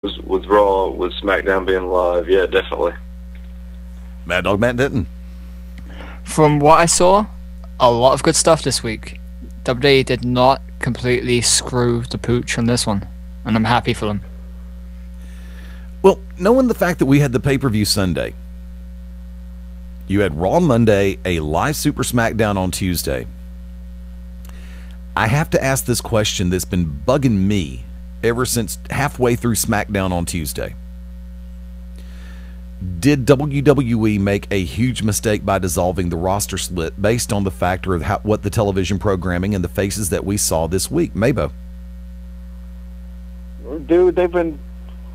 with Raw, with SmackDown being live. Yeah, definitely. Mad Dog Matt Denton. From what I saw, a lot of good stuff this week. WWE did not completely screw the pooch on this one, and I'm happy for them. Well, knowing the fact that we had the pay-per-view Sunday, you had Raw Monday, a live Super SmackDown on Tuesday. I have to ask this question that's been bugging me ever since halfway through SmackDown on Tuesday. Did WWE make a huge mistake by dissolving the roster split based on the factor of what the television programming and the faces that we saw this week? Mabo. Dude, they've been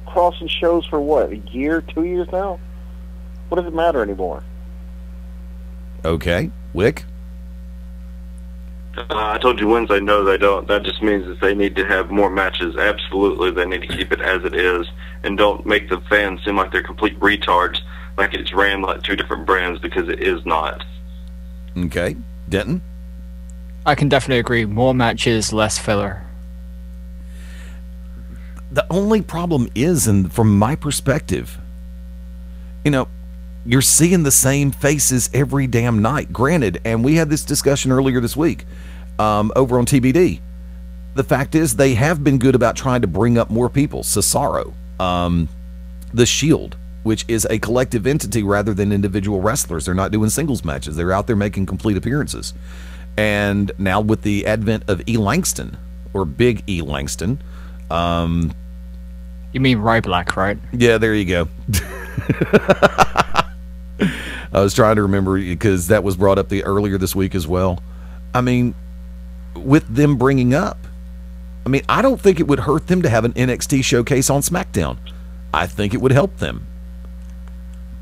crossing shows for what, a year, 2 years now? What does it matter anymore? Okay. Wick? I told you Wednesday, no, they don't. That just means that they need to have more matches. Absolutely, they need to keep it as it is, and don't make the fans seem like they're complete retards, like it's ran like two different brands, because it is not. Okay. Denton? I can definitely agree. More matches, less filler. The only problem is, and from my perspective, you're seeing the same faces every damn night. Granted, and we had this discussion earlier this week over on TBD. The fact is, they have been good about trying to bring up more people. Cesaro, The Shield, which is a collective entity rather than individual wrestlers. They're not doing singles matches. They're out there making complete appearances. And now with the advent of E. Langston, or Big E. Langston. You mean Ryback, right? Yeah, there you go. I was trying to remember because that was brought up earlier this week as well. I mean, with them bringing up, I don't think it would hurt them to have an NXT showcase on SmackDown. I think it would help them.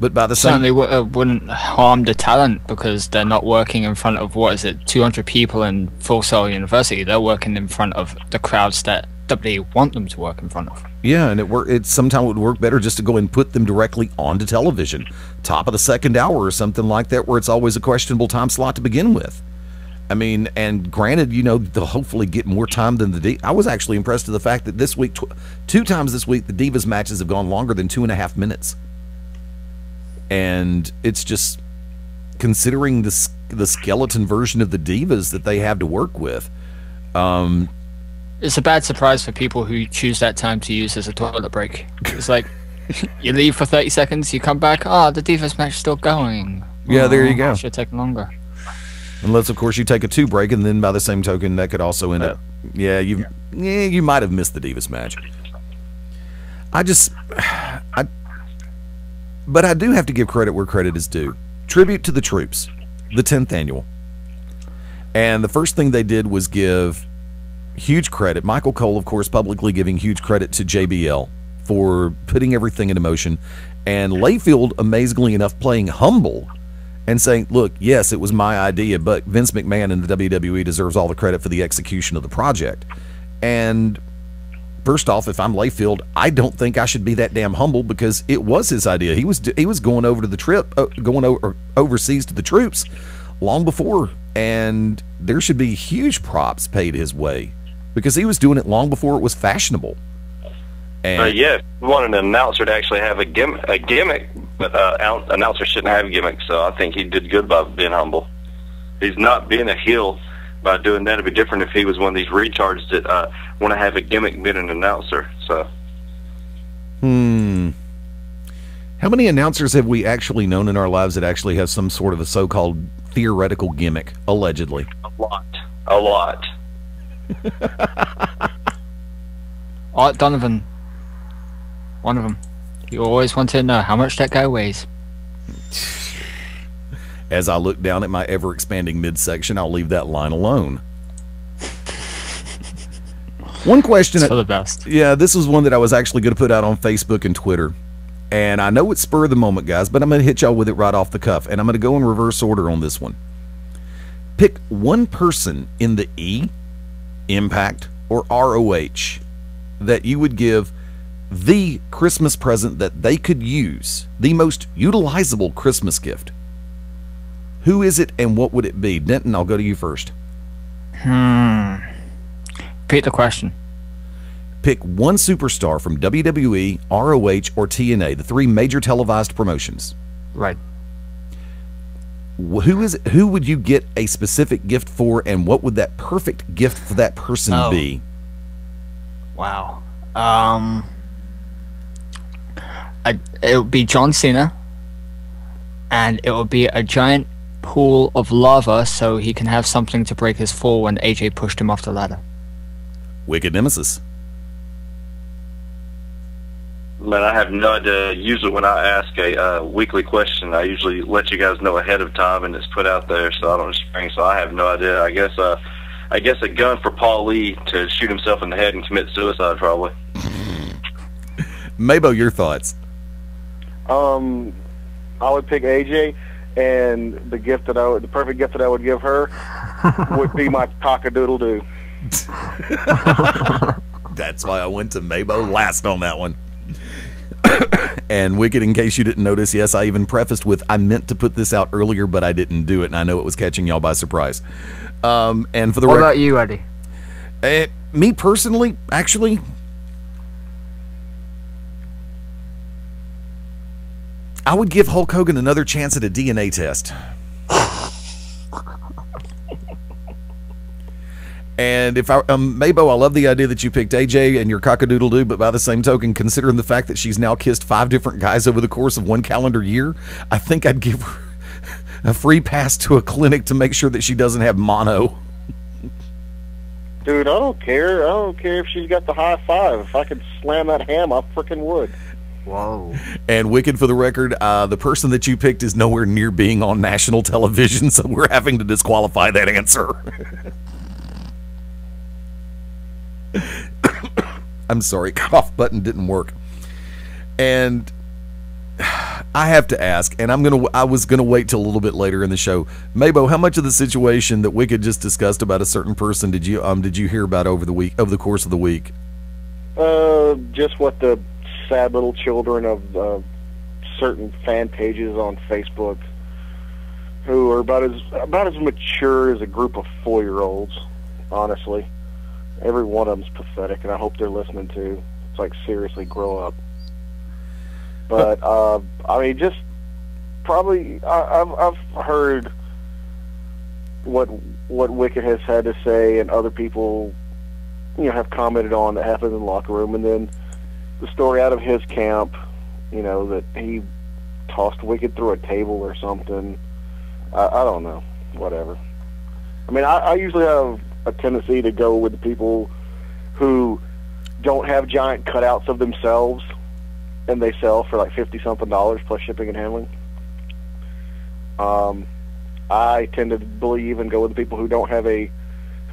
But by the same... Certainly wouldn't harm the talent, because they're not working in front of, 200 people in Full Sail University. They're working in front of the crowds that WWE want them to work in front of. Yeah, and it sometimes would work better just to go and put them directly onto television. Top of the second hour or something like that, where it's always a questionable time slot to begin with. And granted, they'll hopefully get more time than the I was actually impressed with the fact that this week, two times this week, the Divas matches have gone longer than 2.5 minutes. And it's just, considering the skeleton version of the Divas that they have to work with, it's a bad surprise for people who choose that time to use as a toilet break. It's like, you leave for 30 seconds, you come back, the Divas match is still going. Yeah, there you go. Should take longer. Unless, of course, you take a 2 break, and then by the same token, that could also end up... Yeah, you might have missed the Divas match. But I do have to give credit where credit is due. Tribute to the troops, the 10th annual. And the first thing they did was give huge credit. Michael Cole, of course, publicly giving huge credit to JBL for putting everything into motion. And Layfield, amazingly enough, playing humble and saying, look, yes, it was my idea, but Vince McMahon and the WWE deserves all the credit for the execution of the project. And first off, if I'm Layfield, I don't think I should be that damn humble, because it was his idea. He was going over to the trip, overseas to the troops long before, and there should be huge props paid his way, because he was doing it long before it was fashionable. And yeah, we wanted an announcer to actually have a gimmick, but announcer shouldn't have a gimmick, so I think he did good by being humble. He's not being a heel by doing that. It'd be different if he was one of these retards that want to have a gimmick being an announcer. So, how many announcers have we actually known in our lives that actually have some sort of a so-called theoretical gimmick, allegedly? A lot. Art Donovan, one of them. You always want to know how much that guy weighs. As I look down at my ever-expanding midsection, I'll leave that line alone. One question... It's for the best. Yeah, this was one that I was actually going to put out on Facebook and Twitter. And I know it's spur of the moment, guys, but I'm going to hit y'all with it right off the cuff. And I'm going to go in reverse order on this one. Pick one person in the E, Impact, or ROH that you would give the Christmas present that they could use, the most utilizable Christmas gift. Who is it, and what would it be? Denton, I'll go to you first. Repeat the question. Pick one superstar from WWE, ROH, or TNA, the three major televised promotions. Right. Who would you get a specific gift for, and what would that perfect gift for that person be? Wow. It would be John Cena, and it would be a giant pool of lava so he can have something to break his fall when AJ pushed him off the ladder. Wicked Nemesis. Man, I have no idea. Usually when I ask a weekly question, I usually let you guys know ahead of time, and it's put out there, so I don't spring. So I have no idea. I guess a gun for Paul Lee to shoot himself in the head and commit suicide, probably. Mabo, your thoughts? I would pick AJ, and the perfect gift that I would give her would be my cock-a-doodle-doo. That's why I went to Mabo last on that one. And Wicked, in case you didn't notice, yes, I even prefaced with, I meant to put this out earlier, but I didn't do it, and I know it was catching y'all by surprise. And for the what about you, Eddie? Me personally, actually, I would give Hulk Hogan another chance at a DNA test. And if Mabo, I love the idea that you picked AJ and your cock-a-doodle-doo, but by the same token, considering the fact that she's now kissed 5 different guys over the course of 1 calendar year, I think I'd give her a free pass to a clinic to make sure that she doesn't have mono. Dude, I don't care. I don't care if she's got the high five. If I could slam that ham, I freaking would. Whoa. And Wicked, for the record, the person that you picked is nowhere near being on national television, so we're having to disqualify that answer. I'm sorry, cough button didn't work. And I have to ask, and I was gonna wait till a little bit later in the show. Mabo, how much of the situation that Wicked just discussed about a certain person did you hear about over the course of the week? Just what the sad little children of certain fan pages on Facebook, who are about as mature as a group of 4-year-olds. Honestly, every one of them's pathetic, and I hope they're listening too. It's like, seriously, grow up. But I mean, just probably I've heard what Wicked has had to say, and other people, have commented on that happened in the locker room, and then the story out of his camp, that he tossed Wicked through a table or something. I don't know, whatever. I mean, I usually have a tendency to go with the people who don't have giant cutouts of themselves, and they sell for like $50-something plus shipping and handling. I tend to believe and go with the people who don't have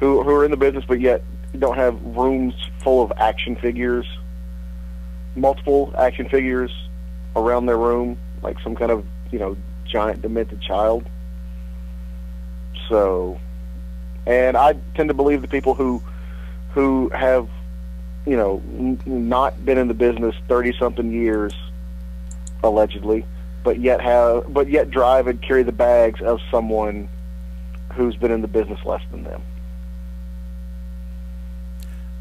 who are in the business but yet don't have rooms full of action figures, multiple action figures around their room, like some kind of giant demented child. So, and I tend to believe the people who have not been in the business 30-something years, allegedly, but yet drive and carry the bags of someone who's been in the business less than them.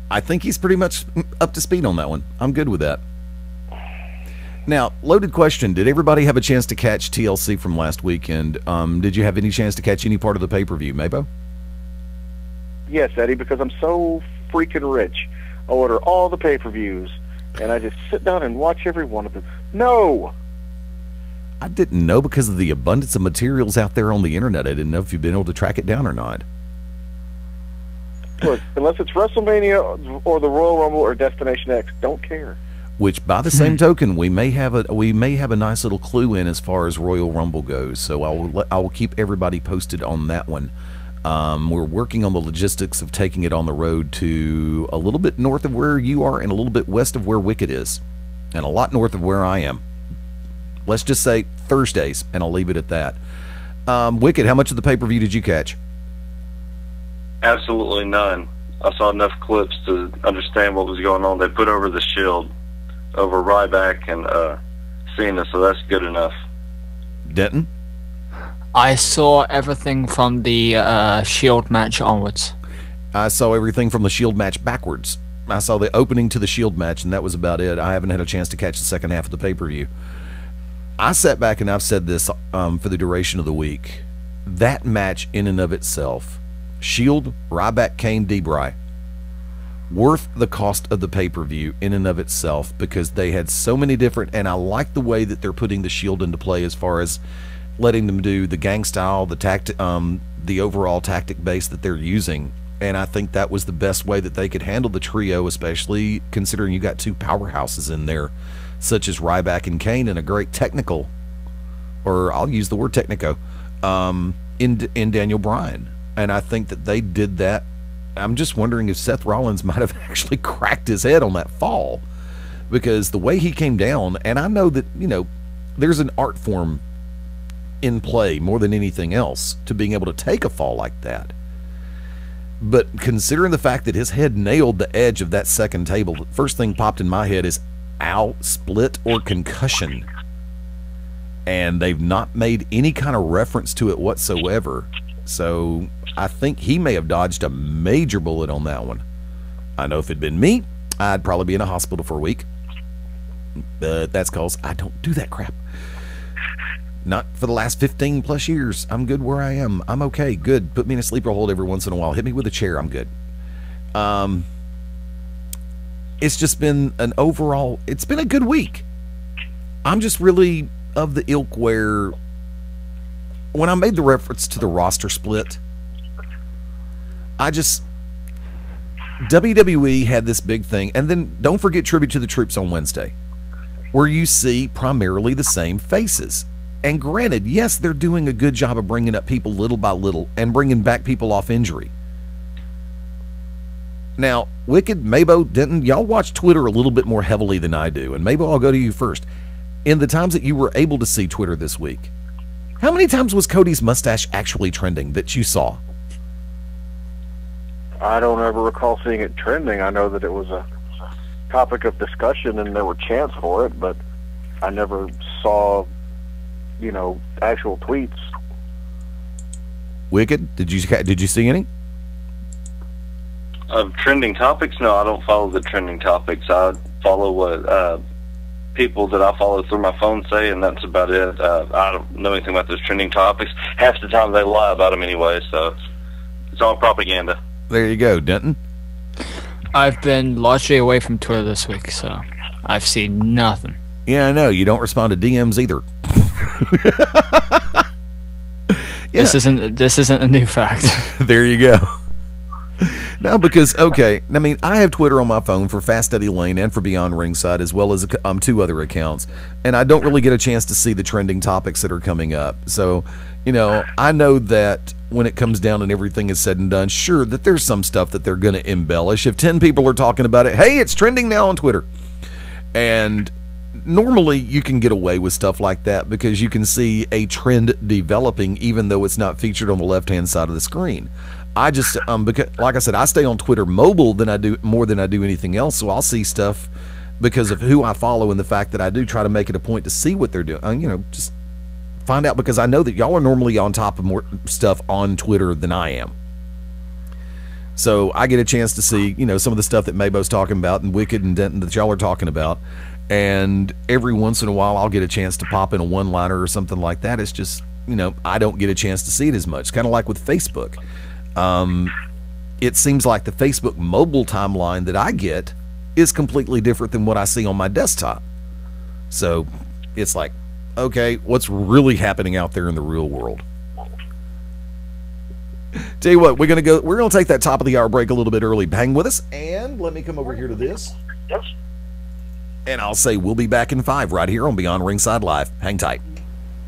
I think he's pretty much up to speed on that one. I'm good with that. Now, loaded question. Did everybody have a chance to catch TLC from last weekend? Did you have any chance to catch any part of the pay-per-view, Mabo? Yes, Eddie, because I'm so freaking rich. I order all the pay-per-views, and I just sit down and watch every one of them. No! I didn't know because of the abundance of materials out there on the internet. I didn't know if you've been able to track it down or not. Look, unless it's WrestleMania or the Royal Rumble or Destination X, don't care. Which, by the same token, we may have a nice little clue in as far as Royal Rumble goes. So I will keep everybody posted on that one. We're working on the logistics of taking it on the road to a little bit north of where you are and a little bit west of where Wicked is, and a lot north of where I am. Let's just say Thursdays, and I'll leave it at that. Wicked, how much of the pay-per-view did you catch? Absolutely none. I saw enough clips to understand what was going on. They put over the Shield, over Ryback and Cena, so that's good enough. Denton? I saw everything from the Shield match onwards. I saw everything from the Shield match backwards. I saw the opening to the Shield match, and that was about it. I haven't had a chance to catch the second half of the pay-per-view. I sat back, and I've said this for the duration of the week. That match in and of itself, Shield, Ryback, Kane, D-Bry, worth the cost of the pay-per-view in and of itself, because they had so many different, and I like the way that they're putting the Shield into play as far as letting them do the gang style, the overall tactic base that they're using. And I think that was the best way that they could handle the trio, especially considering you got two powerhouses in there, such as Ryback and Kane, and a great technical, or I'll use the word technico, in Daniel Bryan. And I think that they did that. I'm just wondering if Seth Rollins might have actually cracked his head on that fall, because the way he came down, and I know that, there's an art form in play more than anything else to being able to take a fall like that. But considering the fact that his head nailed the edge of that second table, the first thing popped in my head is, ow, split or concussion. And they've not made any kind of reference to it whatsoever. So I think he may have dodged a major bullet on that one. I know if it'd been me, I'd probably be in a hospital for a week. But that's because I don't do that crap. Not for the last 15 plus years. I'm good where I am. I'm okay. Good. Put me in a sleeper hold every once in a while. Hit me with a chair. I'm good. It's just been it's been a good week. I'm just really of the ilk where when I made the reference to the roster split, WWE had this big thing, and then don't forget Tribute to the Troops on Wednesday, where you see primarily the same faces. And granted, yes, they're doing a good job of bringing up people little by little and bringing back people off injury. Now, Wicked, Mabo, Denton, y'all watch Twitter a little bit more heavily than I do. And Mabo, I'll go to you first. In the times that you were able to see Twitter this week, how many times was Cody's mustache actually trending that you saw? I don't ever recall seeing it trending. I know that it was a topic of discussion and there were chants for it, but I never saw, actual tweets. Wicked, did you see any? Of trending topics? No, I don't follow the trending topics. I follow what people that I follow through my phone say, and that's about it. I don't know anything about those trending topics. Half the time they lie about them anyway, so it's all propaganda. There you go, Denton. I've been largely away from Twitter this week, so I've seen nothing. Yeah, I know. You don't respond to DMs either. Yeah. This isn't a new fact. There you go. No, because, okay, I mean, I have Twitter on my phone for Fast Eddie Lane and for Beyond Ringside, as well as two other accounts, and I don't really get a chance to see the trending topics that are coming up. So, I know that when it comes down and everything is said and done, sure, that there's some stuff that they're going to embellish. If 10 people are talking about it, hey, it's trending now on Twitter. And normally you can get away with stuff like that because you can see a trend developing even though it's not featured on the left-hand side of the screen. I just, because, like I said, I stay on Twitter mobile more than I do anything else, so I'll see stuff because of who I follow and the fact that I do try to make it a point to see what they're doing. Just find out, because I know that y'all are normally on top of more stuff on Twitter than I am. So I get a chance to see, some of the stuff that Mabo's talking about and Wicked and Denton that y'all are talking about. And every once in a while, I'll get a chance to pop in a one-liner or something like that. It's just, I don't get a chance to see it as much. It's kind of like with Facebook. It seems like the Facebook mobile timeline that I get is completely different than what I see on my desktop. So it's like, okay, what's really happening out there in the real world? Tell you what, we're gonna take that top of the hour break a little bit early. Hang with us, and let me come over here to this. Yes. And I'll say we'll be back in 5 right here on Beyond Ringside Live. Hang tight.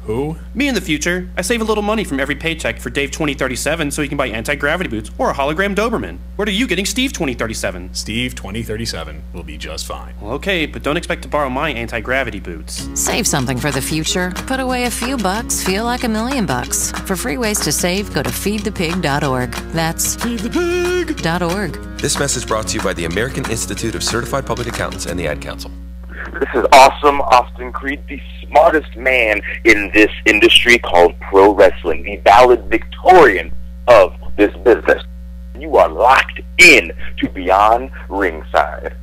Who? Me in the future. I save a little money from every paycheck for Dave 2037 so he can buy anti-gravity boots or a hologram Doberman. What are you getting Steve 2037? Steve 2037 will be just fine. Well, okay, but don't expect to borrow my anti-gravity boots. Save something for the future. Put away a few bucks, feel like $1,000,000. For free ways to save, go to feedthepig.org. That's feedthepig.org. This message brought to you by the American Institute of Certified Public Accountants and the Ad Council. This is Awesome Austin Creed, the smartest man in this industry called pro wrestling, the valedictorian of this business. You are locked in to Beyond Ringside.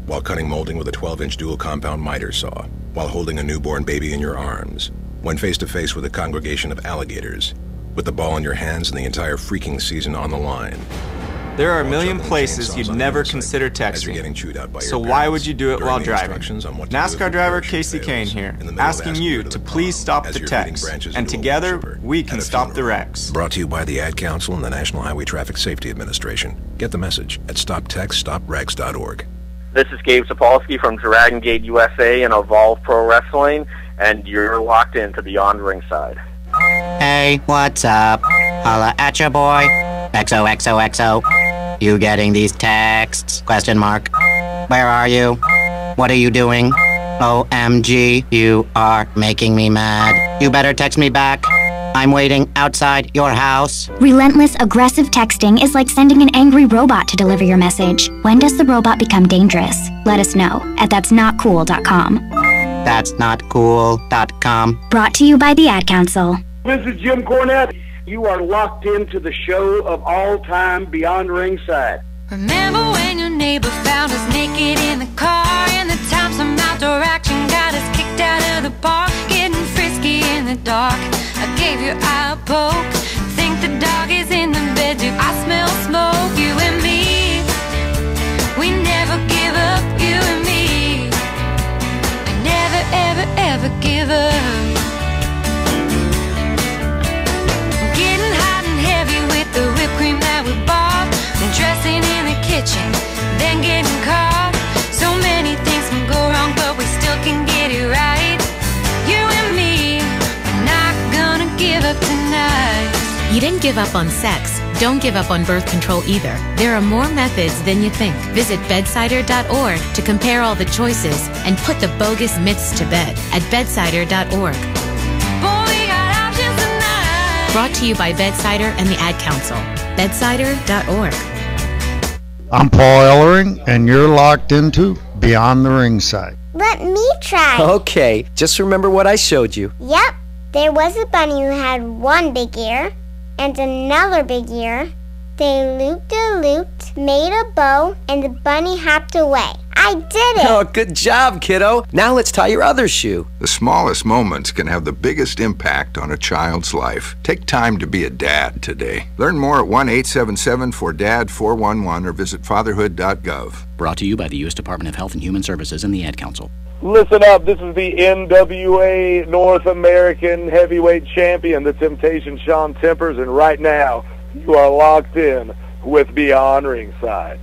While cutting molding with a 12-inch dual compound miter saw, while holding a newborn baby in your arms, when face-to-face with a congregation of alligators, with the ball in your hands and the entire freaking season on the line. There are a million places you'd never consider texting, so why would you do it while driving? NASCAR driver Casey Kane here, asking you to please stop the text, and together we can stop the wrecks. Brought to you by the Ad Council and the National Highway Traffic Safety Administration. Get the message at stoptextstopwrecks.org. This is Gabe Sapolsky from Dragon Gate USA and Evolve Pro Wrestling, and you're locked into Beyond Ringside. Hey, what's up? Holla at your boy. XOXOXO. You getting these texts? Question mark. Where are you? What are you doing? OMG, you are making me mad. You better text me back. I'm waiting outside your house. Relentless, aggressive texting is like sending an angry robot to deliver your message. When does the robot become dangerous? Let us know at that'snotcool.com. That'snotcool.com. Brought to you by the Ad Council. This is Jim Cornette. You are locked into the show of all time, Beyond Ringside. Remember when your neighbor found us naked in the car, and the time some outdoor action got us kicked out of the park, getting frisky in the dark. I gave your eye a poke. Think the dog is in the bed too. I smell smoke. You and me, we never give up. You and me, we never ever ever give up. The whipped cream that we bought, and dressing in the kitchen, then getting caught. So many things can go wrong, but we still can get it right. You and me, we're not gonna give up tonight. You didn't give up on sex. Don't give up on birth control either. There are more methods than you think. Visit bedsider.org to compare all the choices and put the bogus myths to bed at bedsider.org. Brought to you by Bedsider and the Ad Council. Bedsider.org. I'm Paul Ellering, and you're locked into Beyond the Ringside. Let me try. Okay, just remember what I showed you. Yep, there was a bunny who had one big ear and another big ear. They looped-a-looped, made a bow, and the bunny hopped away. I did it! Oh, good job, kiddo. Now let's tie your other shoe. The smallest moments can have the biggest impact on a child's life. Take time to be a dad today. Learn more at 1-877-4DAD-411 or visit fatherhood.gov. Brought to you by the U.S. Department of Health and Human Services and the Ad Council. Listen up, this is the NWA North American Heavyweight Champion, the Temptation Sean Tempers, and right now, you are locked in with Beyond Ringside.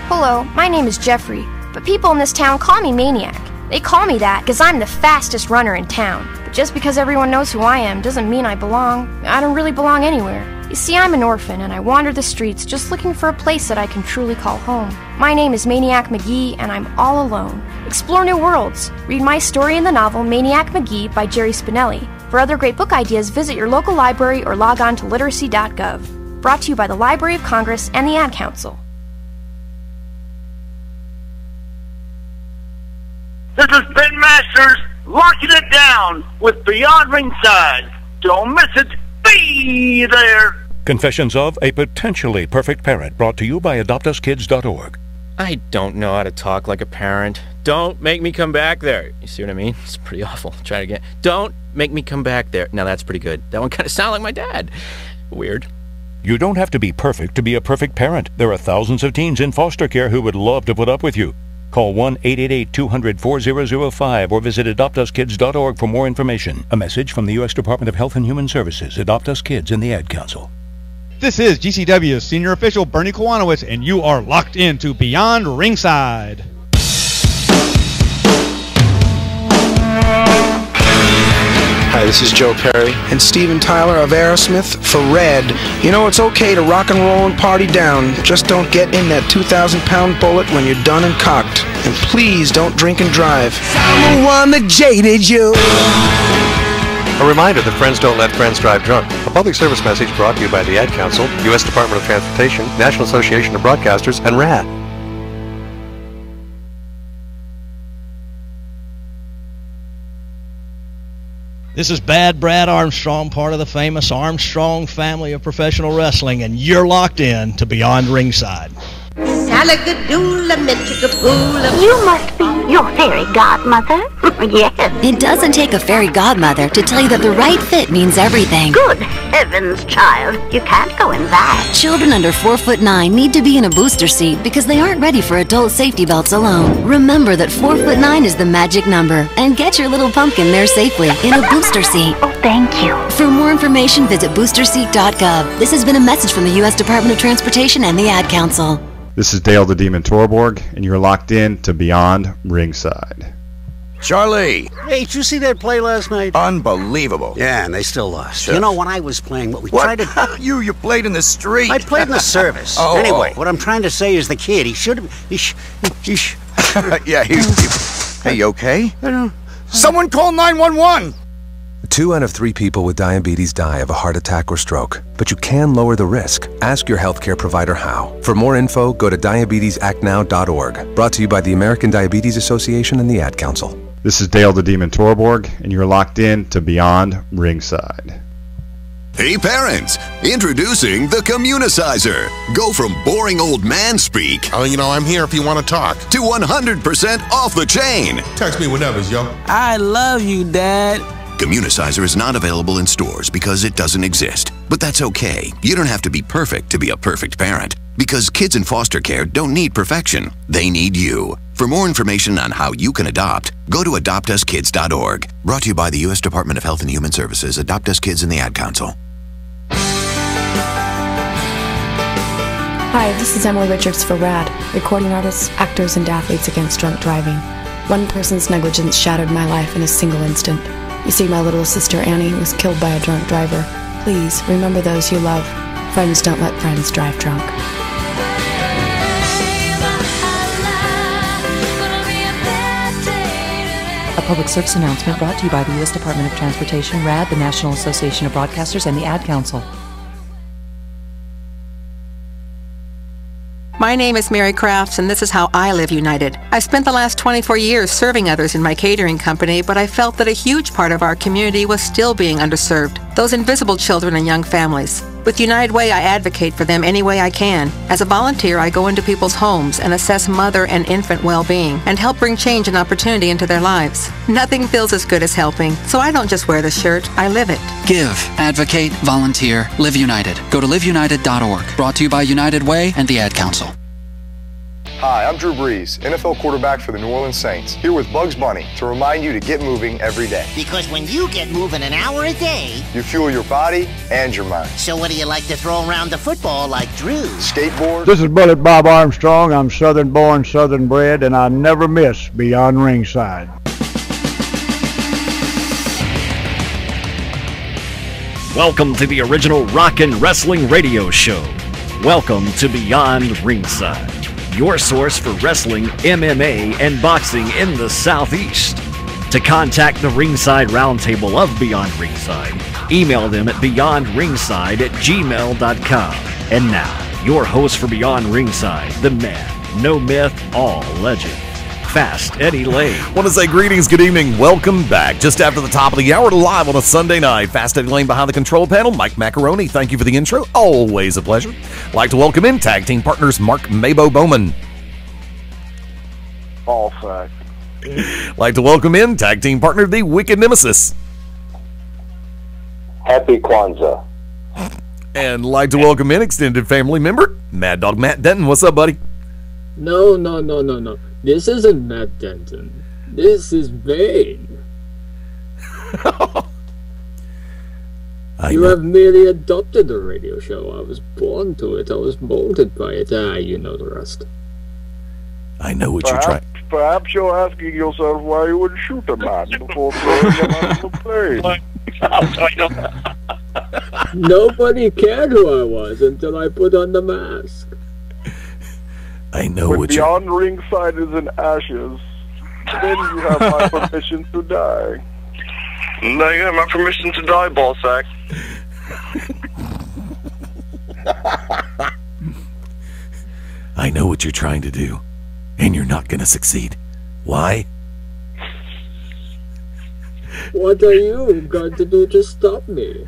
Hello, my name is Jeffrey, but people in this town call me Maniac. They call me that because I'm the fastest runner in town. But just because everyone knows who I am doesn't mean I belong. I don't really belong anywhere. You see, I'm an orphan and I wander the streets just looking for a place that I can truly call home. My name is Maniac McGee and I'm all alone. Explore new worlds. Read my story in the novel Maniac McGee by Jerry Spinelli. For other great book ideas, visit your local library or log on to literacy.gov. Brought to you by the Library of Congress and the Ad Council. This is Ben Masters locking it down with Beyond Ringside. Don't miss it. Be there. Confessions of a Potentially Perfect Parent, brought to you by AdoptUsKids.org. I don't know how to talk like a parent. Don't make me come back there. You see what I mean? It's pretty awful. Try it again. Don't make me come back there. Now that's pretty good. That one kind of sounded like my dad. Weird. You don't have to be perfect to be a perfect parent. There are thousands of teens in foster care who would love to put up with you. Call 1-888-200-4005 or visit AdoptUsKids.org for more information. A message from the U.S. Department of Health and Human Services, Adopt Us Kids, and the Ad Council. This is GCW's senior official Bernie Kowanowitz, and you are locked into Beyond Ringside. Hi, this is Joe Perry and Steven Tyler of Aerosmith for Red. You know, it's okay to rock and roll and party down. Just don't get in that 2,000-pound bullet when you're done and cocked. And please don't drink and drive. I'm the one that jaded you. A reminder that friends don't let friends drive drunk. A public service message brought to you by the Ad Council, U.S. Department of Transportation, National Association of Broadcasters, and RAD. This is Bad Brad Armstrong, part of the famous Armstrong family of professional wrestling, and you're locked in to Beyond Ringside. You must be your fairy godmother. Yes. It doesn't take a fairy godmother to tell you that the right fit means everything. Good heavens, child. You can't go in that. Children under 4'9" need to be in a booster seat because they aren't ready for adult safety belts alone. Remember that 4'9" is the magic number, and get your little pumpkin there safely in a booster seat. Oh, thank you. For more information, visit boosterseat.gov. This has been a message from the U.S. Department of Transportation and the Ad Council. This is Dale the Demon Torborg, and you're locked in to Beyond Ringside. Charlie! Hey, did you see that play last night? Unbelievable. Yeah, and they still lost. Sure. You know, when I was playing, what we What? tried to... You played in the street. I played in the service. Anyway, what I'm trying to say is the kid, he should have... Yeah, Hey, you okay? I don't... Someone call 911! 2 out of 3 people with diabetes die of a heart attack or stroke, but you can lower the risk. Ask your healthcare provider how. For more info, go to diabetesactnow.org. Brought to you by the American Diabetes Association and the Ad Council. This is Dale the Demon Torborg, and you're locked in to Beyond Ringside. Hey parents, introducing the Communicizer. Go from boring old man speak, I'm here if you want to talk, to 100% off the chain. Text me whenever, yo. I love you, Dad. Communicizer is not available in stores because it doesn't exist. But that's okay. You don't have to be perfect to be a perfect parent. Because kids in foster care don't need perfection. They need you. For more information on how you can adopt, go to adoptuskids.org. Brought to you by the U.S. Department of Health and Human Services, Adopt Us Kids, and the Ad Council. Hi, this is Emily Richards for RAD, recording artists, actors, and athletes against drunk driving. One person's negligence shattered my life in a single instant. You see, my little sister Annie was killed by a drunk driver. Please, remember those you love. Friends don't let friends drive drunk. A public service announcement brought to you by the U.S. Department of Transportation, RAD, the National Association of Broadcasters, and the Ad Council. My name is Mary Crafts, and this is how I live united. I spent the last 24 years serving others in my catering company, but I felt that a huge part of our community was still being underserved, those invisible children and young families. With United Way, I advocate for them any way I can. As a volunteer, I go into people's homes and assess mother and infant well-being and help bring change and opportunity into their lives. Nothing feels as good as helping, so I don't just wear the shirt, I live it. Give, advocate, volunteer, Live United. Go to liveunited.org. Brought to you by United Way and the Ad Council. Hi, I'm Drew Brees, NFL quarterback for the New Orleans Saints, here with Bugs Bunny to remind you to get moving every day. Because when you get moving an hour a day, you fuel your body and your mind. So what do you like to throw around the football like Drew? Skateboard. This is Bullet Bob Armstrong. I'm Southern born, Southern bred, and I never miss Beyond Ringside. Welcome to the original rock and wrestling radio show. Welcome to Beyond Ringside, your source for wrestling, MMA, and boxing in the Southeast. To contact the Ringside Roundtable of Beyond Ringside, email them at beyondringside@gmail.com. And now, your host for Beyond Ringside, the man, no myth, all legend, Fast Eddie Lane. Want to say greetings, good evening, welcome back. Just after the top of the hour, live on a Sunday night. Fast Eddie Lane behind the control panel. Mike Macaroni, thank you for the intro. Always a pleasure. Like to welcome in tag team partners Mark Mabo Bowman. All fact. Like to welcome in tag team partner the Wicked Nemesis. Happy Kwanzaa. And like to welcome in extended family member Mad Dog Matt Denton. What's up, buddy? No. This isn't Matt Denton. This is Bane. You have merely adopted the radio show. I was born to it. I was molded by it. You know the rest. I know what you're trying. Perhaps you're asking yourself why you would shoot a man before throwing him out of the plane. Nobody cared who I was until I put on the mask. I know when what you're... Beyond Ringside is in ashes, then you have my permission to die. No, you have my permission to die, ballsack. I know what you're trying to do, and you're not going to succeed. Why? What are you going to do to stop me?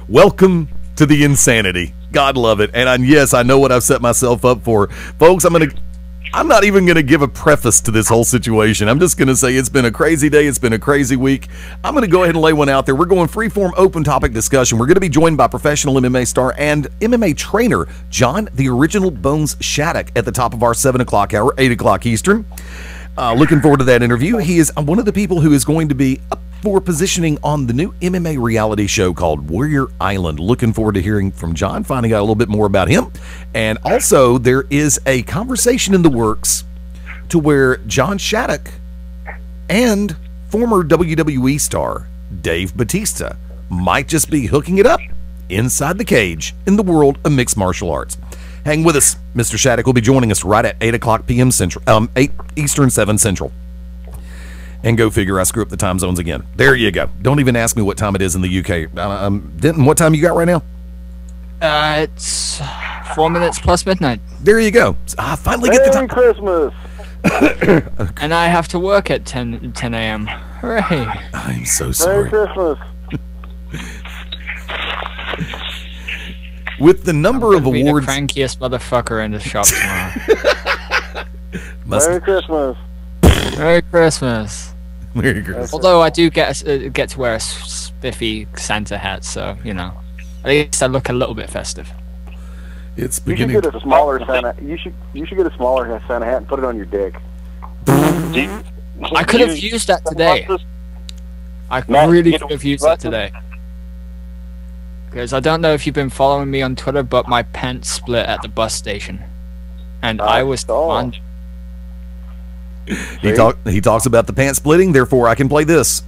Welcome to the insanity. God love it. And yes, I know what I've set myself up for. Folks, I'm not even going to give a preface to this whole situation. I'm just going to say it's been a crazy day. It's been a crazy week. I'm going to go ahead and lay one out there. We're going freeform open topic discussion. We're going to be joined by professional MMA star and MMA trainer John the Original Bones Shattuck at the top of our 7 o'clock hour, 8 o'clock Eastern. Looking forward to that interview. He is one of the people who is going to be up for positioning on the new MMA reality show called Warrior Island. Looking forward to hearing from John, finding out a little bit more about him. And also, there is a conversation in the works to where John Shattuck and former WWE star Dave Bautista might just be hooking it up inside the cage in the world of mixed martial arts. Hang with us. Mr. Shattuck will be joining us right at 8 o'clock p.m. Central, 8 Eastern, 7 Central. And go figure, I screw up the time zones again. There you go. Don't even ask me what time it is in the UK. Denton, what time you got right now? It's 4 minutes plus midnight. There you go. I finally get the time. Christmas. And I have to work at 10 a.m. Hooray. I'm so sorry. Merry Christmas. With the number of awards... the crankiest motherfucker in the shop tomorrow. Merry Christmas. Merry Christmas. Merry Christmas. Although I do get to wear a spiffy Santa hat, so, you know, at least I look a little bit festive. It's beginning. You should get a smaller Santa. You should get a smaller Santa hat and put it on your dick. I could have used that today. I really could have used that today. Because I don't know if you've been following me on Twitter, but my pants split at the bus station, and I was on. He talks about the pants splitting. Therefore, I can play this.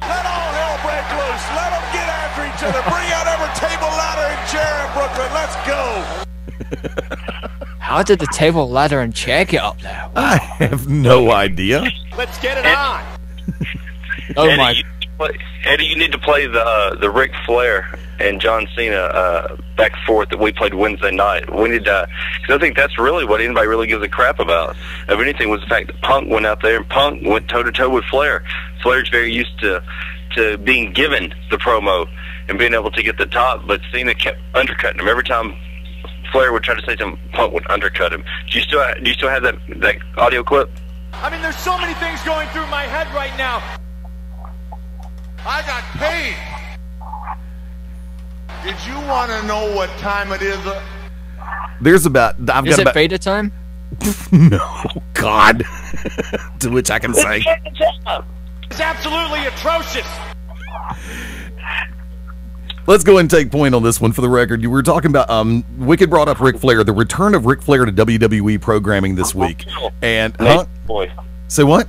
Let all hell break loose. Let them get after each other. Bring out every table, ladder, and chair in Brooklyn. Let's go. How did the table, ladder, and chair get up there? I have no idea. Let's get it on. Oh Eddie, my! Eddie, you need to play the Ric Flair and John Cena back and forth that we played Wednesday night. We need to, because I think that's really what anybody really gives a crap about. If anything, was the fact that Punk went out there and Punk went toe to toe with Flair. Flair's very used to being given the promo and being able to get the top, but Cena kept undercutting him every time. Flair would try to say something, Punk would undercut him. Do you still have that audio clip? I mean, there's so many things going through my head right now. I got paid. Did you want to know what time it is? There's about... Is it beta time? No, God. To which I can say... It's absolutely atrocious. Let's go ahead and take point on this one for the record. You were talking about... Wicked brought up Ric Flair. The return of Ric Flair to WWE programming this week. And... Boy. Say what?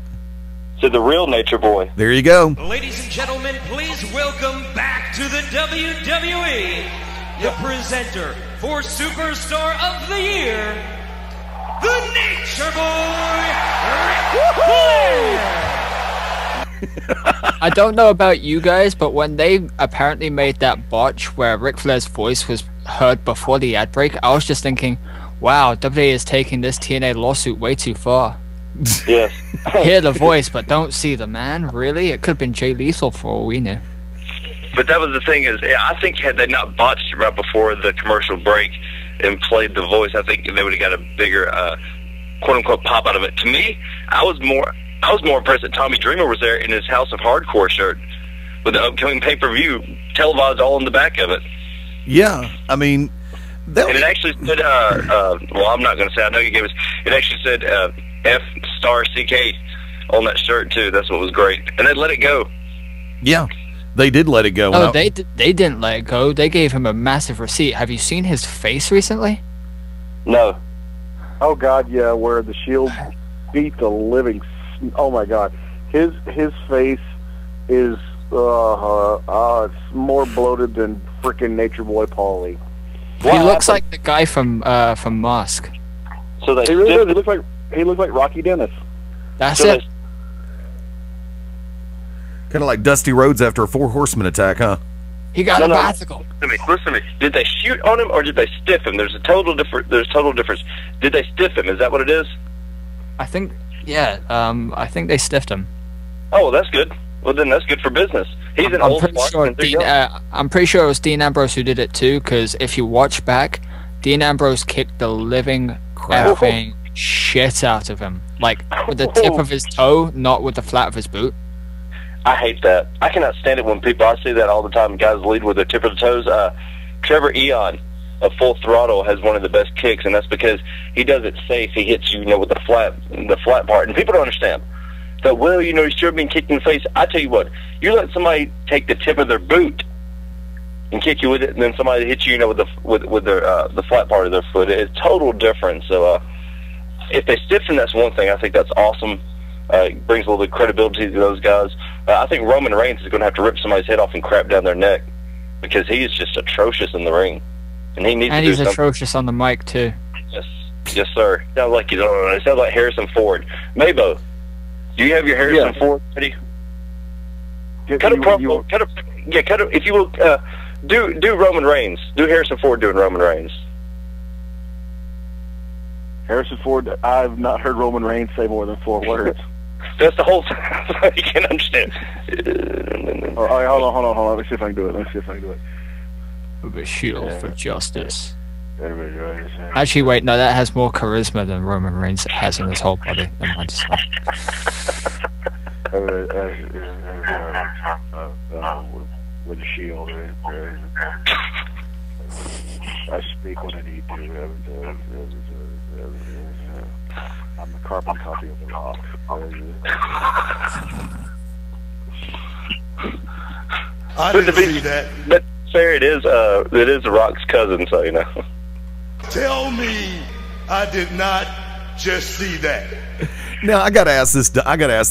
To the real Nature Boy. There you go. Ladies and gentlemen, please welcome back to the WWE, the presenter for Superstar of the Year, the Nature Boy, Ric Flair! I don't know about you guys, but when they apparently made that botch where Ric Flair's voice was heard before the ad break, I was just thinking, wow, WWE is taking this TNA lawsuit way too far. Yes. Hear the voice, but don't see the man. Really? It could have been Jay Lethal for all we knew. But that was the thing is, I think had they not botched right before the commercial break and played the voice, I think they would have got a bigger, quote-unquote, pop out of it. To me, I was more impressed that Tommy Dreamer was there in his House of Hardcore shirt with the upcoming pay-per-view televised all in the back of it. Yeah, I mean... And it actually said, well, I'm not going to say, I know you gave us, it actually said F*CK on that shirt, too. That's what was great. And they let it go. Yeah, they did let it go. Oh, they didn't let it go. They gave him a massive receipt. Have you seen his face recently? No. Oh, God, yeah, where the Shield beat the living... Oh, my God. His face is it's more bloated than frickin' Nature Boy Paulie. He looks like the guy from Mask. So they he really does. He looks like Rocky Dennis. That's it. Kind of like Dusty Rhodes after a 4 Horsemen attack, huh? He got a bicycle. Listen to me. Did they shoot on him or did they stiff him? There's total difference. Did they stiff him? Is that what it is? I think, yeah. I think they stiffed him. Oh, well, that's good. Well, then that's good for business. He's an old sure I'm pretty sure it was Dean Ambrose who did it too, because if you watch back, Dean Ambrose kicked the living effing shit out of him. Like, with the tip of his toe, not with the flat of his boot. I hate that. I cannot stand it when people, I see that all the time, guys lead with their tip of the toes. Trevor Eon of Full Throttle has one of the best kicks, and that's because he does it safe. He hits you, with the flat part. And people don't understand. So, well, he's sure being kicked in the face. I tell you what, you let somebody take the tip of their boot and kick you with it, and then somebody hits you, with the flat part of their foot. It's total difference. So, if they stiff him, that's one thing. I think that's awesome. It brings a little bit of credibility to those guys. I think Roman Reigns is going to have to rip somebody's head off and crap down their neck because he is just atrocious in the ring, and he needs. And to he's atrocious on the mic too. Yes, sir. Sounds like you don't know. It sounds like Harrison Ford. Mabo, do you have your Harrison Ford ready? Cut a promo. If you will, do Roman Reigns. Do Harrison Ford doing Roman Reigns. Harrison Ford, I've not heard Roman Reigns say more than 4 words. That's the whole time. You can't understand. All right, hold on. Let me see if I can do it. The shield for justice. Actually, wait, no, that has more charisma than Roman Reigns has in his whole body. Never mind. With the shield. I speak when I need to. I'm the carbon copy of the Rock. I didn't see that. But fair, it is the Rock's cousin, so you know. Tell me I did not just see that. Now I gotta ask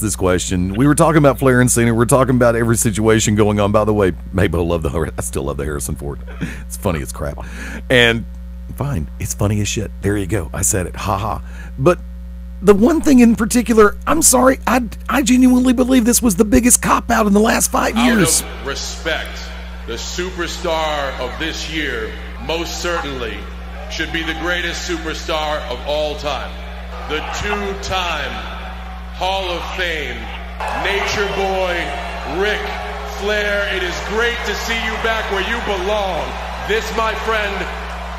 this question. We were talking about Flair and Cena. We're talking about every situation going on. By the way, maybe I still love the Harrison Ford. It's funny as crap, and fine, it's funny as shit. There you go. I said it. Ha. But the one thing in particular, I'm sorry, I genuinely believe this was the biggest cop out in the last 5 years. Out of respect, the superstar of this year most certainly should be the greatest superstar of all time. The 2-time Hall of Fame Nature Boy Ric Flair. It is great to see you back where you belong. This, my friend,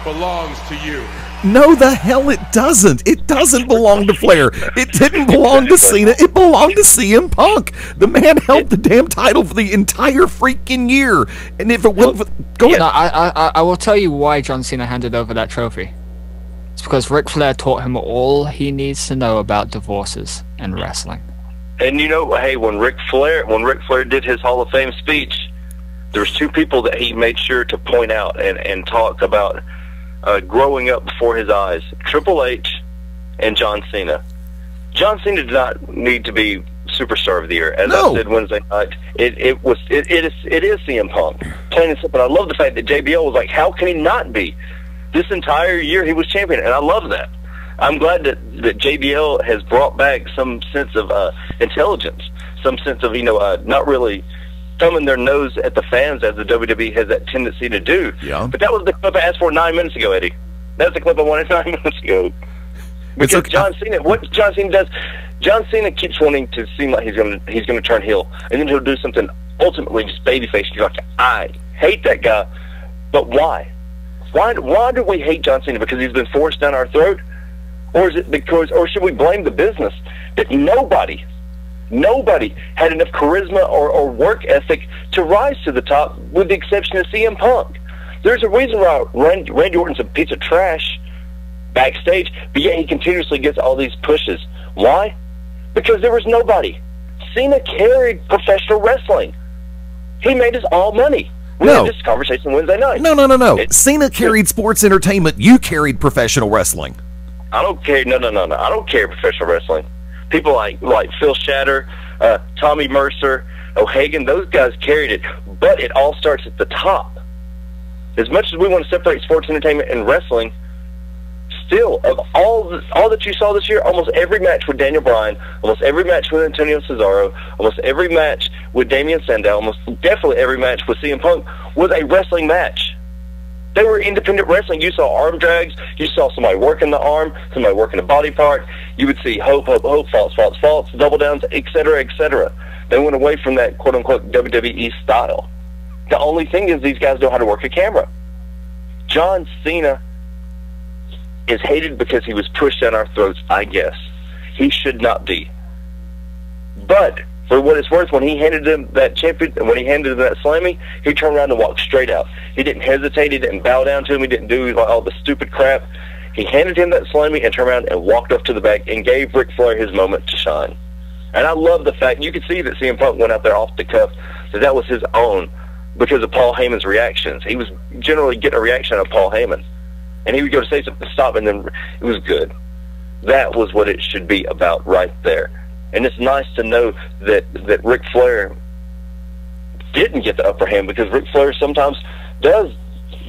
belongs to you. No, the hell it doesn't. It doesn't belong to Flair. It didn't belong to Cena. It belonged to CM Punk. The man held the damn title for the entire freaking year. And if it wasn't... Go ahead. No, I will tell you why John Cena handed over that trophy. It's because Ric Flair taught him all he needs to know about divorces and wrestling. And hey, when Ric Flair did his Hall of Fame speech, there was 2 people that he made sure to point out and talk about growing up before his eyes: Triple H and John Cena. John Cena did not need to be Superstar of the Year. As I said Wednesday night, it is CM Punk. Plain and simple. I love the fact that JBL was like, how can he not be? This entire year he was champion, and I love that. I'm glad that JBL has brought back some sense of intelligence, some sense of not really thumbing their nose at the fans as the WWE has that tendency to do. Yeah. But that was the clip I asked for 9 minutes ago, Eddie. That's the clip I wanted 9 minutes ago. Because John Cena, what John Cena does, John Cena keeps wanting to seem like he's gonna turn heel, and then he'll do something ultimately just babyface. You're like, I hate that guy, but why? Why do we hate John Cena? Because he's been forced down our throat, or is it because, or should we blame the business that nobody had enough charisma or work ethic to rise to the top, with the exception of CM Punk? There's a reason why Randy Orton's a piece of trash backstage, but yet he continuously gets all these pushes. Why? Because there was nobody. Cena carried professional wrestling. He made us all money. We had this conversation Wednesday night. No. Cena carried sports entertainment. You carried professional wrestling. I don't care. No. I don't carry professional wrestling. People like Phil Shatter, Tommy Mercer, O'Hagan, those guys carried it. But it all starts at the top. As much as we want to separate sports entertainment and wrestling, still, of all that you saw this year, almost every match with Daniel Bryan, almost every match with Antonio Cesaro, almost every match with Damian Sandow, almost definitely every match with CM Punk was a wrestling match. They were independent wrestling. You saw arm drags. You saw somebody working the arm, somebody working a body part. You would see hope, faults, double downs, etc., etc. They went away from that quote-unquote WWE style. The only thing is these guys know how to work a camera. John Cena is hated because he was pushed down our throats, I guess. He should not be. But for what it's worth, when he handed him that champion, when he handed him that Slammy, he turned around and walked straight out. He didn't hesitate. He didn't bow down to him. He didn't do all the stupid crap. He handed him that Slammy and turned around and walked off to the back and gave Ric Flair his moment to shine. And I love the fact, you could see that CM Punk went out there off the cuff, that was his own because of Paul Heyman's reactions. He was generally getting a reaction out of Paul Heyman. And he would go to say something to stop, and then it was good. That was what it should be about right there. And it's nice to know that Ric Flair didn't get the upper hand, because Ric Flair sometimes does.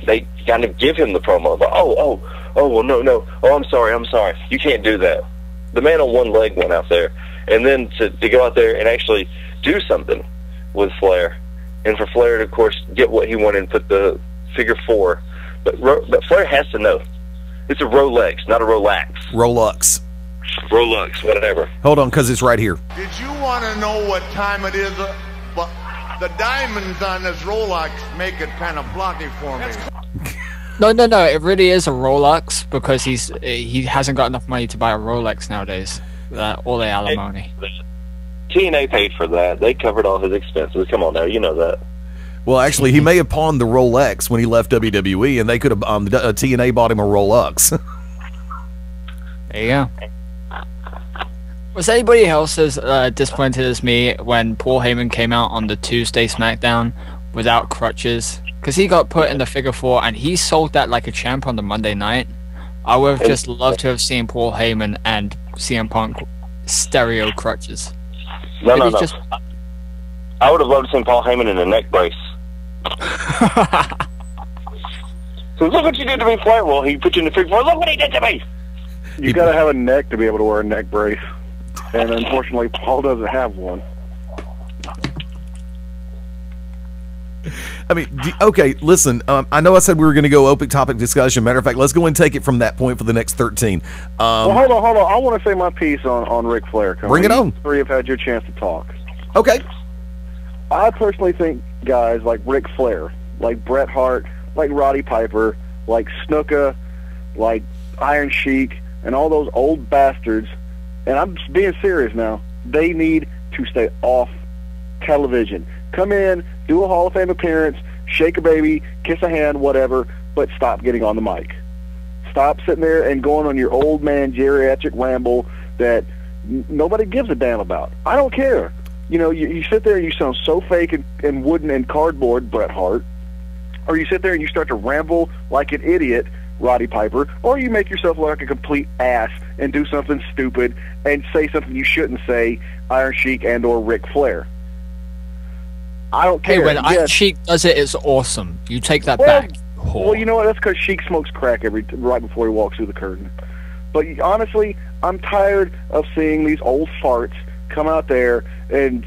They kind of give him the promo. But, well, no. Oh, I'm sorry. You can't do that. The man on one leg went out there. And then to go out there and actually do something with Flair. And for Flair to, of course, get what he wanted and put the figure 4. But Flair has to know. It's a Rolex, not a Rolex. Rolex, whatever. Hold on, because it's right here. Did you want to know what time it is? But the diamonds on this Rolex make it kind of blocky for me. No. It really is a Rolex, because he hasn't got enough money to buy a Rolex nowadays. All the alimony. TNA paid for that. They covered all his expenses. Come on now, you know that. Well, actually, he may have pawned the Rolex when he left WWE, and they could have TNA bought him a Rolex. There you go. Was anybody else as disappointed as me when Paul Heyman came out on the Tuesday SmackDown without crutches? Because he got put in the figure 4, and he sold that like a champ on the Monday night. I would have just loved to have seen Paul Heyman and CM Punk stereo crutches. No. I would have loved to see Paul Heyman in a neck brace. So look what you did to me, Flair. Well, he put you in the figure 4. Look what he did to me. You got to have a neck to be able to wear a neck brace, and unfortunately, Paul doesn't have one. I mean, okay, listen, I know I said we were going to go open topic discussion. Matter of fact, let's go and take it from that point for the next 13. Well, hold on. I want to say my piece on Ric Flair. Bring it on. Three have had your chance to talk. Okay. I personally think guys like Ric Flair, like Bret Hart, like Roddy Piper, like Snuka, like Iron Sheik, and all those old bastards, and I'm just being serious now, they need to stay off television. Come in, do a Hall of Fame appearance, shake a baby, kiss a hand, whatever, but stop getting on the mic. Stop sitting there and going on your old man geriatric ramble that nobody gives a damn about. I don't care. You know, you sit there and you sound so fake and wooden and cardboard, Bret Hart, or you sit there and you start to ramble like an idiot, Roddy Piper, or you make yourself look like a complete ass and do something stupid and say something you shouldn't say, Iron Sheik and or Ric Flair. I don't care. Hey, when Iron Sheik does it, it's awesome. You take that back. Well, you know what? That's because Sheik smokes crack right before he walks through the curtain. But honestly, I'm tired of seeing these old farts come out there and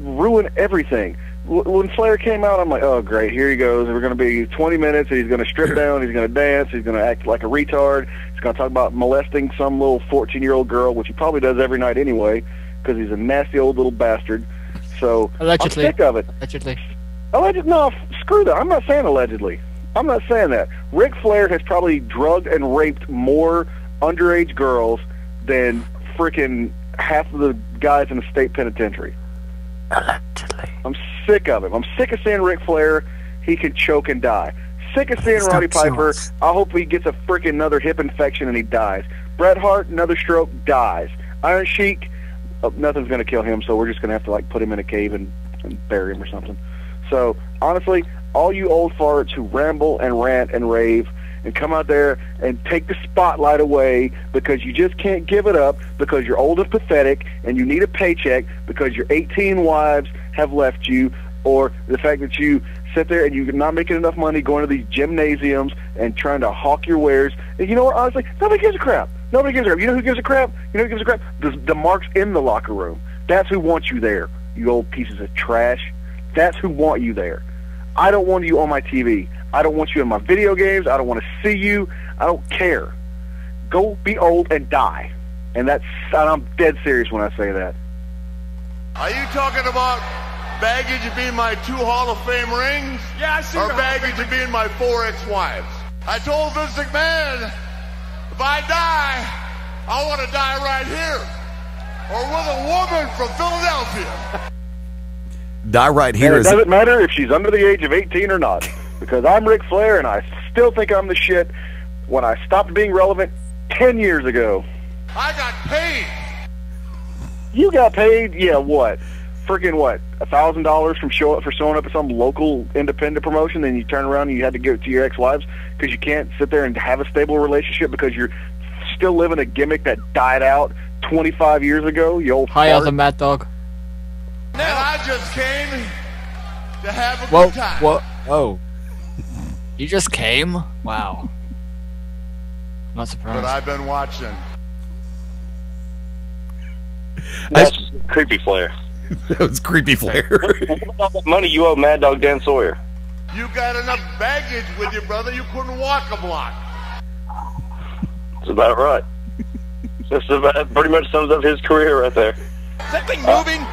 ruin everything. When Flair came out, I'm like, oh, great, here he goes. We're going to be 20 minutes, and he's going to strip down, he's going to dance, he's going to act like a retard, he's going to talk about molesting some little 14-year-old girl, which he probably does every night anyway, because he's a nasty old little bastard. So allegedly. I'm sick of it. Allegedly? No, screw that. I'm not saying allegedly. I'm not saying that. Ric Flair has probably drugged and raped more underage girls than freaking half of the guys in the state penitentiary. Allegedly. I'm sick of him. I'm sick of seeing Ric Flair. He can choke and die. Sick of seeing Roddy Piper. I hope he gets a freaking another hip infection and he dies. Bret Hart, another stroke, dies. Iron Sheik, nothing's going to kill him, so we're just going to have to like put him in a cave and bury him or something. So honestly, all you old farts who ramble and rant and rave and come out there and take the spotlight away because you just can't give it up because you're old and pathetic and you need a paycheck because your 18 wives have left you, or the fact that you sit there and you're not making enough money going to these gymnasiums and trying to hawk your wares. And you know what? Honestly, nobody gives a crap. Nobody gives a crap. You know who gives a crap? You know who gives a crap? The marks in the locker room. That's who wants you there, you old pieces of trash. That's who want you there. I don't want you on my TV. I don't want you in my video games. I don't want to see you. I don't care. Go be old and die. And I'm dead serious when I say that. Are you talking about baggage of being my 2 Hall of Fame rings? Yeah, I see. Or baggage of being my 4 ex-wives? I told Vince McMahon, if I die, I want to die right here. Or with a woman from Philadelphia. Die right here. And it doesn't matter if she's under the age of 18 or not. Because I'm Ric Flair and I still think I'm the shit when I stopped being relevant 10 years ago. I got paid. You got paid? Yeah, what? Freaking what? $1,000 for showing up at some local independent promotion, then you turn around and you had to give it to your ex-wives because you can't sit there and have a stable relationship because you're still living a gimmick that died out 25 years ago, you old Hi, fart. other Mad Dog. And I just came to have a good time. Whoa, oh. You just came? Wow. Not surprised. But I've been watching. That's creepy Flair. That was creepy Flair. What about that money you owe Mad Dog Dan Sawyer? You got enough baggage with you, brother. You couldn't walk a block. That's about right. That's about, pretty much sums up his career right there. Is that thing moving?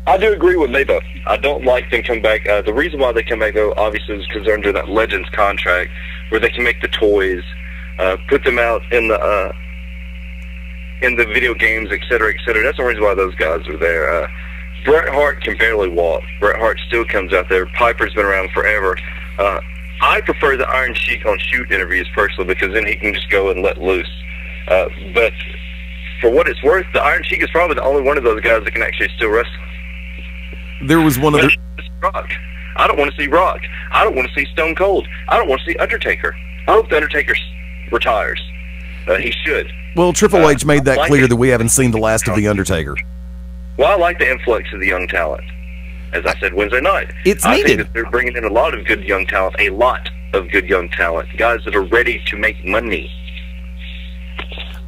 I do agree with Mabo. I don't like them come back. The reason why they come back, though, obviously, is because they're under that Legends contract where they can make the toys, put them out in the video games, et cetera, et cetera. That's the reason why those guys are there. Bret Hart can barely walk. Bret Hart still comes out there. Piper's been around forever. I prefer the Iron Sheik on shoot interviews personally because then he can just go and let loose. But for what it's worth, the Iron Sheik is probably the only one of those guys that can actually still wrestle. There was one of the... Rock. I don't want to see Rock. I don't want to see Stone Cold. I don't want to see Undertaker. I hope the Undertaker retires. He should. Well, Triple H made that clear that we haven't seen the last of The Undertaker. Well, I like the influx of the young talent. As I said Wednesday night. It's I needed. think that they're bringing in a lot of good young talent. A lot of good young talent. Guys that are ready to make money.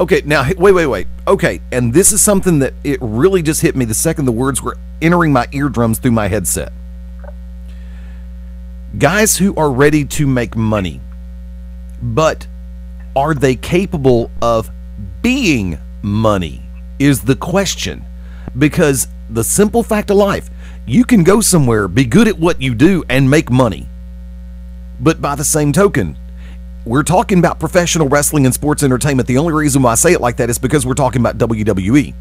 Okay, now, wait. Okay, and this is something that it really just hit me the second the words were entering my eardrums through my headset. Guys who are ready to make money, but are they capable of being money is the question. Because the simple fact of life, you can go somewhere, be good at what you do, and make money. But by the same token, we're talking about professional wrestling and sports entertainment. The only reason why I say it like that is because we're talking about WWE.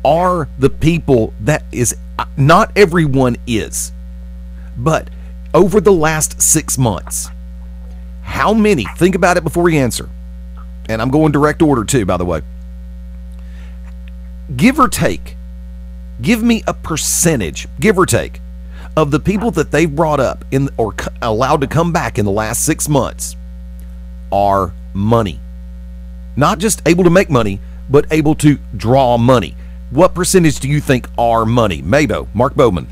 Are the people that is, not everyone is, but over the last 6 months, how many, think about it before you answer, and I'm going direct order too, by the way, give or take, give me a percentage, give or take, of the people that they've brought up in or allowed to come back in the last 6 months are money. Not just able to make money, but able to draw money. What percentage do you think are money? Mabo, Mark Bowman.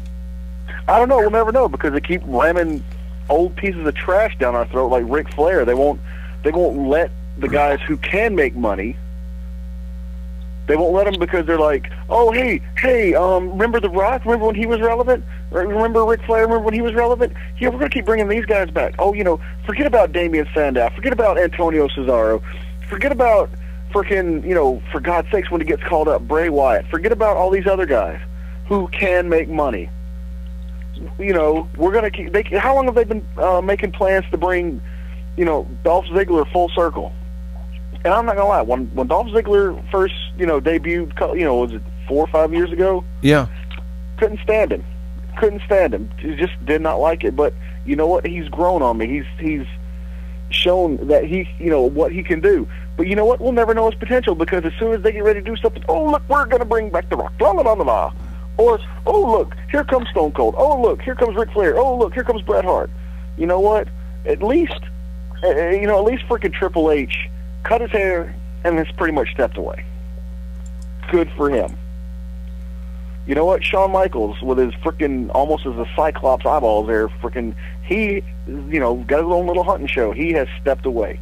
I don't know. We'll never know because they keep ramming old pieces of trash down our throat like Ric Flair. They won't let the guys who can make money. They won't let them because they're like, oh, hey, remember The Rock? Remember when he was relevant? Remember Ric Flair? Remember when he was relevant? Yeah, we're going to keep bringing these guys back. Oh, forget about Damian Sandow. Forget about Antonio Cesaro. Forget about freaking, for God's sakes, when he gets called up, Bray Wyatt. Forget about all these other guys who can make money. We're going to keep... how long have they been making plans to bring, Dolph Ziggler full circle? And I'm not gonna lie, when Dolph Ziggler first, debuted, was it 4 or 5 years ago? Yeah. Couldn't stand him. He just did not like it. But you know what? He's grown on me. He's shown that he, what he can do. But you know what? We'll never know his potential because as soon as they get ready to do something, oh look, we're gonna bring back The Rock, la la la la la. Or oh look, here comes Stone Cold. Oh look, here comes Ric Flair. Oh look, here comes Bret Hart. You know what? At least freaking Triple H cut his hair and has pretty much stepped away. Good for him. You know what? Shawn Michaels, with his freaking almost as a Cyclops eyeballs there, freaking, he, you know, got his own little hunting show. He has stepped away.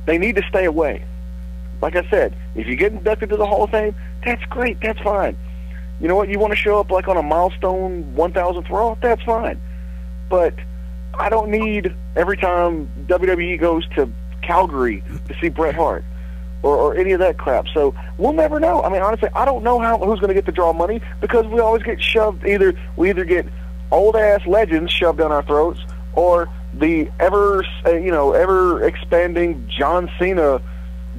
They need to stay away. Like I said, if you get inducted to the Hall of Fame, that's great. That's fine. You know what? You want to show up like on a milestone 1,000th Raw? That's fine. But I don't need every time WWE goes to Calgary to see Bret Hart or any of that crap. So we'll never know. I mean, honestly, I don't know who's going to get to draw money because we always get shoved. We either get old-ass legends shoved down our throats or the ever expanding John Cena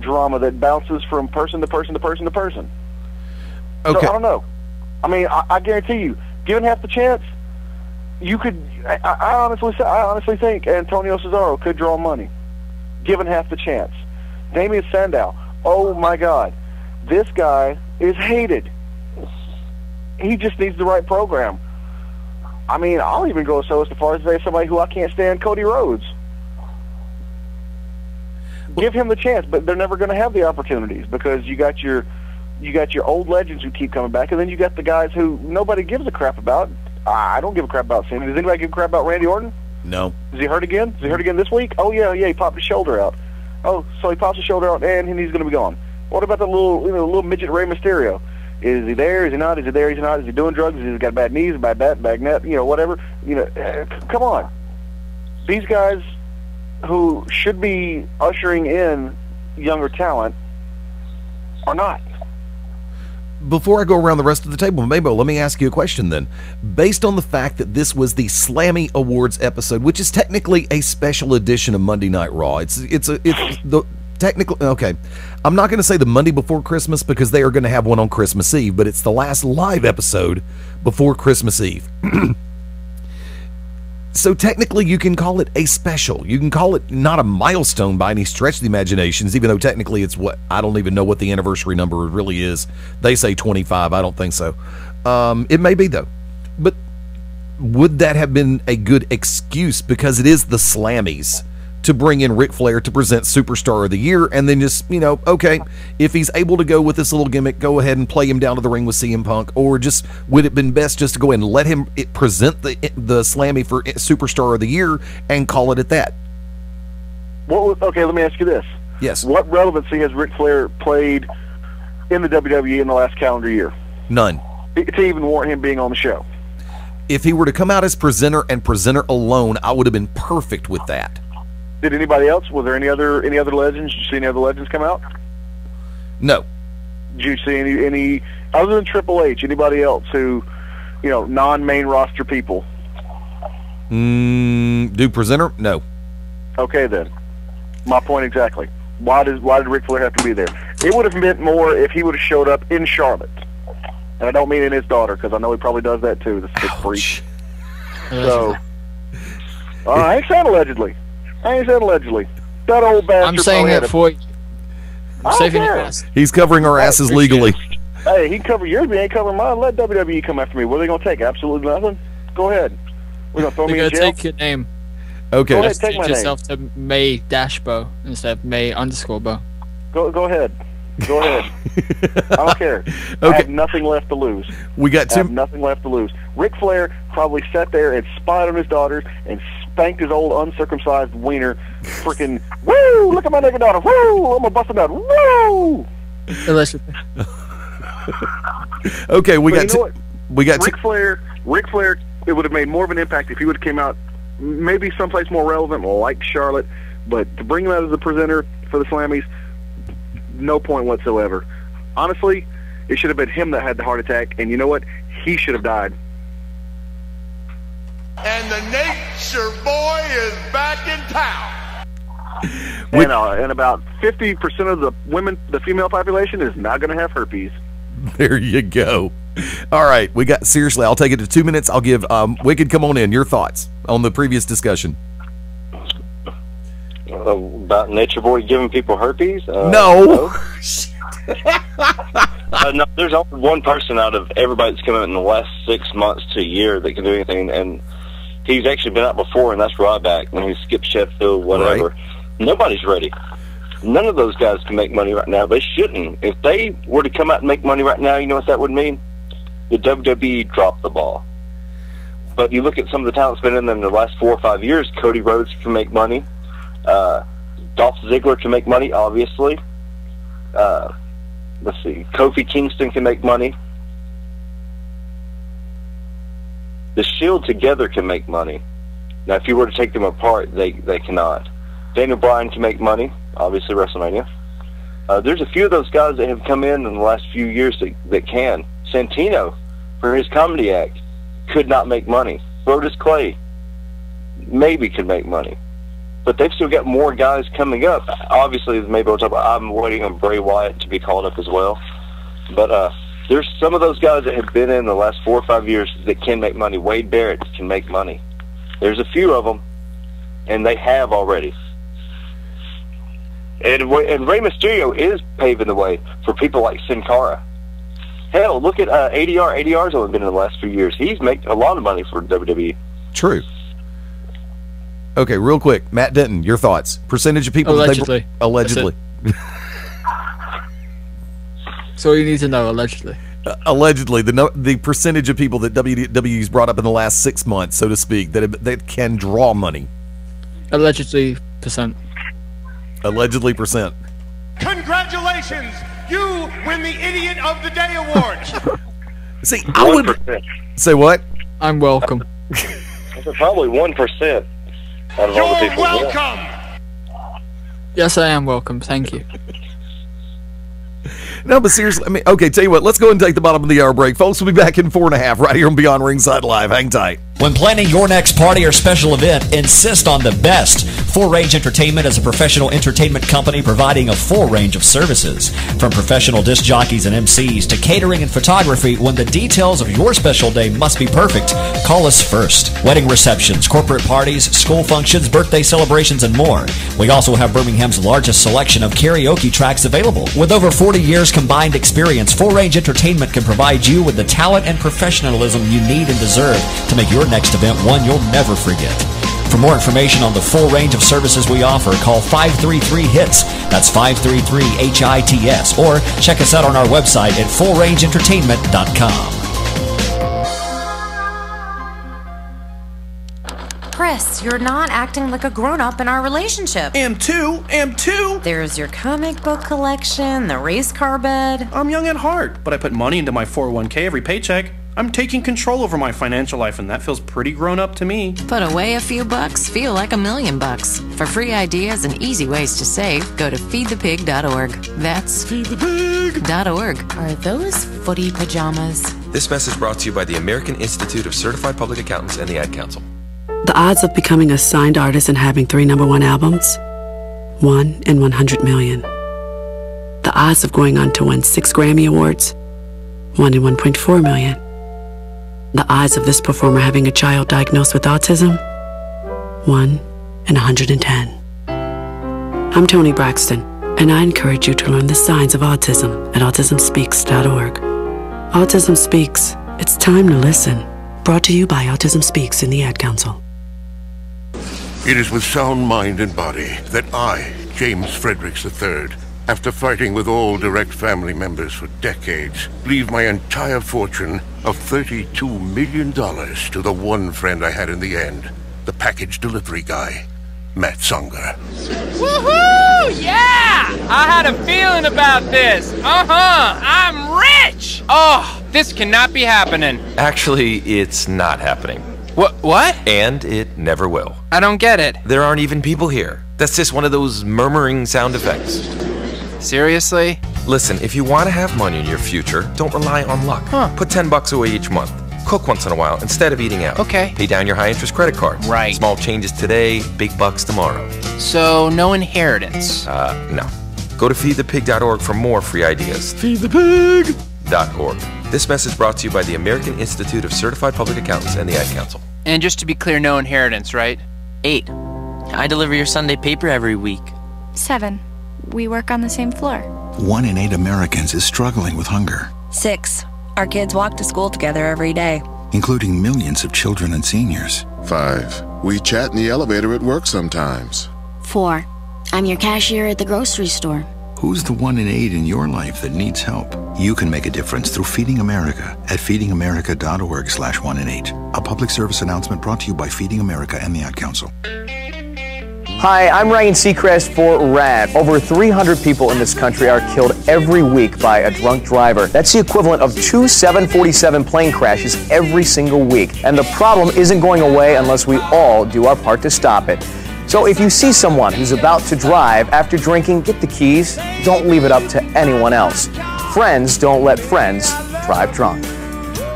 drama that bounces from person to person to person to person. Okay. So I don't know. I mean, I guarantee you, given half the chance, you could. I honestly think Antonio Cesaro could draw money, given half the chance. Damien Sandow. Oh my God, this guy is hated. He just needs the right program. I mean, I'll even go so far as to say somebody who I can't stand, Cody Rhodes. Give him the chance, but they're never going to have the opportunities because you got your old legends who keep coming back, and then you got the guys who nobody gives a crap about. I don't give a crap about Cena. Does anybody give a crap about Randy Orton? No. Is he hurt again? Is he hurt again this week? Oh yeah, he popped his shoulder out. Oh, so he pops his shoulder out and he's going to be gone. What about the little midget Rey Mysterio? Is he there? Is he not? Is he there? Is he not? Is he doing drugs? Is he got bad knees, bad back, bad neck? Whatever. Come on. These guys who should be ushering in younger talent are not. Before I go around the rest of the table, Mabo, let me ask you a question then. Based on the fact that this was the Slammy Awards episode, which is technically a special edition of Monday Night Raw. It's the technically, okay, I'm not going to say the Monday before Christmas because they are going to have one on Christmas Eve, but it's the last live episode before Christmas Eve. So technically you can call it a special. You can call it not a milestone by any stretch of the imaginations, even though technically it's what, I don't even know what the anniversary number really is. They say 25. I don't think so. It may be though. But would that have been a good excuse, because it is the Slammies, to bring in Ric Flair to present Superstar of the Year, and then just, okay, if he's able to go with this little gimmick, go ahead and play him down to the ring with CM Punk, or just, would it have been best just to go ahead and let him present the Slammy for Superstar of the Year and call it at that? Okay, let me ask you this. Yes. What relevancy has Ric Flair played in the WWE in the last calendar year? None. To even warrant him being on the show? If he were to come out as presenter and presenter alone, I would have been perfect with that. Did anybody else? Was there any other legends? Did you see any other legends come out? No. Did you see any other than Triple H? Anybody else who, non-main roster people? Do presenter? No. Okay then. My point exactly. Why did Ric Flair have to be there? It would have meant more if he would have showed up in Charlotte. And I don't mean in his daughter, because I know he probably does that too, the sick freak. So, I ain't saying allegedly. That old bastard. I'm saying it for you. I'm saving your ass. He's covering our asses legally. Hey, he covered yours, but he ain't covering mine. Let WWE come after me. What are they going to take? Absolutely nothing? Go ahead. We're going to throw me in jail? Take your name. Okay. Go ahead, take my name. yourself to May-Bo instead of May_Bo. Go ahead. Go ahead. I don't care. Okay. I have nothing left to lose. I have nothing left to lose. Ric Flair probably sat there and spied on his daughters and spanked his old uncircumcised wiener. Freaking, woo! Look at my naked daughter. Woo! I'm gonna bust him out. Woo! Okay, we got Ric Flair. It would have made more of an impact if he would have came out, maybe someplace more relevant, like Charlotte. But to bring him out as a presenter for the Slammies, no point whatsoever. Honestly, it should have been him that had the heart attack, and you know what? He should have died. And the Nature Boy is back in town. And about 50% of the female population is not going to have herpes. There you go. All right, seriously, I'll take it to 2 minutes. I'll give Wicked, come on in. Your thoughts on the previous discussion. About Nature Boy giving people herpes? No. No, there's only one person out of everybody that's come out in the last 6 months to a year that can do anything, and he's actually been out before, and that's Ryback, when he skipped Sheffield, whatever. Right. Nobody's ready. None of those guys can make money right now. They shouldn't. If they were to come out and make money right now, you know what that would mean? the WWE dropped the ball. But you look at some of the talent's been in them the last 4 or 5 years. Cody Rhodes can make money. Dolph Ziggler can make money, obviously. Let's see. Kofi Kingston can make money. The Shield together can make money. Now, if you were to take them apart, they cannot. Daniel Bryan can make money, obviously WrestleMania. There's a few of those guys that have come in the last few years that can. Santino, for his comedy act, could not make money. Brodus Clay maybe could make money. But they've still got more guys coming up. Obviously, maybe we'll talk about, I'm waiting on Bray Wyatt to be called up as well. But there's some of those guys that have been in the last 4 or 5 years that can make money. Wade Barrett can make money. There's a few of them, and they have already. And Rey Mysterio is paving the way for people like Sin Cara. Hell, look at ADR. ADR's only been in the last few years. He's made a lot of money for WWE. True. Okay, real quick, Matt Denton, your thoughts? Percentage of people allegedly. Allegedly. So you need to know, allegedly. Allegedly, the percentage of people that WWE's brought up in the last 6 months, so to speak, that can draw money. Allegedly percent. Allegedly percent. Congratulations! You win the Idiot of the Day award. See, I would say what? I'm welcome. Probably 1%. Out of all the people. Welcome. Yes, I am welcome. Thank you. No, but seriously, I mean, okay, tell you what, let's go and take the bottom of the hour break. Folks, we'll be back in 4.5 right here on Beyond Ringside Live. Hang tight. When planning your next party or special event, insist on the best. Full Range Entertainment is a professional entertainment company providing a full range of services. From professional disc jockeys and MCs to catering and photography, when the details of your special day must be perfect, call us first. Wedding receptions, corporate parties, school functions, birthday celebrations, and more. We also have Birmingham's largest selection of karaoke tracks available. With over 40 years combined experience, Full Range Entertainment can provide you with the talent and professionalism you need and deserve to make your next event one you'll never forget. For more information on the full range of services we offer, call 533-HITS. That's 533-HITS. Or check us out on our website at fullrangeentertainment.com. Chris, you're not acting like a grown-up in our relationship. Am too. There's your comic book collection, the race car bed. I'm young at heart, but I put money into my 401k every paycheck. I'm taking control over my financial life, and that feels pretty grown-up to me. Put away a few bucks, feel like $1 million. For free ideas and easy ways to save, go to feedthepig.org. That's feedthepig.org. Are those footy pajamas? This message brought to you by the American Institute of Certified Public Accountants and the Ad Council. The odds of becoming a signed artist and having 3 #1 albums? 1 in 100 million. The odds of going on to win 6 Grammy Awards? 1 in 1.4 million. The odds of this performer having a child diagnosed with autism? 1 in 110. I'm Toni Braxton, and I encourage you to learn the signs of autism at autismspeaks.org. Autism Speaks. It's time to listen. Brought to you by Autism Speaks and the Ad Council. It is with sound mind and body that I, James Fredericks III, after fighting with all direct family members for decades, leave my entire fortune of $32 million to the one friend I had in the end, the package delivery guy, Matt Songer. Woohoo! Yeah! I had a feeling about this. I'm rich! Oh, this cannot be happening. Actually, it's not happening. What? And it never will. I don't get it. There aren't even people here. That's just one of those murmuring sound effects. Seriously? Listen, if you want to have money in your future, don't rely on luck. Put $10 away each month. Cook once in a while instead of eating out. Okay. Pay down your high-interest credit card. Right. Small changes today, big bucks tomorrow. So, no inheritance? No. Go to feedthepig.org for more free ideas. Feedthepig.org. This message brought to you by the American Institute of Certified Public Accountants and the Ad Council. And just to be clear, no inheritance, right? 8. I deliver your Sunday paper every week. 7. We work on the same floor. 1 in 8 Americans is struggling with hunger. 6. Our kids walk to school together every day, including millions of children and seniors. 5. We chat in the elevator at work sometimes. 4. I'm your cashier at the grocery store. Who's the 1 in 8 in your life that needs help? You can make a difference through Feeding America at feedingamerica.org/1 in 8. A public service announcement brought to you by Feeding America and the Ad Council. Hi, I'm Ryan Seacrest for RAD. Over 300 people in this country are killed every week by a drunk driver. That's the equivalent of 2 747 plane crashes every single week. And the problem isn't going away unless we all do our part to stop it. So if you see someone who's about to drive after drinking, get the keys. Don't leave it up to anyone else. Friends don't let friends drive drunk.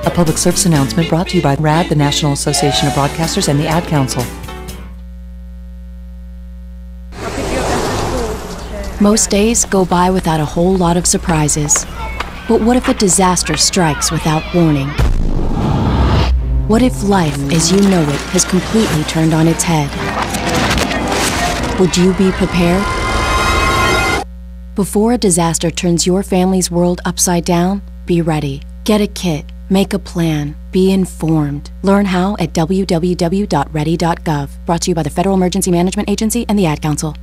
A public service announcement brought to you by RAD, the National Association of Broadcasters, and the Ad Council. Most days go by without a whole lot of surprises. But what if a disaster strikes without warning? What if life, as you know it, has completely turned on its head? Would you be prepared? Before a disaster turns your family's world upside down, be ready. Get a kit. Make a plan. Be informed. Learn how at www.ready.gov. Brought to you by the Federal Emergency Management Agency and the Ad Council.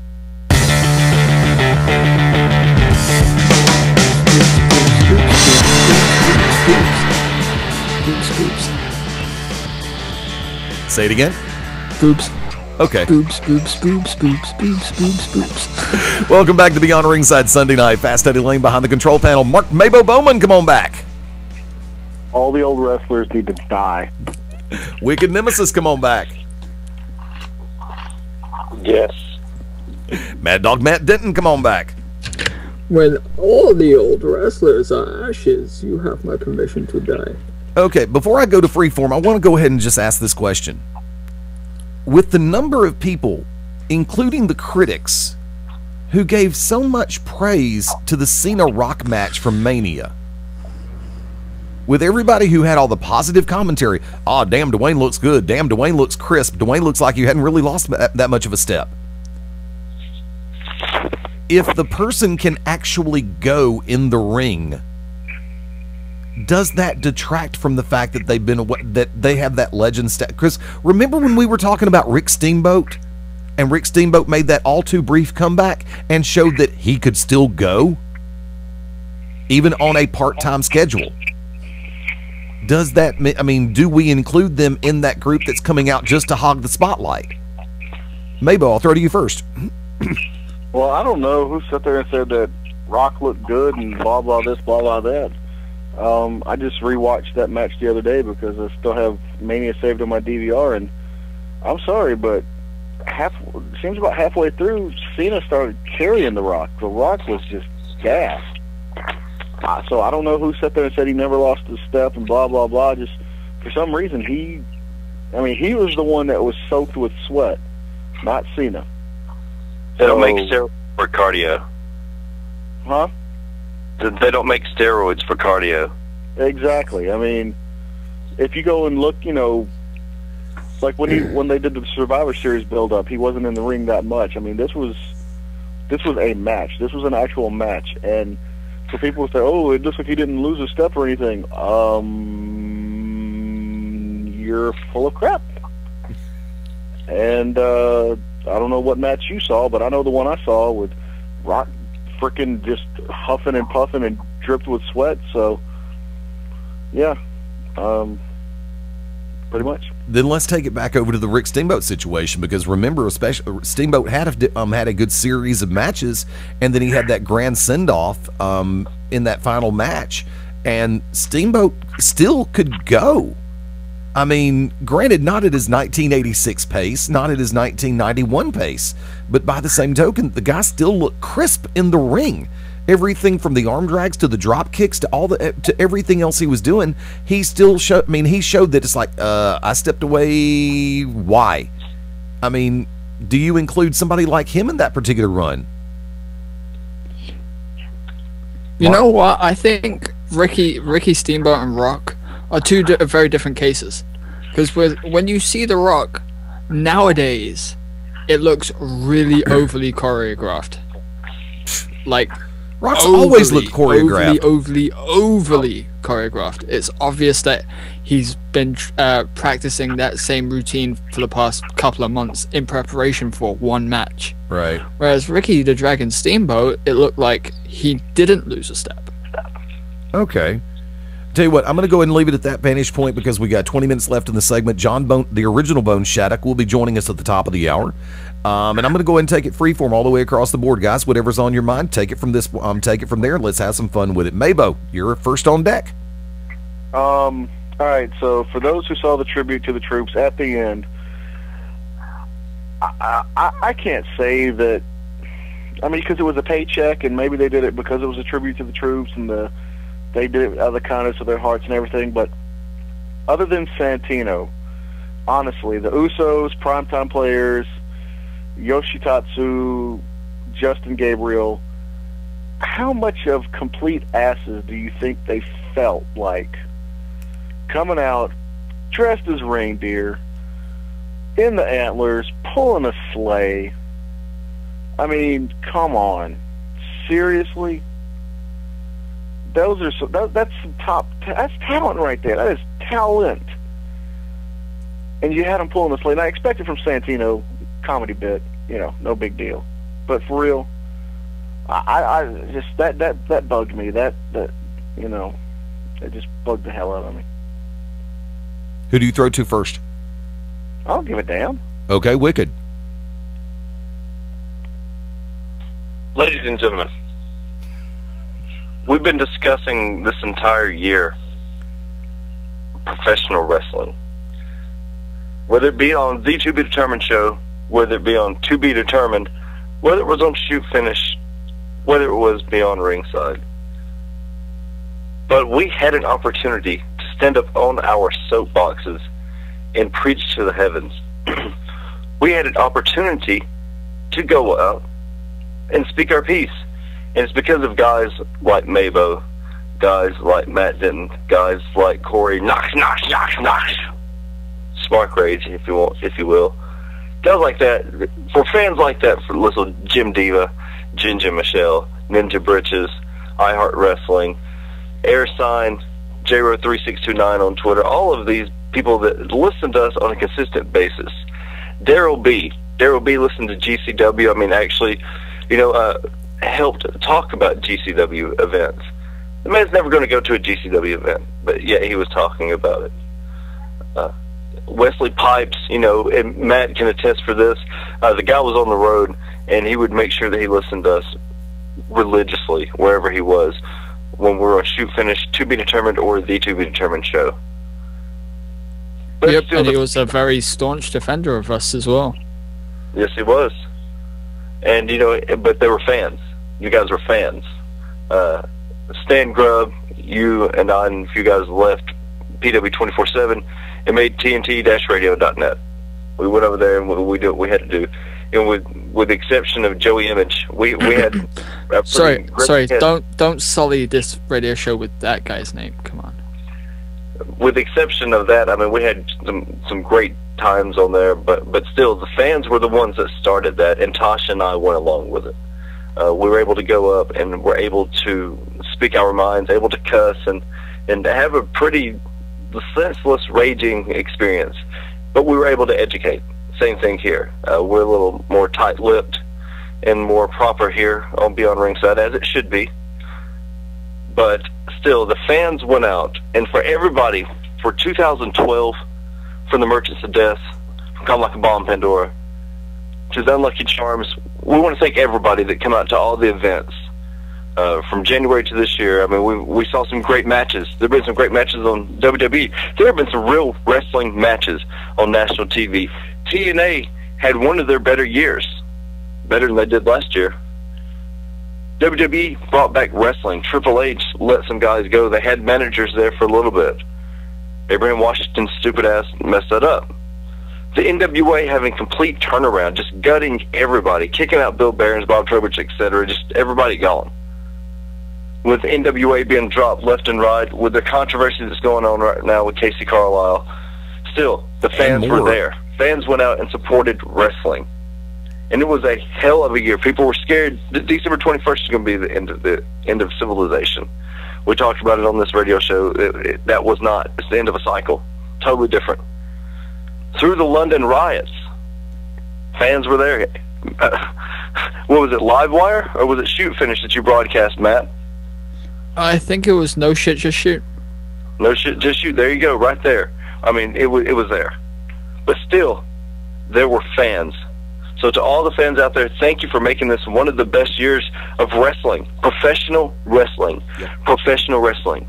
Say it again. Boobs. Okay. Boobs, boobs, boobs, boobs, boobs, boobs, boobs. Welcome back to Beyond Ringside Sunday night. Fast Eddie Lane behind the control panel. Mark Mabo Bowman, come on back. All the old wrestlers need to die. Wicked Nemesis, come on back. Yes. Mad Dog Matt Denton, come on back. When all the old wrestlers are ashes, you have my permission to die. Okay, before I go to Freeform, I want to go ahead and just ask this question. With the number of people, including the critics, who gave so much praise to the Cena Rock match from Mania, with everybody who had all the positive commentary, oh, damn, Dwayne looks good, damn, Dwayne looks crisp, Dwayne looks like you hadn't really lost that much of a step. If the person can actually go in the ring, does that detract from the fact that they have that legend status? Because remember when we were talking about Rick Steamboat, and Rick Steamboat made that all too brief comeback and showed that he could still go, even on a part-time schedule? Does that mean, I mean, do we include them in that group that's coming out just to hog the spotlight? Mabo, I'll throw to you first. Well, I don't know who sat there and said that Rock looked good and blah, blah, this, blah, blah, that. I just rewatched that match the other day because I still have Mania saved on my DVR, and I'm sorry, but seems about halfway through, Cena started carrying The Rock. The Rock was just gassed. So I don't know who sat there and said he never lost a step and blah, blah, blah. Just for some reason, he was the one that was soaked with sweat, not Cena. They don't make steroids for cardio. Huh? They don't make steroids for cardio. Exactly. I mean, if you go and look, you know, like when they did the Survivor Series build-up, he wasn't in the ring that much. I mean, this was a match. This was an actual match. And for people to say, oh, it looks like he didn't lose a step or anything, you're full of crap. And I don't know what match you saw, but I know the one I saw with Rock freaking just huffing and puffing and dripped with sweat. So, yeah, pretty much. Then let's take it back over to the Rick Steamboat situation, because remember, especially Steamboat had a good series of matches, and then he had that grand send-off in that final match, and Steamboat still could go. I mean, granted, not at his 1986 pace, not at his 1991 pace, but by the same token, the guy still looked crisp in the ring. Everything from the arm drags to the drop kicks to everything else he was doing, he still showed. I mean, he showed that it's like, I stepped away. Why? I mean, do you include somebody like him in that particular run? You know what? I think Ricky Steamboat and Rock are two very different cases. Because when you see The Rock nowadays, it looks really overly choreographed. Like, Rock's always looked choreographed. Overly choreographed. It's obvious that he's been practicing that same routine for the past couple of months in preparation for one match. Right. Whereas Ricky the Dragon Steamboat, it looked like he didn't lose a step. Okay. Tell you what, I'm going to go ahead and leave it at that vantage point because we got 20 minutes left in the segment. John Bone, the original Bone Shattuck, will be joining us at the top of the hour. And I'm going to go ahead and take it freeform all the way across the board, guys. Whatever's on your mind, take it from this. Take it from there. Let's have some fun with it. Maybo, you're first on deck. All right. So for those who saw the tribute to the troops at the end, I can't say that. I mean, because it was a paycheck, and maybe they did it because it was a tribute to the troops, and they did it out of the kindness of their hearts and everything. But other than Santino, honestly, the Usos, primetime players, Yoshitatsu, Justin Gabriel, how much of complete asses do you think they felt like coming out dressed as reindeer, in the antlers, pulling a sleigh? I mean, come on. Seriously? Those are that's some top. That's talent right there. That is talent. And you had him pulling the sleigh. And I expected from Santino, comedy bit, no big deal. But for real, I just that bugged me. That it just bugged the hell out of me. Who do you throw to first? I don't give a damn. Okay, Wicked. Ladies and gentlemen, we've been discussing this entire year professional wrestling. Whether it be on the To Be Determined show, whether it be on To Be Determined, whether it was on Shoot Finish, whether it was beyond Ringside. But we had an opportunity to stand up on our soapboxes and preach to the heavens. We had an opportunity to go out and speak our piece. And it's because of guys like Maybo, guys like Matt Denton, guys like Corey, Knox, Spark Rage, if you will. Guys like that, for fans like that, for little Jim Diva, Ginger Michelle, Ninja Britches, iHeart Wrestling, AirSign, JRO3629 on Twitter, all of these people that listen to us on a consistent basis. Daryl B listened to GCW. I mean, actually, helped talk about GCW events. The man's never going to go to a GCW event, but yet he was talking about it. Wesley Pipes, and Matt can attest for this. The guy was on the road, and he would make sure that he listened to us religiously wherever he was when we were on Shoot Finish, To Be Determined, or the To Be Determined show. But yep, and he was a very staunch defender of us as well. Yes, he was. And, but they were fans. You guys were fans. Stan Grubb, you and I, and a few guys left PW247 and made TNT-radio.net. We went over there and we did what we had to do. And with the exception of Joey Image, we had... sorry, don't sully this radio show with that guy's name. Come on. With the exception of that, I mean, we had some great times on there, but still, the fans were the ones that started that, and Tasha and I went along with it. We were able to go up and were able to speak our minds, able to cuss, and have a pretty senseless, raging experience. But we were able to educate. Same thing here. We're a little more tight-lipped and more proper here on Beyond Ringside, as it should be. But still, the fans went out, and for everybody, for 2012, from the Merchants of Death, from Come Like a Bomb Pandora, to the Unlucky Charms, we want to thank everybody that came out to all the events. From January to this year, I mean, we saw some great matches. There have been some great matches on WWE. There have been some real wrestling matches on national TV. TNA had one of their better years, better than they did last year. WWE brought back wrestling. Triple H let some guys go. They had managers there for a little bit. Abraham Washington's stupid ass messed that up. The NWA having complete turnaround, just gutting everybody, kicking out Bill Behrens, Bob Trowbridge, etc., just everybody gone. With NWA being dropped left and right, with the controversy that's going on right now with Casey Carlisle, still, the fans were there. Fans went out and supported wrestling. And it was a hell of a year. People were scared that December 21st is going to be the end of civilization. We talked about it on this radio show. That was not. It's the end of a cycle. Totally different. Through the London riots, fans were there. What was it, Livewire? Or was it Shoot Finish that you broadcast, Matt? I think it was No Shit, Just Shoot. No Shit, Just Shoot. There you go, right there. I mean, it was there. But still, there were fans. So to all the fans out there, thank you for making this one of the best years of wrestling. Professional wrestling. Professional wrestling.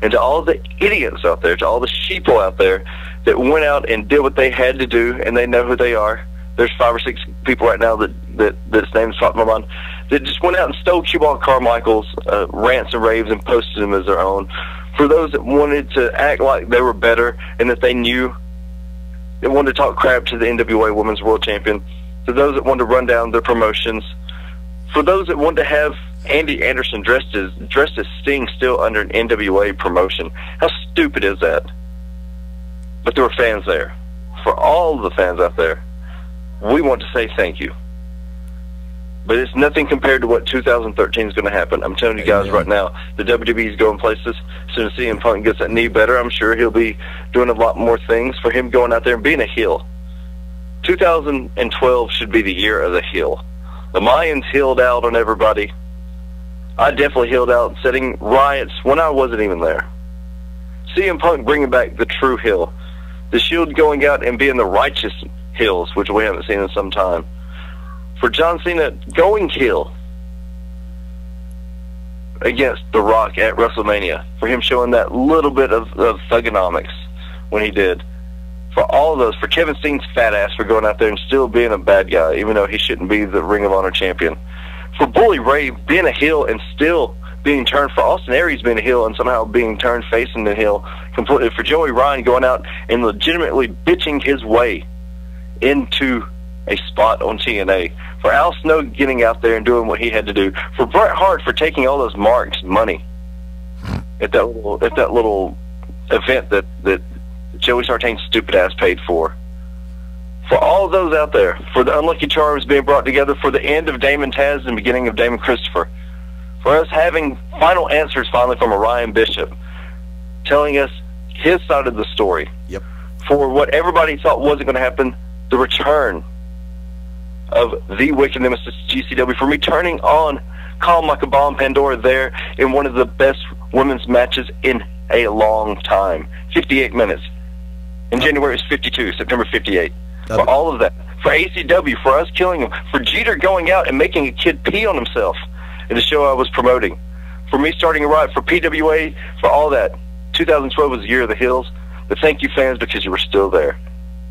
And to all the idiots out there, to all the sheeple out there that went out and did what they had to do, and they know who they are. There's 5 or 6 people right now that's names popped in my mind, that just went out and stole Q-Ball Carmichael's rants and raves and posted them as their own. For those that wanted to act like they were better and that they knew, they wanted to talk crap to the NWA Women's World Champion. To those that wanted to run down their promotions. For those that wanted to have Andy Anderson dressed as Sting still under an NWA promotion. How stupid is that? But there were fans there. For all the fans out there, we want to say thank you. But it's nothing compared to what 2013 is going to happen. I'm telling you guys right now, the WWE is going places. As soon as CM Punk gets that knee better, I'm sure he'll be doing a lot more things. For him going out there and being a heel. 2012 should be the year of the heel. The Mayans healed out on everybody. I definitely healed out, setting riots when I wasn't even there. CM Punk bringing back the true heel. The Shield going out and being the righteous heels, which we haven't seen in some time. For John Cena going heel against The Rock at WrestleMania. For him showing that little bit of thugonomics when he did. For all of those, for Kevin Steen's fat ass for going out there and still being a bad guy, even though he shouldn't be the Ring of Honor champion. For Bully Ray being a heel and still being turned, for Austin Aries being a heel and somehow being turned facing the heel completely. For Joey Ryan going out and legitimately bitching his way into a spot on TNA. For Al Snow getting out there and doing what he had to do. For Bret Hart for taking all those marks money at that little event that Joey Sartain's stupid ass paid for. For all of those out there, for the Unlucky Charms being brought together, for the end of Damon Taz and beginning of Damon Christopher, for us having final answers finally from Orion Bishop, telling us his side of the story. Yep. For what everybody thought wasn't going to happen, the return of the Wicked Nemesis GCW, for me turning on Calm Like a Bomb Pandora there in one of the best women's matches in a long time. 58 minutes. In January it was 52, September 58. For all of that. For ACW, for us killing him. For Jeter going out and making a kid pee on himself in the show I was promoting. For me starting a riot, for PWA, for all that. 2012 was the year of the Hills. But thank you, fans, because you were still there.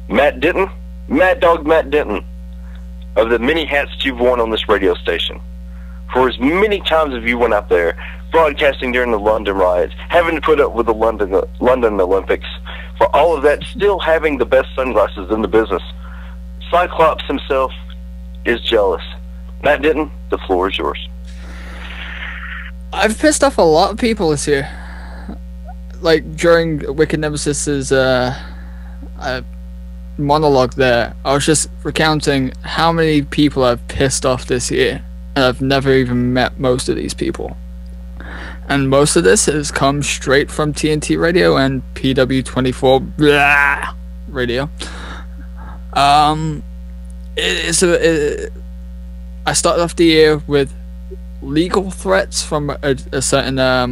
Matt Denton, Mad Dog Matt Denton, of the many hats that you've worn on this radio station. For as many times as you went out there, broadcasting during the London riots, having to put up with the London Olympics, for all of that, still having the best sunglasses in the business. Cyclops himself is jealous. Matt Denton, the floor is yours. I've pissed off a lot of people this year. Like, during Wicked Nemesis's monologue there, I was just recounting how many people I've pissed off this year, and I've never even met most of these people. And most of this has come straight from TNT Radio and PW24 radio. I started off the year with legal threats from a certain I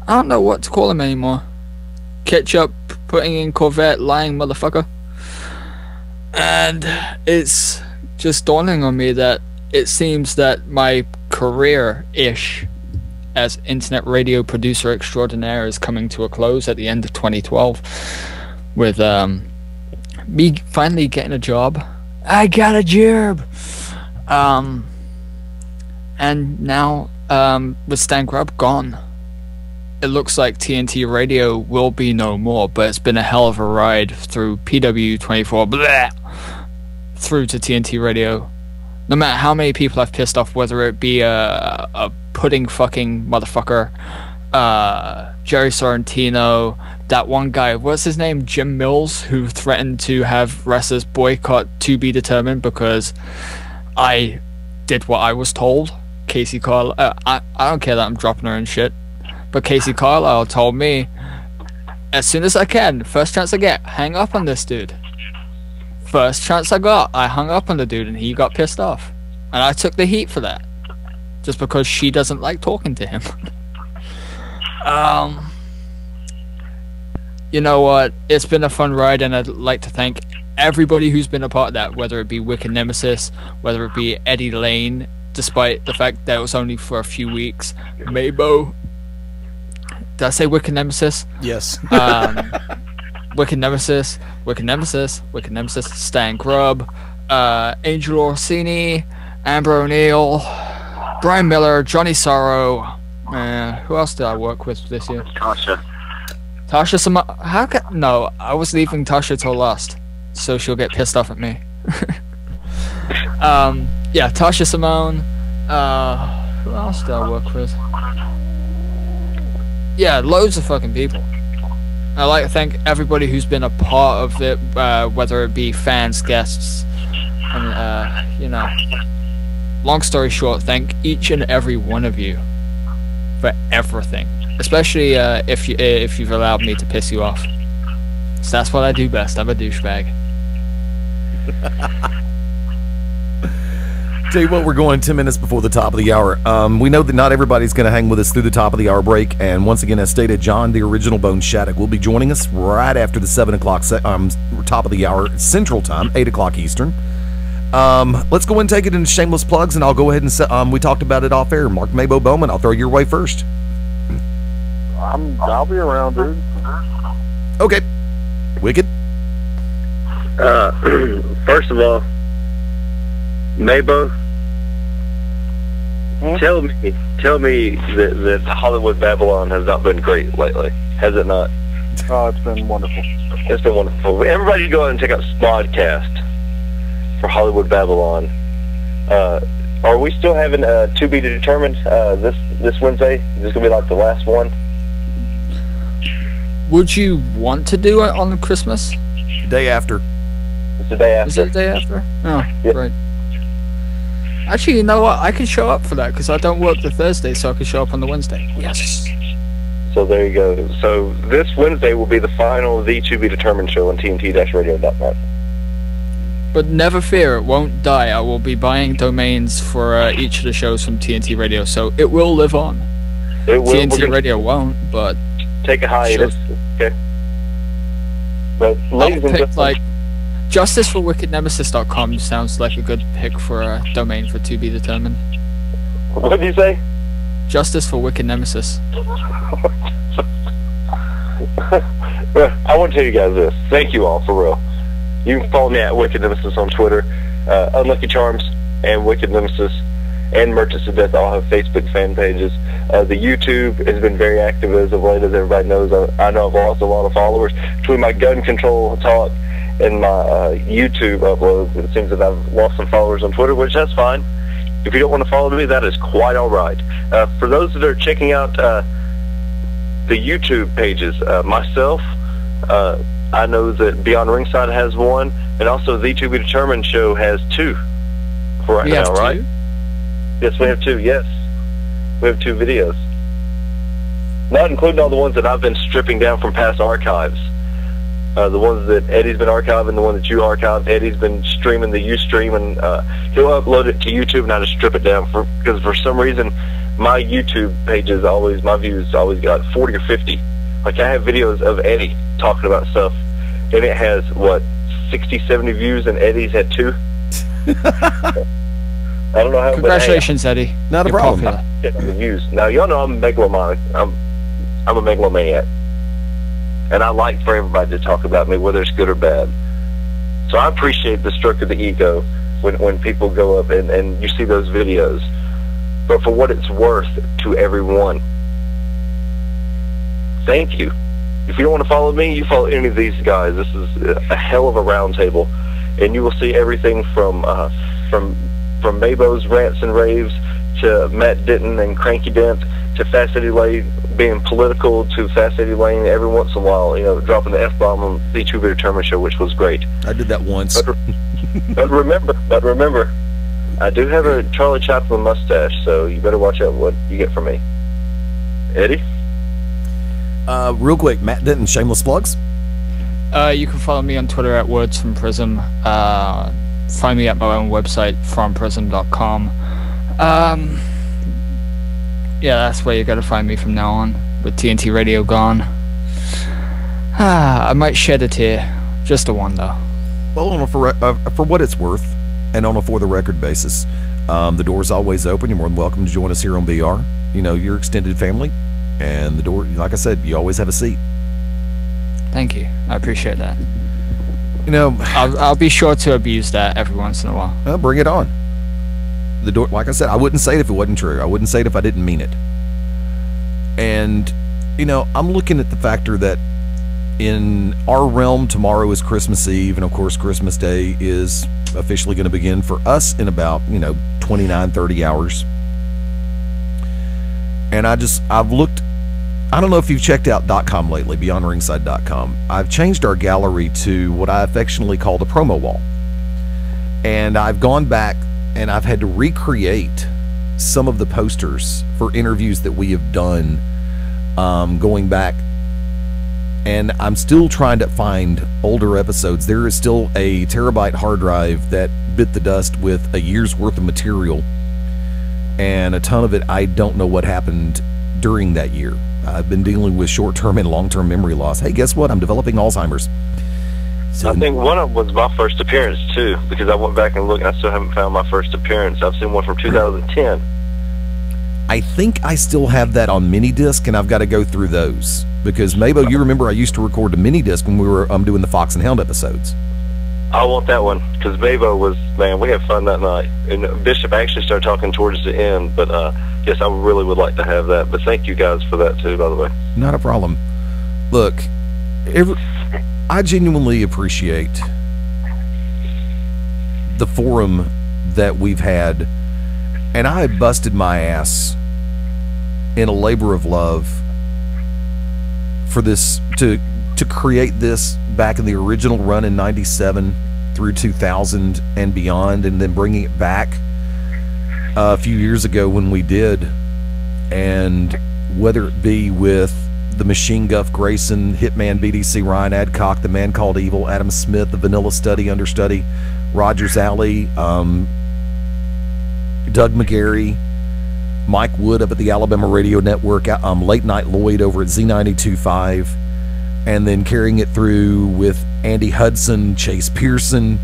don't know what to call him anymore. Ketchup putting in Corvette lying motherfucker. And it's just dawning on me that it seems that my career-ish as internet radio producer extraordinaire is coming to a close at the end of 2012 with me finally getting a job. I got a job. And now with Stan Grubb gone, it looks like TNT Radio will be no more, but it's been a hell of a ride through PW24 through to TNT Radio. No matter how many people I've pissed off, whether it be a pudding fucking motherfucker, Jerry Sorrentino, that one guy, what's his name, Jim Mills, who threatened to have wrestlers boycott To Be Determined because I did what I was told. Casey Carl, I don't care that I'm dropping her and shit. But Casey Carlisle told me, as soon as I can, first chance I get, hang up on this dude. First chance I got, I hung up on the dude and he got pissed off. And I took the heat for that. Just because she doesn't like talking to him. You know what? It's been a fun ride, and I'd like to thank everybody who's been a part of that, whether it be Wicked Nemesis, whether it be Eddie Lane, despite the fact that it was only for a few weeks. Mabo. Did I say Wicked Nemesis? Yes. Wicked Nemesis, Stan Grubb, Angel Orsini, Amber O'Neill, Brian Miller, Johnny Sorrow. Who else did I work with this year? Tasha Simone. No, I was leaving Tasha till last, so she'll get pissed off at me. Yeah, Tasha Simone. Who else did I work with? Yeah, loads of fucking people. I'd like to thank everybody who's been a part of it, whether it be fans, guests, and you know. Long story short, thank each and every one of you for everything. Especially if you've allowed me to piss you off. So that's what I do best. I'm a douchebag. Tell you what, we're going 10 minutes before the top of the hour. We know that not everybody's going to hang with us through the top of the hour break. And once again, as stated, John, the original Bone Shattuck, will be joining us right after the 7 o'clock top of the hour Central Time, 8 o'clock Eastern. Let's go and take it into shameless plugs, and I'll go ahead and we talked about it off air. Mark Mabo Bowman, I'll throw your way first. I'll be around, dude. Okay. Wicked. First of all, Mabo, tell me that Hollywood Babylon has not been great lately, has it not? Oh, it's been wonderful. It's been wonderful. Everybody go out and check out Smodcast for Hollywood Babylon. Are we still having to be determined this Wednesday? Is this gonna be like the last one? Would you want to do it on Christmas? Day after. It's the day after. Is it the day after? Oh, yeah. Right. Actually, you know what? I can show up for that because I don't work the Thursday, so I can show up on the Wednesday. Yes. So there you go. So this Wednesday will be the final The To Be Determined show on TNT-radio.net. But never fear, it won't die. I will be buying domains for each of the shows from TNT Radio, so it will live on. It will. TNT Radio won't, but... Take a hiatus. Okay. But ladies and gentlemen, like justiceforwickednemesis.com sounds like a good pick for a domain for To Be Determined. What did you say? Justice for Wicked Nemesis. I want to tell you guys this. Thank you all, for real. You can follow me at Wicked Nemesis on Twitter. Unlucky Charms and Wicked Nemesis and Merchants of Death all have Facebook fan pages. The YouTube has been very active as of late, as everybody knows. I know I've lost a lot of followers. Between my gun control talk and my YouTube uploads, it seems that I've lost some followers on Twitter, which that's fine. If you don't want to follow me, that is quite all right. For those that are checking out the YouTube pages, myself, I know that Beyond Ringside has one, and also the To Be Determined show has two for right now, right? Yes, we have two, yes. We have two videos. Not including all the ones that I've been stripping down from past archives. The ones that Eddie's been archiving, the one that you archived. Eddie's been streaming the Ustream, and he'll upload it to YouTube, and I just strip it down because for some reason my YouTube pages my views always got 40 or 50. Like I have videos of Eddie talking about stuff, and it has what 60, 70 views, and Eddie's had 2. I don't know how. Congratulations, but, hey, Eddie. Not a problem. The views. Now y'all know I'm megalomaniac. I'm a megalomaniac, and I like for everybody to talk about me, whether it's good or bad. So I appreciate the stroke of the ego when people go up and you see those videos. But for what it's worth to everyone, thank you. If you don't want to follow me, you follow any of these guys. This is a hell of a round table, and you will see everything from Mabo's rants and raves to Matt Denton and Cranky Dent to Fast Eddie Lane being political to Fast Eddie Lane every once in a while, dropping the F-bomb on the To Be Determined show, which was great. I did that once. But remember, I do have a Charlie Chaplin mustache, so you better watch out what you get from me. Eddie? Real quick, Matt Denton, shameless plugs. You can follow me on Twitter at Words from Prism. Find me at my own website, FromPrism.com. Yeah, that's where you gotta find me from now on, with TNT Radio gone. I might shed a tear. Just a one, though. Well, for what it's worth, and on a for-the-record basis, the door's always open. You're more than welcome to join us here on BR. You know, your extended family, and the door, like I said, you always have a seat. Thank you. I appreciate that. You know, I'll be sure to abuse that every once in a while. Bring it on. The door, like I said, I wouldn't say it if it wasn't true. I wouldn't say it if I didn't mean it. And, you know, I'm looking at the factor that in our realm, tomorrow is Christmas Eve, and of course Christmas Day is officially going to begin for us in about, 29, 30 hours. And I've looked, I don't know if you've checked out .com lately, beyondringside.com. I've changed our gallery to what I affectionately call the promo wall. And I've gone back and I've had to recreate some of the posters for interviews that we have done going back. And I'm still trying to find older episodes. There is still a terabyte hard drive that bit the dust with a year's worth of material. And a ton of it, I don't know what happened during that year. I've been dealing with short-term and long-term memory loss. Hey, guess what? I'm developing Alzheimer's. So, I think one of them was my first appearance, too, because I went back and looked, and I still haven't found my first appearance. I've seen one from 2010. I think I still have that on mini disc, and I've got to go through those. Because, Mabo, you remember I used to record the mini disc when we were doing the Fox and Hound episodes. I want that one, because Mabo was, man, we had fun that night. And Bishop actually started talking towards the end, but yes, I really would like to have that. But thank you guys for that, too, by the way. Not a problem. Look, I genuinely appreciate the forum that we've had, and I busted my ass in a labor of love for this, to create this back in the original run in 97 through 2000 and beyond, and then bringing it back a few years ago when we did, and whether it be with the Machine Guff Grayson, Hitman BDC Ryan Adcock, The Man Called Evil, Adam Smith, the Vanilla Study Understudy, Rogers Alley, Doug McGarry, Mike Wood up at the Alabama Radio Network, Late Night Lloyd over at Z92.5, and then carrying it through with Andy Hudson, Chase Pearson,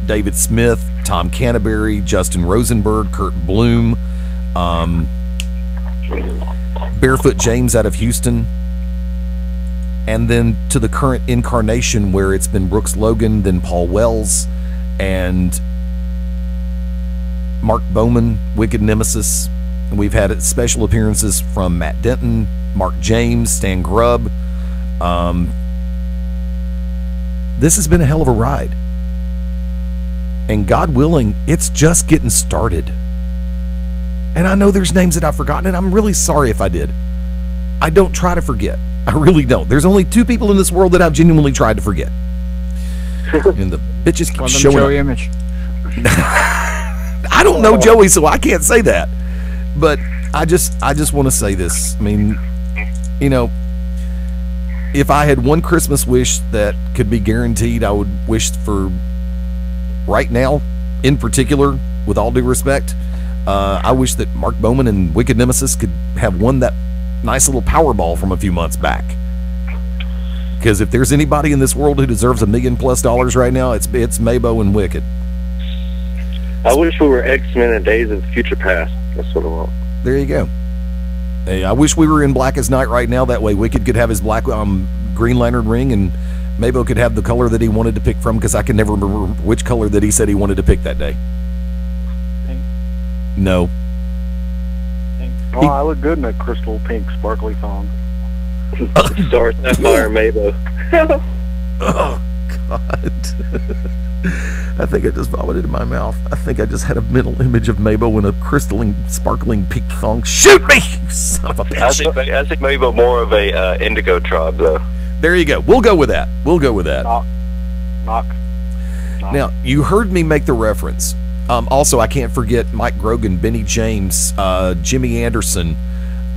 David Smith, Tom Canterbury, Justin Rosenberg, Kurt Bloom, Barefoot James out of Houston, and then to the current incarnation where it's been Brooks Logan, then Paul Wells, and Mark Bowman, Wicked Nemesis. And we've had special appearances from Matt Denton, Mark James, Stan Grubb. This has been a hell of a ride. And God willing, it's just getting started. And I know there's names that I've forgotten, and I'm really sorry if I did. I don't try to forget. I really don't. There's only 2 people in this world that I've genuinely tried to forget. And the bitches keep showing Joey up. Image. I don't know Joey, so I can't say that. But I just want to say this. I mean, if I had one Christmas wish that could be guaranteed, I would wish for, right now, in particular, with all due respect, I wish that Mark Bowman and Wicked Nemesis could have won that nice little Powerball from a few months back. Because if there's anybody in this world who deserves $1 million+ right now, it's Mabo and Wicked. I wish we were X-Men in Days of the Future Past. That's what I want. There you go. Hey, I wish we were in Black as Night right now. That way Wicked could have his black Green Lantern ring, and Mabo could have the color that he wanted to pick from, because I can never remember which color that he said he wanted to pick that day. Pink. No. Pink. Oh, I look good in a crystal pink sparkly thong. Star Sapphire Mabo. Oh, God. I think I just vomited in my mouth. I think I just had a mental image of Mabo in a crystalline, sparkling pink thong. Shoot me, you son of a bitch. I think Mabo more of a Indigo tribe, though. There you go. We'll go with that. We'll go with that. Knock. Now, you heard me make the reference. Also, I can't forget Mike Grogan, Benny James, Jimmy Anderson,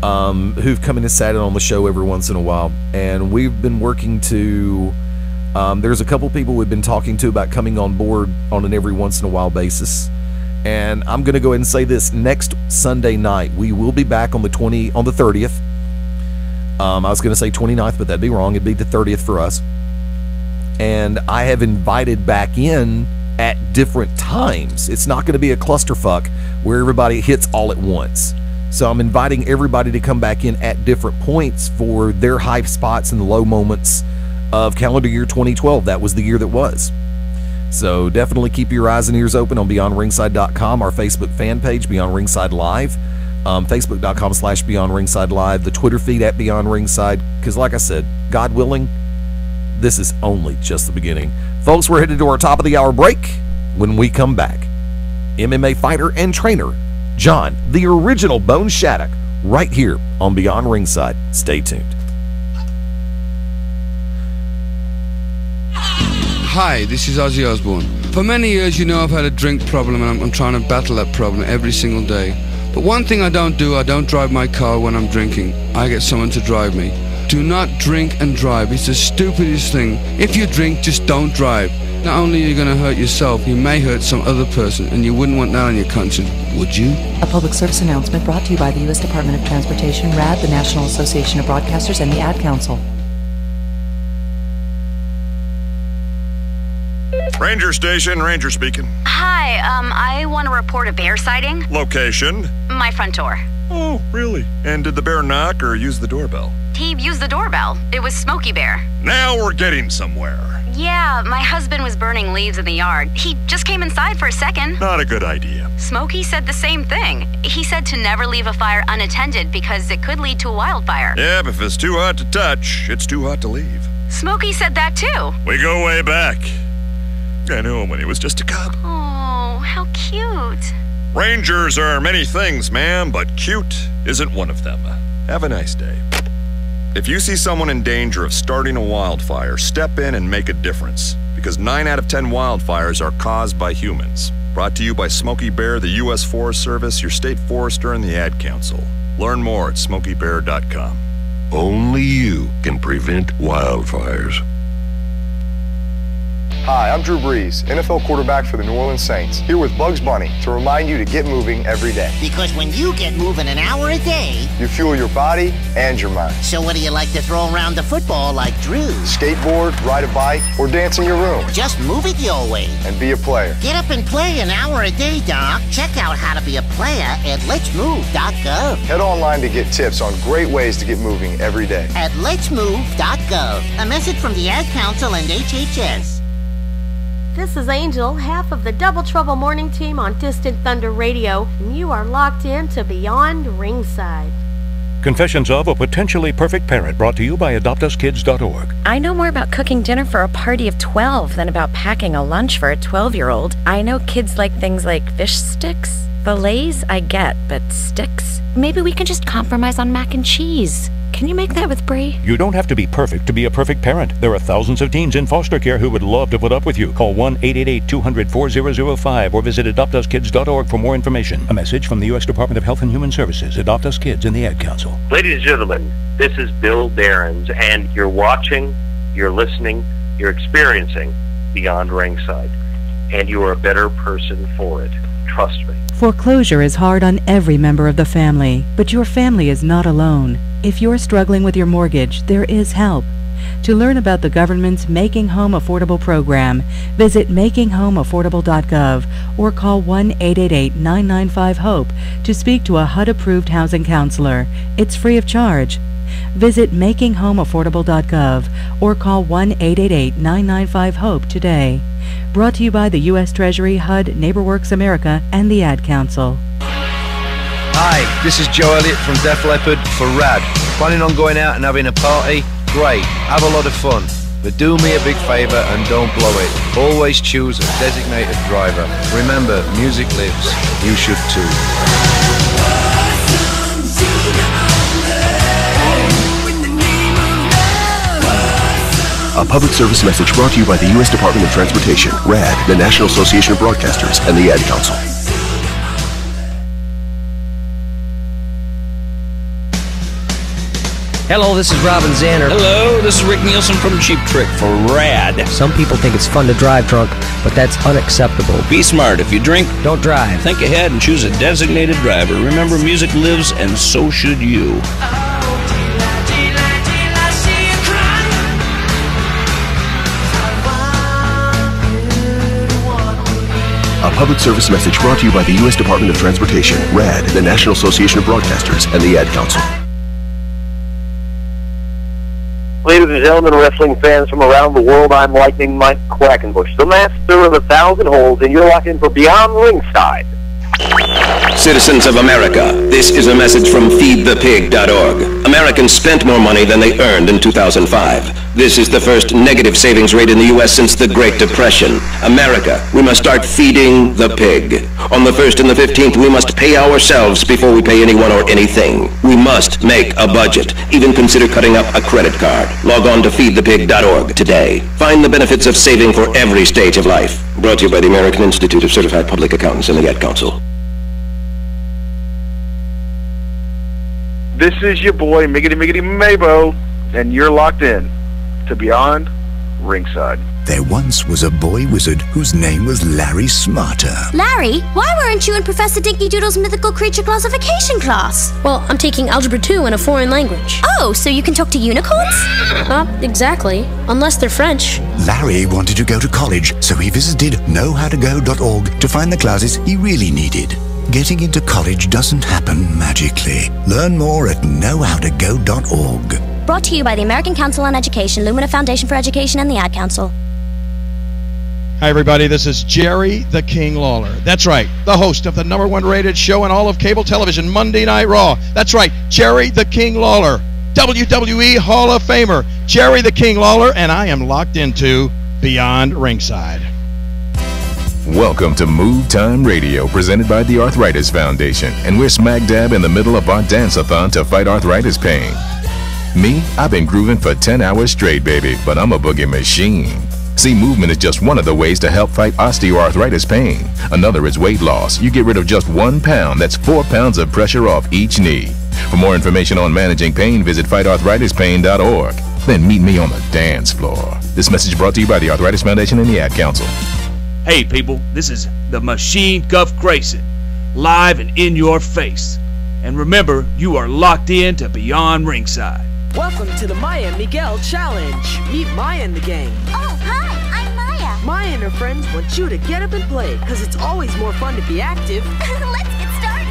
who've come in and sat in on the show every once in a while. And we've been working to, there's a couple people we've been talking to about coming on board on an every once in a while basis. And I'm going to go ahead and say this, next Sunday night, we will be back on the 30th. I was going to say 29th, but that'd be wrong. It'd be the 30th for us. And I have invited back in at different times. It's not going to be a clusterfuck where everybody hits all at once. So I'm inviting everybody to come back in at different points for their high spots and the low moments of calendar year 2012. That was the year that was. So definitely keep your eyes and ears open on BeyondRingside.com, our Facebook fan page, Beyond Ringside Live, Facebook.com/Beyond Ringside Live, the Twitter feed at Beyond Ringside. Because like I said, God willing, this is only just the beginning. Folks, we're headed to our top of the hour break. When we come back, MMA fighter and trainer John, the original Bone Shattuck, right here on Beyond Ringside. Stay tuned. Hi, this is Ozzy Osbourne. For many years, you know I've had a drink problem, and I'm trying to battle that problem every single day. But one thing I don't drive my car when I'm drinking. I get someone to drive me. Do not drink and drive. It's the stupidest thing. If you drink, just don't drive. Not only are you going to hurt yourself, you may hurt some other person, and you wouldn't want that on your conscience, would you? A public service announcement brought to you by the U.S. Department of Transportation, RAD, the National Association of Broadcasters, and the Ad Council. Ranger Station, Ranger speaking. Hi, I want to report a bear sighting. Location? My front door. Oh, really? And did the bear knock or use the doorbell? He used the doorbell. It was Smokey Bear. Now we're getting somewhere. Yeah, my husband was burning leaves in the yard. He just came inside for a second. Not a good idea. Smokey said the same thing. He said to never leave a fire unattended because it could lead to a wildfire. Yeah, but if it's too hot to touch, it's too hot to leave. Smokey said that too. We go way back. I knew him when he was just a cub. Oh, how cute. Rangers are many things, ma'am, but cute isn't one of them. Have a nice day. If you see someone in danger of starting a wildfire, step in and make a difference. Because 9 out of 10 wildfires are caused by humans. Brought to you by Smokey Bear, the U.S. Forest Service, your state forester, and the Ad Council. Learn more at smokeybear.com. Only you can prevent wildfires. Hi, I'm Drew Brees, NFL quarterback for the New Orleans Saints, here with Bugs Bunny to remind you to get moving every day. Because when you get moving an hour a day, you fuel your body and your mind. So what do you like to throw around the football like Drew? Skateboard, ride a bike, or dance in your room. Just move it your way. And be a player. Get up and play an hour a day, Doc. Check out how to be a player at letsmove.gov. Head online to get tips on great ways to get moving every day. At letsmove.gov. A message from the Ad Council and HHS. This is Angel, half of the Double Trouble Morning Team on Distant Thunder Radio, and you are locked in to Beyond Ringside. Confessions of a Potentially Perfect Parent, brought to you by AdoptUsKids.org. I know more about cooking dinner for a party of 12 than about packing a lunch for a 12-year-old. I know kids like things like fish sticks. Fillets, I get, but sticks? Maybe we can just compromise on mac and cheese. Can you make that with Brie? You don't have to be perfect to be a perfect parent. There are thousands of teens in foster care who would love to put up with you. Call 1-888-200-4005 or visit AdoptUsKids.org for more information. A message from the U.S. Department of Health and Human Services, Adopt Us Kids, and the Ad Council. Ladies and gentlemen, this is Bill Behrens, and you're watching, you're listening, you're experiencing Beyond Ringside, and you are a better person for it. Trust me. Foreclosure is hard on every member of the family, but your family is not alone. If you're struggling with your mortgage, there is help. To learn about the government's Making Home Affordable program, visit makinghomeaffordable.gov or call 1-888-995-HOPE to speak to a HUD-approved housing counselor. It's free of charge. Visit makinghomeaffordable.gov or call 1-888-995-HOPE today. Brought to you by the U.S. Treasury, HUD, NeighborWorks America, and the Ad Council. Hi, this is Joe Elliott from Def Leppard for RAD. Planning on going out and having a party? Great, have a lot of fun. But do me a big favour and don't blow it. Always choose a designated driver. Remember, music lives. You should too. A public service message brought to you by the U.S. Department of Transportation, RAD, the National Association of Broadcasters, and the Ad Council. Hello, this is Robin Zander. Hello, this is Rick Nielsen from Cheap Trick for RAD. Some people think it's fun to drive drunk, but that's unacceptable. Be smart. If you drink, don't drive. Think ahead and choose a designated driver. Remember, music lives, and so should you. A public service message brought to you by the U.S. Department of Transportation, RAD, the National Association of Broadcasters, and the Ad Council. Ladies and gentlemen, wrestling fans from around the world, I'm Lightning Mike Quackenbush, the master of 1,000 holds, and you're locked in for Beyond Ringside. Citizens of America, this is a message from feedthepig.org. Americans spent more money than they earned in 2005. This is the first negative savings rate in the U.S. since the Great Depression. America, we must start feeding the pig. On the 1st and the 15th, we must pay ourselves before we pay anyone or anything. We must make a budget. Even consider cutting up a credit card. Log on to feedthepig.org today. Find the benefits of saving for every stage of life. Brought to you by the American Institute of Certified Public Accountants and the Ad Council. This is your boy, Miggity Miggity Mabo, and you're locked in to Beyond Ringside. There once was a boy wizard whose name was Larry Smarter. Larry, why weren't you in Professor Dinky Doodle's mythical creature classification class? Well, I'm taking Algebra 2 in a foreign language. Oh, so you can talk to unicorns? Not exactly, unless they're French. Larry wanted to go to college, so he visited knowhowtogo.org to find the classes he really needed. Getting into college doesn't happen magically. Learn more at knowhowtogo.org. Brought to you by the American Council on Education, Lumina Foundation for Education, and the Ad Council. Hi, everybody. This is Jerry the King Lawler. That's right, the host of the #1 rated show in all of cable television, Monday Night Raw. That's right, Jerry the King Lawler, WWE Hall of Famer, Jerry the King Lawler, and I am locked into Beyond Ringside. Welcome to Move Time Radio, presented by the Arthritis Foundation, and we're smack dab in the middle of our dance-a-thon to fight arthritis pain. Me, I've been grooving for 10 hours straight, baby, but I'm a boogie machine. See, movement is just one of the ways to help fight osteoarthritis pain. Another is weight loss. You get rid of just 1 pound. That's 4 pounds of pressure off each knee. For more information on managing pain, visit fightarthritispain.org. Then meet me on the dance floor. This message brought to you by the Arthritis Foundation and the Ad Council. Hey people, this is the Machine Guff Grayson, live and in your face. And remember, you are locked in to Beyond Ringside. Welcome to the Maya and Miguel Challenge. Meet Maya and the gang. Oh, hi, I'm Maya. Maya and her friends want you to get up and play, because it's always more fun to be active. Let's get started.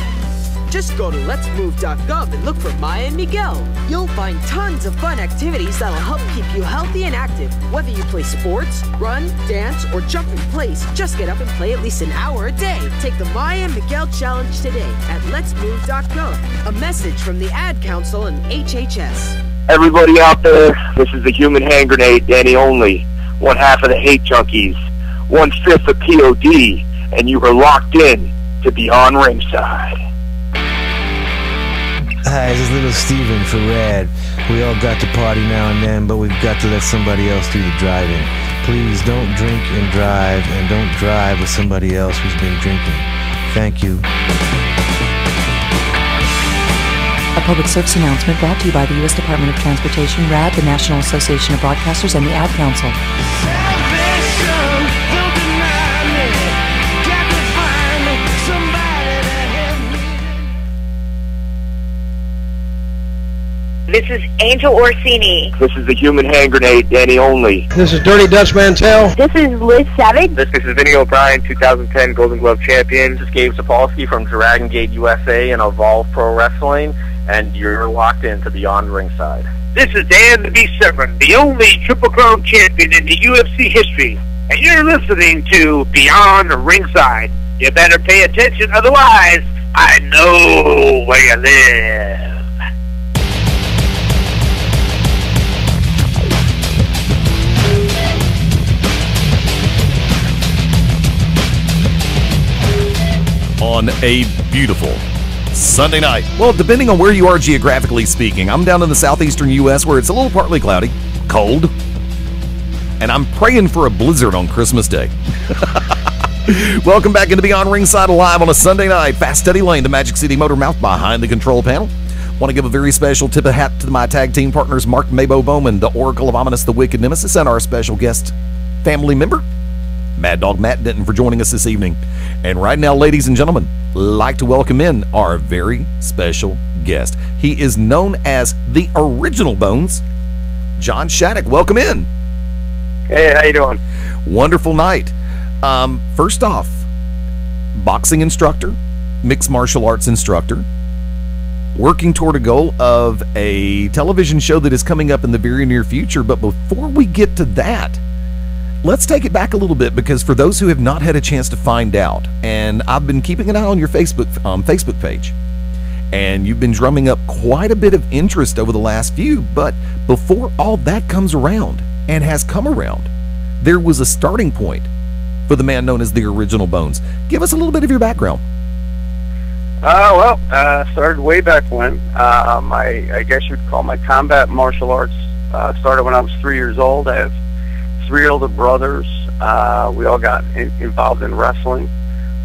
Just go to letsmove.gov and look for Maya and Miguel. You'll find tons of fun activities that'll help keep you healthy and active. Whether you play sports, run, dance, or jump in place, just get up and play at least an hour a day. Take the Maya and Miguel Challenge today at letsmove.gov. A message from the Ad Council and HHS. Everybody out there, this is the Human Hand Grenade, Danny Only, 1/2 of the Hate Junkies, 1/5 of POD, and you are locked in to Beyond Ringside. Hi, this is Little Steven for RAD. We all got to party now and then, but we've got to let somebody else do the driving. Please don't drink and don't drive with somebody else who's been drinking. Thank you. A public service announcement brought to you by the U.S. Department of Transportation, RAD, the National Association of Broadcasters, and the Ad Council. This is Angel Orsini. This is the Human Hand Grenade, Danny Only. This is Dirty Dutch Mantel. This is Liz Savage. This is Vinny O'Brien, 2010 Golden Glove champion. This is Gabe Sapolsky from Dragon Gate USA and Evolve Pro Wrestling, and you're locked into Beyond Ringside. This is Dan the Beast Severn, the only Triple Crown champion in the UFC history, and you're listening to Beyond Ringside. You better pay attention, otherwise I know where you live. On a beautiful Sunday night. Well, depending on where you are geographically speaking, I'm down in the southeastern U.S. where it's a little partly cloudy, cold, and I'm praying for a blizzard on Christmas Day. Welcome back into Beyond Ringside live on a Sunday night. Fast Steady Lane, the Magic City Motor Mouth behind the control panel. Want to give a very special tip of hat to my tag team partners, Mark Mabo Bowman, the Oracle of Ominous, the Wicked Nemesis, and our special guest family member, Mad Dog Matt Denton, for joining us this evening. And right now, ladies and gentlemen, like to welcome in our very special guest. He is known as the Original Bones, John Shattuck. Welcome in. Hey, how you doing? Wonderful night. First off, boxing instructor, mixed martial arts instructor, working toward a goal of a television show that is coming up in the very near future. But before we get to that, let's take it back a little bit, because for those who have not had a chance to find out, and I've been keeping an eye on your Facebook page, and you've been drumming up quite a bit of interest over the last few, but before all that comes around and has come around, there was a starting point for the man known as the Original Bones. Give us a little bit of your background. Started way back when. I guess you'd call my combat martial arts started when I was 3 years old. I have 3 older brothers. We all got involved in wrestling.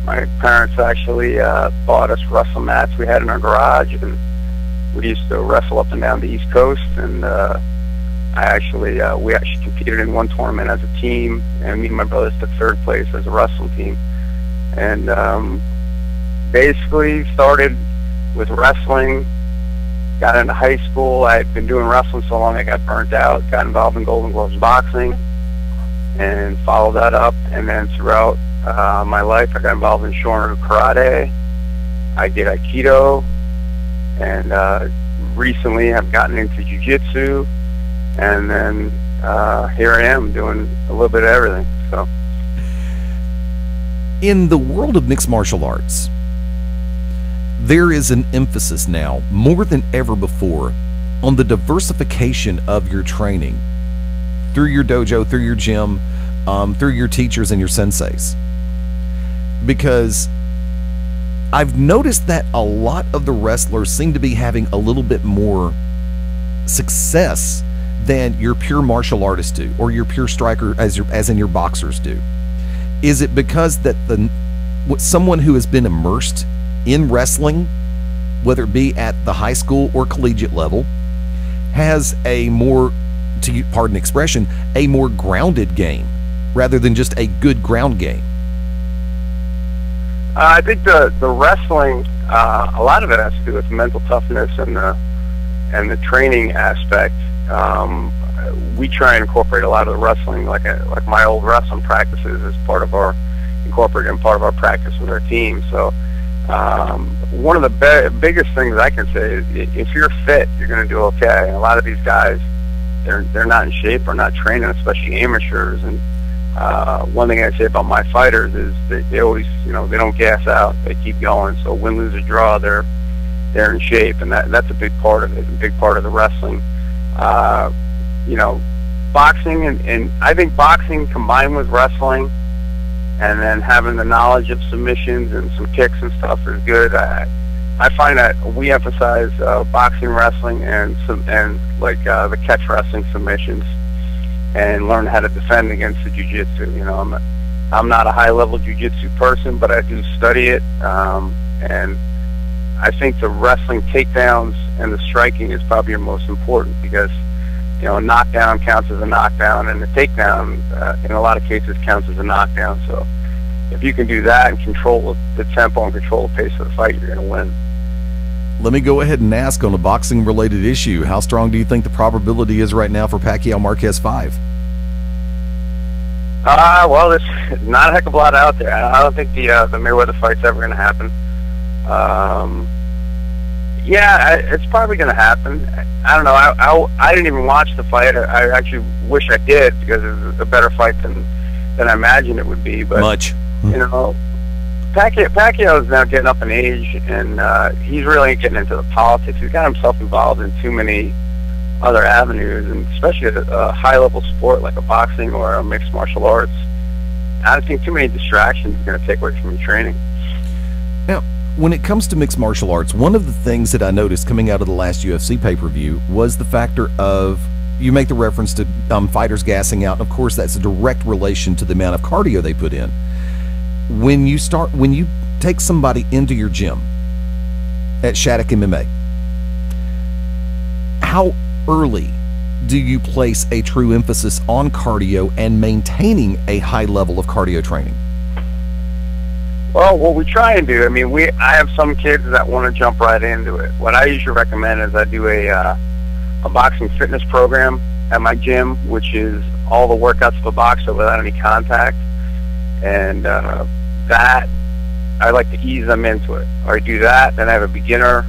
My parents actually bought us wrestle mats we had in our garage, and we used to wrestle up and down the East Coast. And we actually competed in one tournament as a team, and me and my brothers took 3rd place as a wrestling team. And basically started with wrestling, got into high school. I had been doing wrestling so long I got burnt out, got involved in Golden Gloves boxing, and followed that up. And then throughout my life, I got involved in Shorin karate. I did Aikido, and recently I've gotten into jiu-jitsu, and then here I am doing a little bit of everything. So, in the world of mixed martial arts, there is an emphasis now, more than ever before, on the diversification of your training through your dojo, through your gym, through your teachers and your senseis. Because I've noticed that a lot of the wrestlers seem to be having a little bit more success than your pure martial artists do, or your pure striker, as in your boxers do. Is it because that someone who has been immersed in wrestling, whether it be at the high school or collegiate level, has a more, to pardon expression, a more grounded game rather than just a good ground game? I think the wrestling, a lot of it has to do with mental toughness and the training aspect. We try and incorporate a lot of the wrestling, like my old wrestling practices, as part of our practice with our team. So one of the biggest things I can say is, if you're fit, you're going to do okay. And a lot of these guys, they're not in shape or not training, especially amateurs. And one thing I say about my fighters is that they always, they don't gas out. They keep going. So win, lose, or draw, they're in shape, and that's a big part of it. A big part of the wrestling. Boxing, and I think boxing combined with wrestling, and then having the knowledge of submissions and some kicks and stuff is good. I find that we emphasize boxing, wrestling, and the catch wrestling submissions, and learn how to defend against the jiu-jitsu. I'm not a high-level jiu-jitsu person, but I do study it, and I think the wrestling takedowns and the striking is probably your most important, because a knockdown counts as a knockdown, and the takedown in a lot of cases counts as a knockdown. So if you can do that and control the tempo and control the pace of the fight, you're going to win. Let me go ahead and ask, on a boxing related issue, how strong do you think the probability is right now for Pacquiao Marquez 5? Well, there's not a heck of a lot out there. I don't think the Mayweather fight's ever going to happen. It's probably going to happen. I don't know. I didn't even watch the fight. I actually wish I did, because it was a better fight than I imagined it would be. But much. Pacquiao is now getting up in age, and he's really getting into the politics. He's got himself involved in too many other avenues, and especially a high-level sport like a boxing or a mixed martial arts. I think too many distractions are going to take away from your training. Now, when it comes to mixed martial arts, one of the things that I noticed coming out of the last UFC pay-per-view was the factor of, you make the reference to fighters gassing out, and of course that's a direct relation to the amount of cardio they put in. When you take somebody into your gym at Shattuck MMA, how early do you place a true emphasis on cardio and maintaining a high level of cardio training? Well, what we try and do, I mean, I have some kids that want to jump right into it. What I usually recommend is I do a boxing fitness program at my gym, which is all the workouts of a boxer without any contact. And that, I like to ease them into it. Or I do that, then I have a beginner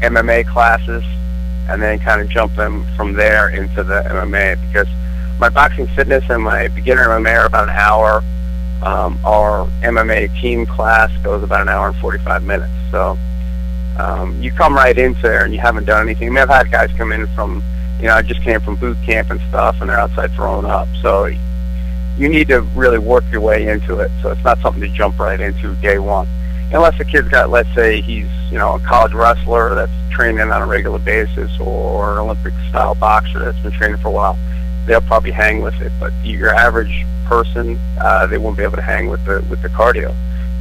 MMA classes, and then kind of jump them from there into the MMA, because my boxing fitness and my beginner MMA are about an hour. Our MMA team class goes about an hour and 45 minutes. So you come right into there and you haven't done anything. I mean, I've had guys come in from, I just came from boot camp and stuff, and they're outside throwing up. So you need to really work your way into it. So it's not something to jump right into day one. Unless the kid's got, let's say he's, a college wrestler that's training on a regular basis, or an Olympic-style boxer that's been training for a while, they'll probably hang with it. But your average person, they won't be able to hang with the cardio.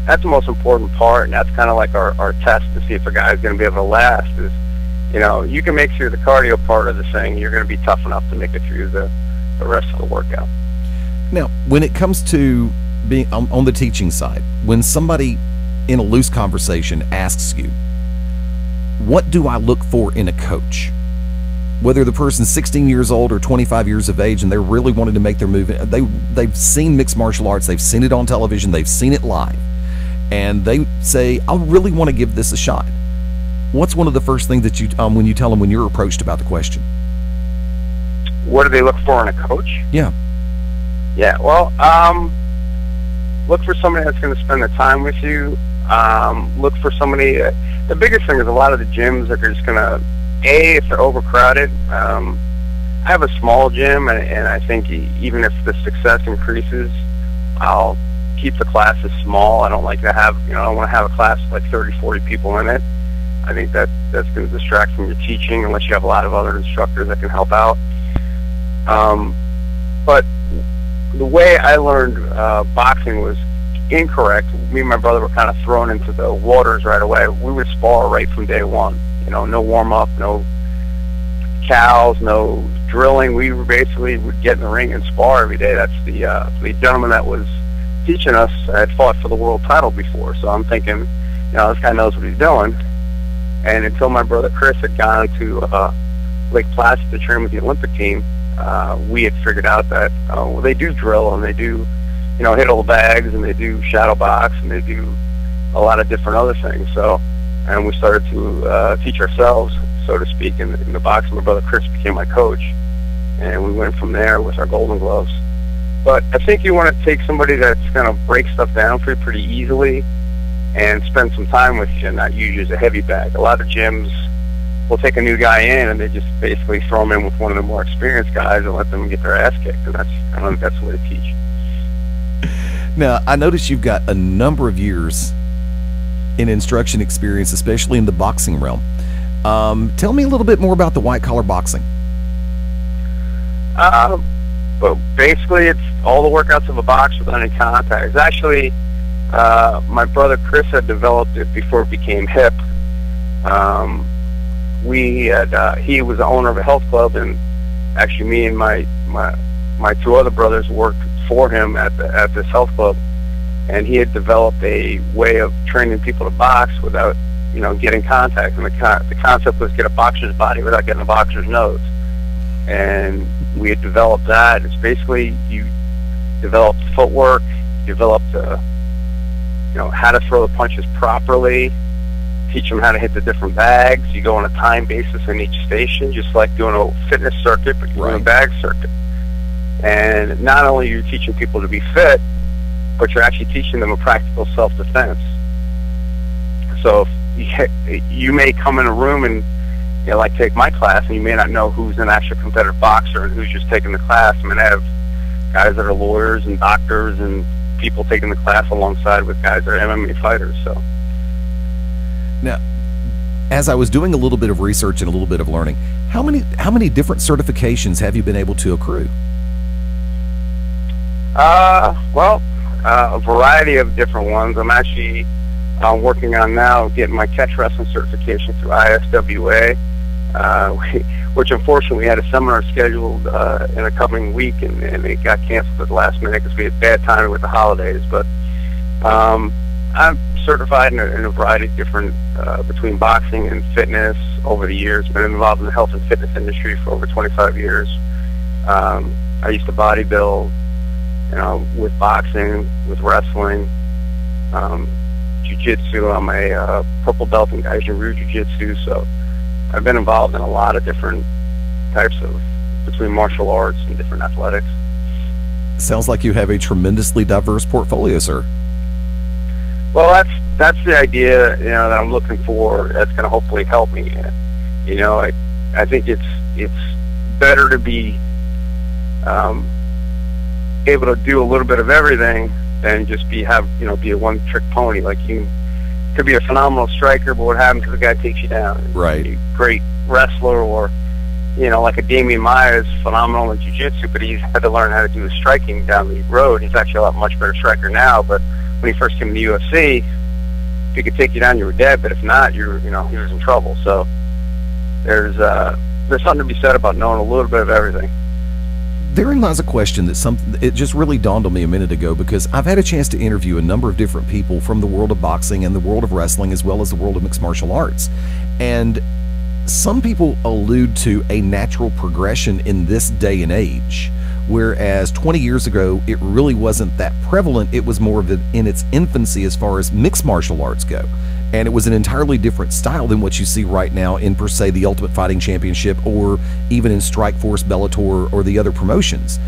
That's the most important part, and that's kind of like our test to see if a guy's going to be able to last. Is, you can make through the cardio part of the thing, you're going to be tough enough to make it through the rest of the workout. Now, when it comes to being on the teaching side, when somebody in a loose conversation asks you, what do I look for in a coach? Whether the person's 16 years old or 25 years of age and they're really wanting to make their move, they've seen mixed martial arts, they've seen it on television, they've seen it live, and they say, I really want to give this a shot. What's one of the first things that you, when you tell them when you're approached about the question? What do they look for in a coach? Yeah. Yeah, well, look for somebody that's going to spend the time with you. Look for somebody, the biggest thing is a lot of the gyms that are just going to, if they're overcrowded. I have a small gym, and I think even if the success increases, I'll keep the classes small. I don't like to have, I don't want to have a class with like 30, 40 people in it. I think that's going to distract from your teaching unless you have a lot of other instructors that can help out. But the way I learned boxing was incorrect. Me and my brother were kind of thrown into the waters right away. We would spar right from day one. No warm-up, no cows, no drilling. We basically would get in the ring and spar every day. That's the gentleman that was teaching us had fought for the world title before. So I'm thinking, this guy knows what he's doing. And until my brother Chris had gone to Lake Placid to train with the Olympic team, we had figured out that they do drill, and they do, hit all the bags, and they do shadow box, and they do a lot of different other things. So, and we started to teach ourselves, so to speak, in the boxing. My brother Chris became my coach, and we went from there with our Golden Gloves. But I think you want to take somebody that's going to break stuff down for you pretty easily and spend some time with you and not use you as a heavy bag. A lot of gyms will take a new guy in, and they just basically throw him in with one of the more experienced guys and let them get their ass kicked. And I don't think that's the way to teach. Now, I notice you've got a number of years in instruction experience, especially in the boxing realm. Tell me a little bit more about the white-collar boxing. Well, basically, it's all the workouts of a boxer without any contact. It's actually, my brother Chris had developed it before it became hip. He was the owner of a health club, and actually me and my two other brothers worked for him at this health club, and he had developed a way of training people to box without, getting contact. And the concept was get a boxer's body without getting a boxer's nose. And we had developed that. It's basically you develop footwork, develop how to throw the punches properly, teach them how to hit the different bags. You go on a time basis in each station, just like doing a fitness circuit, but you're doing a bag circuit. And not only are you teaching people to be fit, but you're actually teaching them a practical self-defense. So if you may come in a room and like take my class, and you may not know who's an actual competitive boxer and who's just taking the class. I mean, I have guys that are lawyers and doctors and people taking the class alongside with guys that are MMA fighters. So now, as I was doing a little bit of research and a little bit of learning, how many different certifications have you been able to accrue? A variety of different ones. I'm actually working on now getting my catch wrestling certification through ISWA. which unfortunately we had a seminar scheduled in a coming week, and it got canceled at the last minute because we had bad timing with the holidays. But I'm certified in a variety of different, between boxing and fitness over the years. Been involved in the health and fitness industry for over 25 years. I used to bodybuild, with boxing, with wrestling, jiu-jitsu. I'm a purple belt in Gaijin-Ryu jiu-jitsu, so I've been involved in a lot of different types of, between martial arts and different athletics. Sounds like you have a tremendously diverse portfolio, sir. Well, that's the idea, that I'm looking for. That's going to hopefully help me. I think it's better to be able to do a little bit of everything than just be a one-trick pony. Like, you could be a phenomenal striker, but what happens if the guy takes you down? Right. You're a great wrestler, or like a Damian Maya is phenomenal in jiu-jitsu, but he's had to learn how to do his striking down the road. He's actually a lot much better striker now, but when he first came to the UFC, if he could take you down, you were dead. But if not, he was in trouble. So there's something to be said about knowing a little bit of everything. Therein lies a question it just really dawned on me a minute ago, because I've had a chance to interview a number of different people from the world of boxing and the world of wrestling, as well as the world of mixed martial arts. And some people allude to a natural progression in this day and age, whereas 20 years ago, it really wasn't that prevalent. It was more of in its infancy as far as mixed martial arts go. And it was an entirely different style than what you see right now in, per se, the Ultimate Fighting Championship, or even in Strikeforce, Bellator, or the other promotions.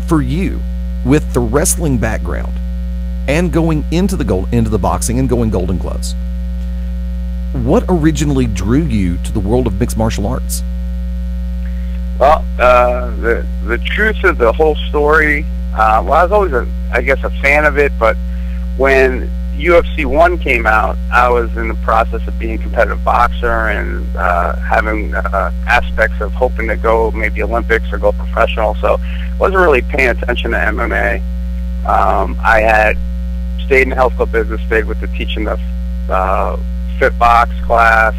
For you, with the wrestling background and going into the boxing and going Golden Gloves, what originally drew you to the world of mixed martial arts? Well, the truth of the whole story, I was always a fan of it, but when UFC 1 came out, I was in the process of being a competitive boxer and having aspects of hoping to go maybe Olympics or go professional, so wasn't really paying attention to MMA. I had stayed in the health club business, stayed with teaching the fit box class,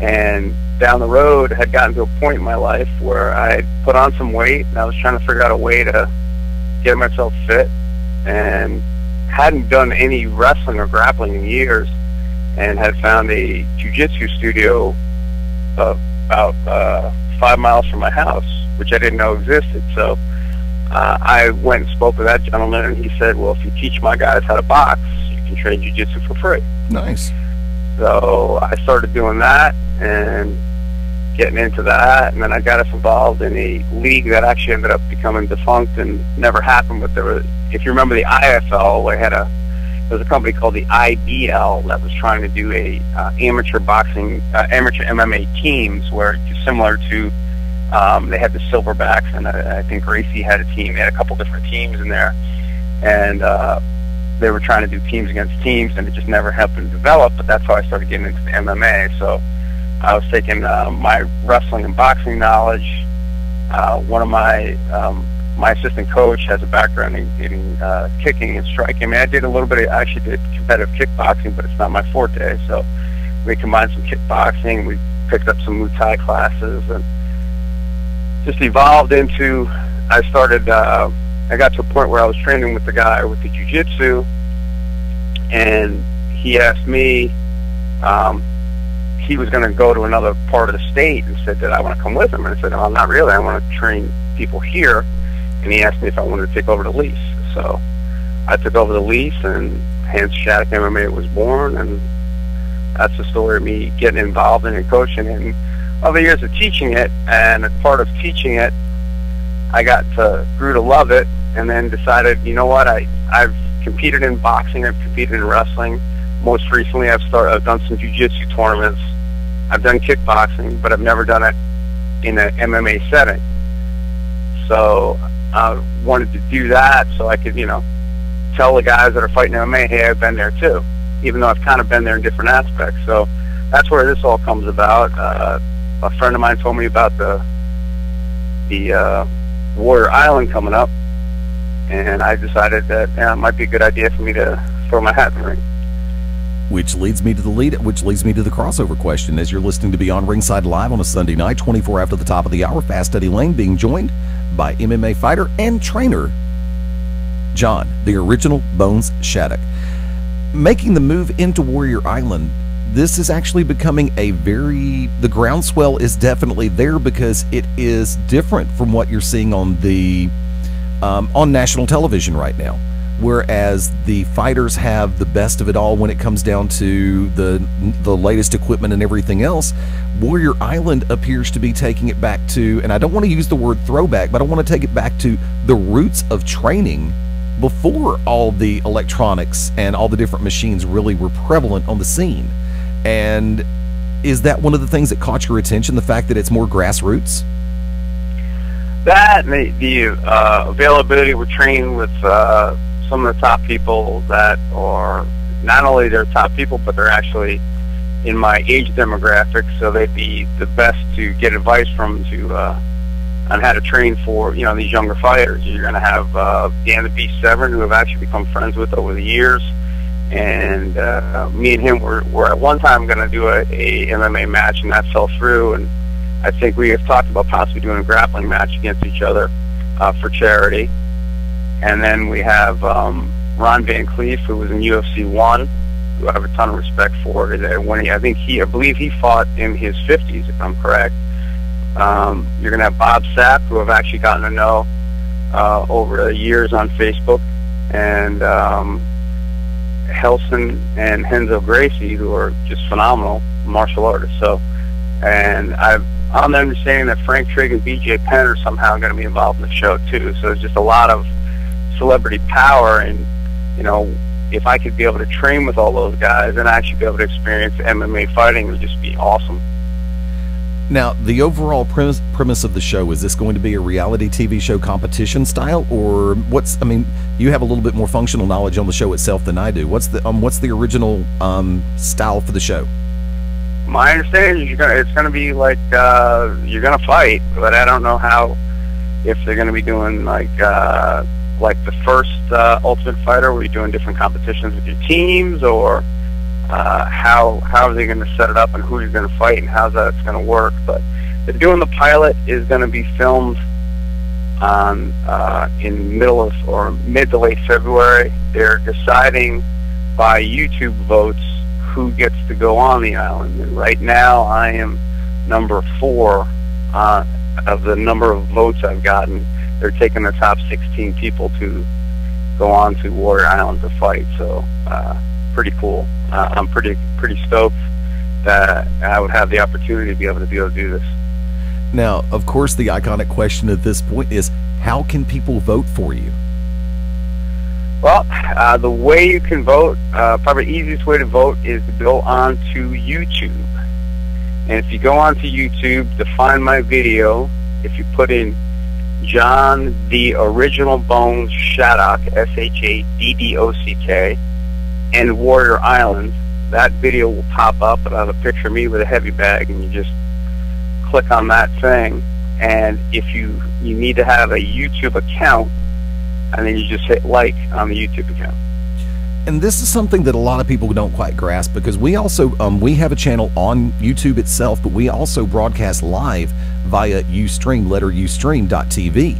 and down the road had gotten to a point in my life where I had put on some weight, and I was trying to figure out a way to get myself fit, and hadn't done any wrestling or grappling in years, and had found a jiu-jitsu studio about 5 miles from my house, which I didn't know existed. So I went and spoke with that gentleman, and he said, well, if you teach my guys how to box, you can train jiu-jitsu for free. Nice. So I started doing that and getting into that, and then I got us involved in a league that actually ended up becoming defunct and never happened. But if you remember the IFL, there was a company called the IBL that was trying to do a amateur boxing, amateur MMA teams, where it's similar to, they had the Silverbacks, and I think Gracie had a team. They had a couple different teams in there, and they were trying to do teams against teams, and it just never happened to develop. But that's how I started getting into the MMA. So I was taking my wrestling and boxing knowledge. One of my assistant coach has a background in kicking and striking. I mean, I did a little bit. I actually did competitive kickboxing, but it's not my forte. So we combined some kickboxing. We picked up some Muay Thai classes, and just evolved into. I got to a point where I was training with the guy with the jiu-jitsu, and he asked me. He was going to go to another part of the state, and said that I want to come with him. And I said, no, not really. I want to train people here. And he asked me if I wanted to take over the lease. So I took over the lease, and hence Shattuck MMA was born. And that's the story of me getting involved in it and coaching it. And over the years of teaching it, and as part of teaching it, I grew to love it, and then decided, you know what, I've competed in boxing, I've competed in wrestling. Most recently, I've done some jiu-jitsu tournaments. I've done kickboxing, but I've never done it in an MMA setting. So I wanted to do that so I could, tell the guys that are fighting MMA, hey, I've been there too, even though I've kind of been there in different aspects. So that's where this all comes about. A friend of mine told me about the Warrior Island coming up, and I decided that it might be a good idea for me to throw my hat in the ring. Which leads me to the crossover question. As you're listening to Beyond Ringside Live on a Sunday night, 24 after the top of the hour, Fast Eddie Lane being joined by MMA fighter and trainer John, the original Bones Shattuck. Making the move into Warrior Island, this is actually becoming the groundswell is definitely there because it is different from what you're seeing on on national television right now. Whereas the fighters have the best of it all when it comes down to the latest equipment and everything else, Warrior Island appears to be taking it back to, and I don't want to use the word throwback, but I want to take it back to the roots of training before all the electronics and all the different machines really were prevalent on the scene. And is that one of the things that caught your attention, the fact that it's more grassroots? That and the availability, we're training with some of the top people that are, not only they're top people, but they're actually in my age demographic, so they'd be the best to get advice from on how to train for, these younger fighters. You're going to have Dan the Beast Severn, who have actually become friends with over the years, and me and him were at one time going to do a MMA match, and that fell through, and I think we have talked about possibly doing a grappling match against each other for charity. And then we have Ron Van Cleef, who was in UFC 1, who I have a ton of respect for. I believe he fought in his 50s, if I'm correct. You're going to have Bob Sapp, who I've actually gotten to know over the years on Facebook, and Helson and Henzo Gracie, who are just phenomenal martial artists. So, and I'm on the understanding that Frank Trigg and BJ Penn are somehow going to be involved in the show too. So there's just a lot of celebrity power, and if I could be able to train with all those guys and actually be able to experience MMA fighting, it would just be awesome. Now, the overall premise of the show, is this going to be a reality TV show competition style, or you have a little bit more functional knowledge on the show itself than I do. What's the original style for the show? My understanding is it's going to be like you're going to fight, but I don't know if they're going to be doing like the first Ultimate Fighter, where you're doing different competitions with your teams, or how are they going to set it up, and who you're going to fight, and how's that's going to work. But they're doing the pilot is going to be filmed on in mid to late February. They're deciding by YouTube votes who gets to go on the island, and right now I am number 4 of the number of votes I've gotten. They're taking the top 16 people to go on to Warrior Island to fight. So pretty cool. I'm pretty stoked that I would have the opportunity to be able to do this. Now, of course, the iconic question at this point is, how can people vote for you? Well, the way you can vote, probably the easiest way to vote is to go on to YouTube. And if you go onto YouTube to find my video, if you put in John the Original Bones Shattuck, SHADDOCK, and Warrior Island, that video will pop up. It'll have a picture of me with a heavy bag, and you just click on that thing. And if you need to have a YouTube account, and then you just hit like on the YouTube account. And this is something that a lot of people don't quite grasp, because we also we have a channel on YouTube itself, but we also broadcast live via Ustream, Ustream.tv.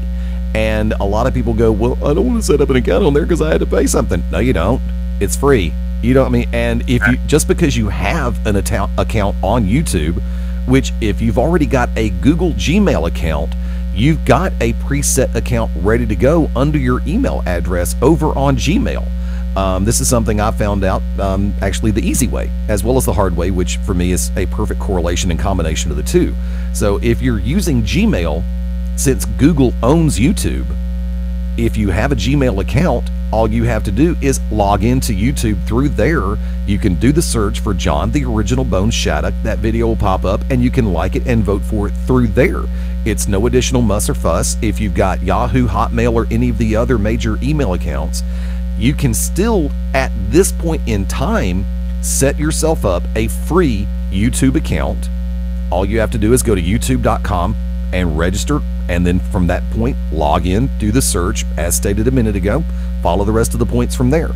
And a lot of people go, well, I don't want to set up an account on there because I had to pay something. No, you don't. It's free. You know what I mean? And if you just because you have an account on YouTube, which if you've already got a Google Gmail account, you've got a preset account ready to go under your email address over on Gmail. This is something I found out actually the easy way as well as the hard way, which for me is a perfect correlation and combination of the two. So if you're using Gmail, since Google owns YouTube, if you have a Gmail account, all you have to do is log into YouTube through there. You can do the search for John the Original Bones Shattuck. That video will pop up, and you can like it and vote for it through there. It's no additional muss or fuss. If you've got Yahoo, Hotmail, or any of the other major email accounts, you can still, at this point in time, set yourself up a free YouTube account. All you have to do is go to youtube.com and register, and then from that point, log in, do the search, as stated a minute ago, follow the rest of the points from there.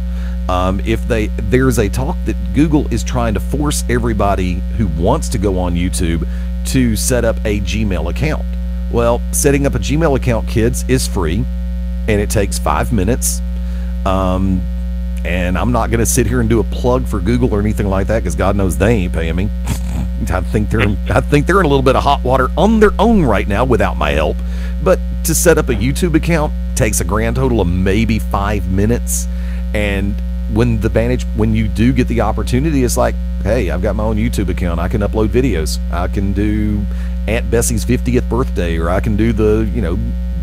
There's a talk that Google is trying to force everybody who wants to go on YouTube to set up a Gmail account. Well, setting up a Gmail account, kids, is free, and it takes 5 minutes. And I'm not going to sit here and do a plug for Google or anything like that, because God knows they ain't paying me. I think they're in a little bit of hot water on their own right now without my help. But to set up a YouTube account takes a grand total of maybe 5 minutes. And when you do get the opportunity, it's like, hey, I've got my own YouTube account. I can upload videos. I can do Aunt Bessie's 50th birthday, or I can do the,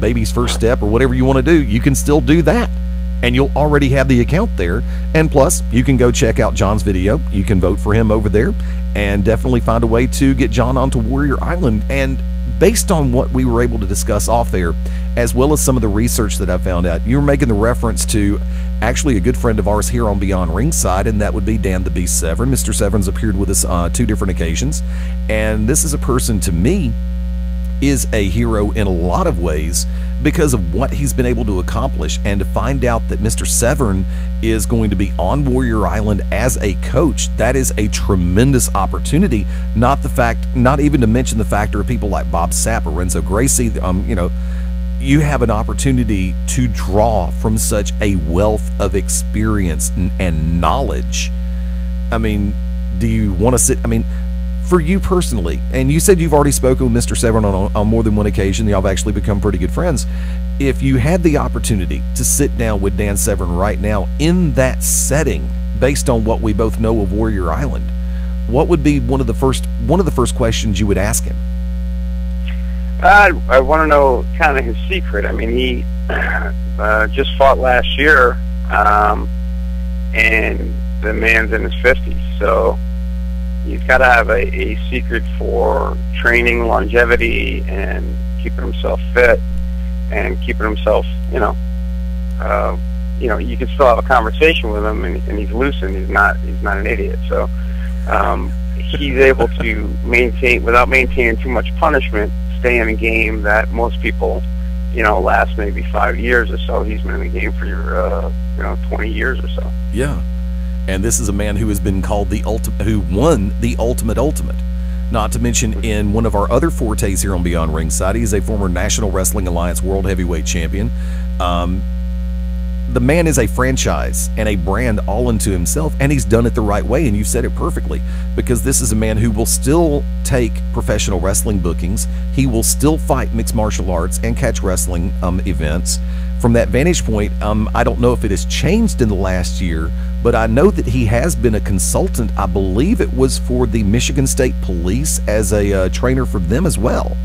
baby's first step, or whatever you want to do. You can still do that, and you'll already have the account there. And plus, you can go check out John's video. You can vote for him over there, and definitely find a way to get John onto Warrior Island. And based on what we were able to discuss off there, as well as some of the research that I found out, you were making the reference to actually a good friend of ours here on Beyond Ringside, and that would be Dan the Beast Severn. Mr. Severn's appeared with us on 2 different occasions, and this is a person, to me, is a hero in a lot of ways because of what he's been able to accomplish. And to find out that Mr. Severn is going to be on Warrior Island as a coach, that is a tremendous opportunity. Not even to mention the factor of people like Bob Sapp or Renzo Gracie. You have an opportunity to draw from such a wealth of experience and knowledge. I mean, do you want to sit? I mean, for you personally, and you said you've already spoken with Mr. Severn on more than one occasion, y'all have actually become pretty good friends. If you had the opportunity to sit down with Dan Severn right now in that setting, based on what we both know of Warrior Island, what would be one of the first questions you would ask him? I want to know kind of his secret. I mean, he just fought last year, and the man's in his 50s, so he's got to have a secret for training, longevity, and keeping himself fit, and keeping himself, you can still have a conversation with him, and he's lucid. He's not an idiot. So he's able to maintain, without maintaining too much punishment, stay in a game that most people, last maybe 5 years or so. He's been in the game for 20 years or so. Yeah. And this is a man who has been called who won the ultimate. Not to mention, in one of our other fortes here on Beyond Ringside, he's a former National Wrestling Alliance World Heavyweight Champion. The man is a franchise and a brand all unto himself, and he's done it the right way, and you said it perfectly, because this is a man who will still take professional wrestling bookings. He will still fight mixed martial arts and catch wrestling events. From that vantage point, I don't know if it has changed in the last year, but I know that he has been a consultant. I believe it was for the Michigan State Police as a trainer for them as well.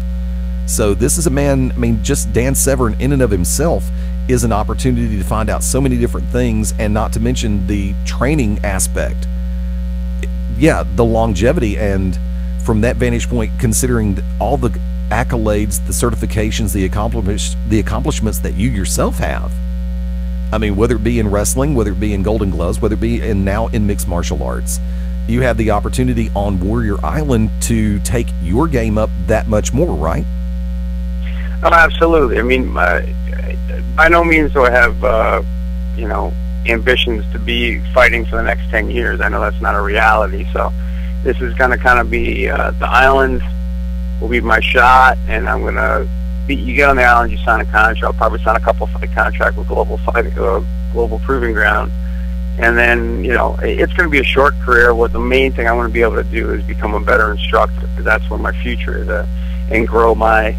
So this is a man, I mean, just Dan Severn in and of himself is an opportunity to find out so many different things, and not to mention the training aspect. Yeah, the longevity, and from that vantage point, considering all the accolades, the certifications, the accomplishments that you yourself have. I mean, whether it be in wrestling, whether it be in Golden Gloves, whether it be now in mixed martial arts, you have the opportunity on Warrior Island to take your game up that much more, right? Oh, absolutely. I mean, by no means do I have, ambitions to be fighting for the next 10 years. I know that's not a reality. So this is going to kind of be the island will be my shot, and I'm going to you get on the island, you sign a contract. I'll probably sign a couple fight contract with Global Proving Ground. And then, it's going to be a short career. What the main thing I want to be able to do is become a better instructor, because that's where my future is, and grow my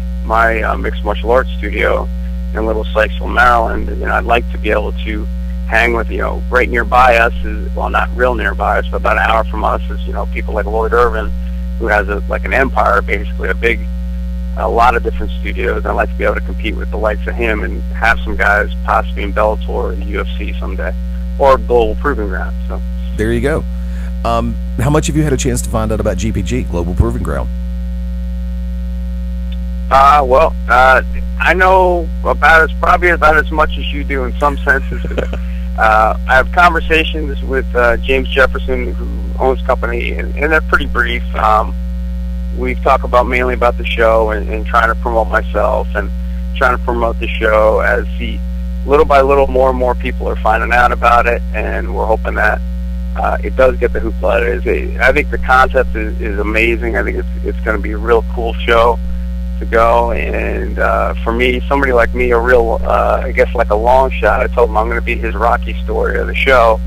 mixed martial arts studio in Little Sykesville, Maryland. And I'd like to be able to hang with, right nearby us is, well, not real nearby us, but about an hour from us is, people like Lloyd Irvin, who has an empire, basically a lot of different studios. I'd like to be able to compete with the likes of him and have some guys possibly in Bellator or the UFC someday, or Global Proving Ground. So there you go. How much have you had a chance to find out about GPG, Global Proving Ground? I know probably about as much as you do in some senses. I have conversations with James Jefferson, who owns the company, and they're pretty brief. We talk mainly about the show and trying to promote myself and trying to promote the show as he little by little, more and more people are finding out about it, and we're hoping that it does get the hoopla. I think the concept is amazing. I think it's going to be a real cool show to go, and for me, somebody like me, a real, I guess like a long shot, I told him I'm going to be his Rocky story of the show.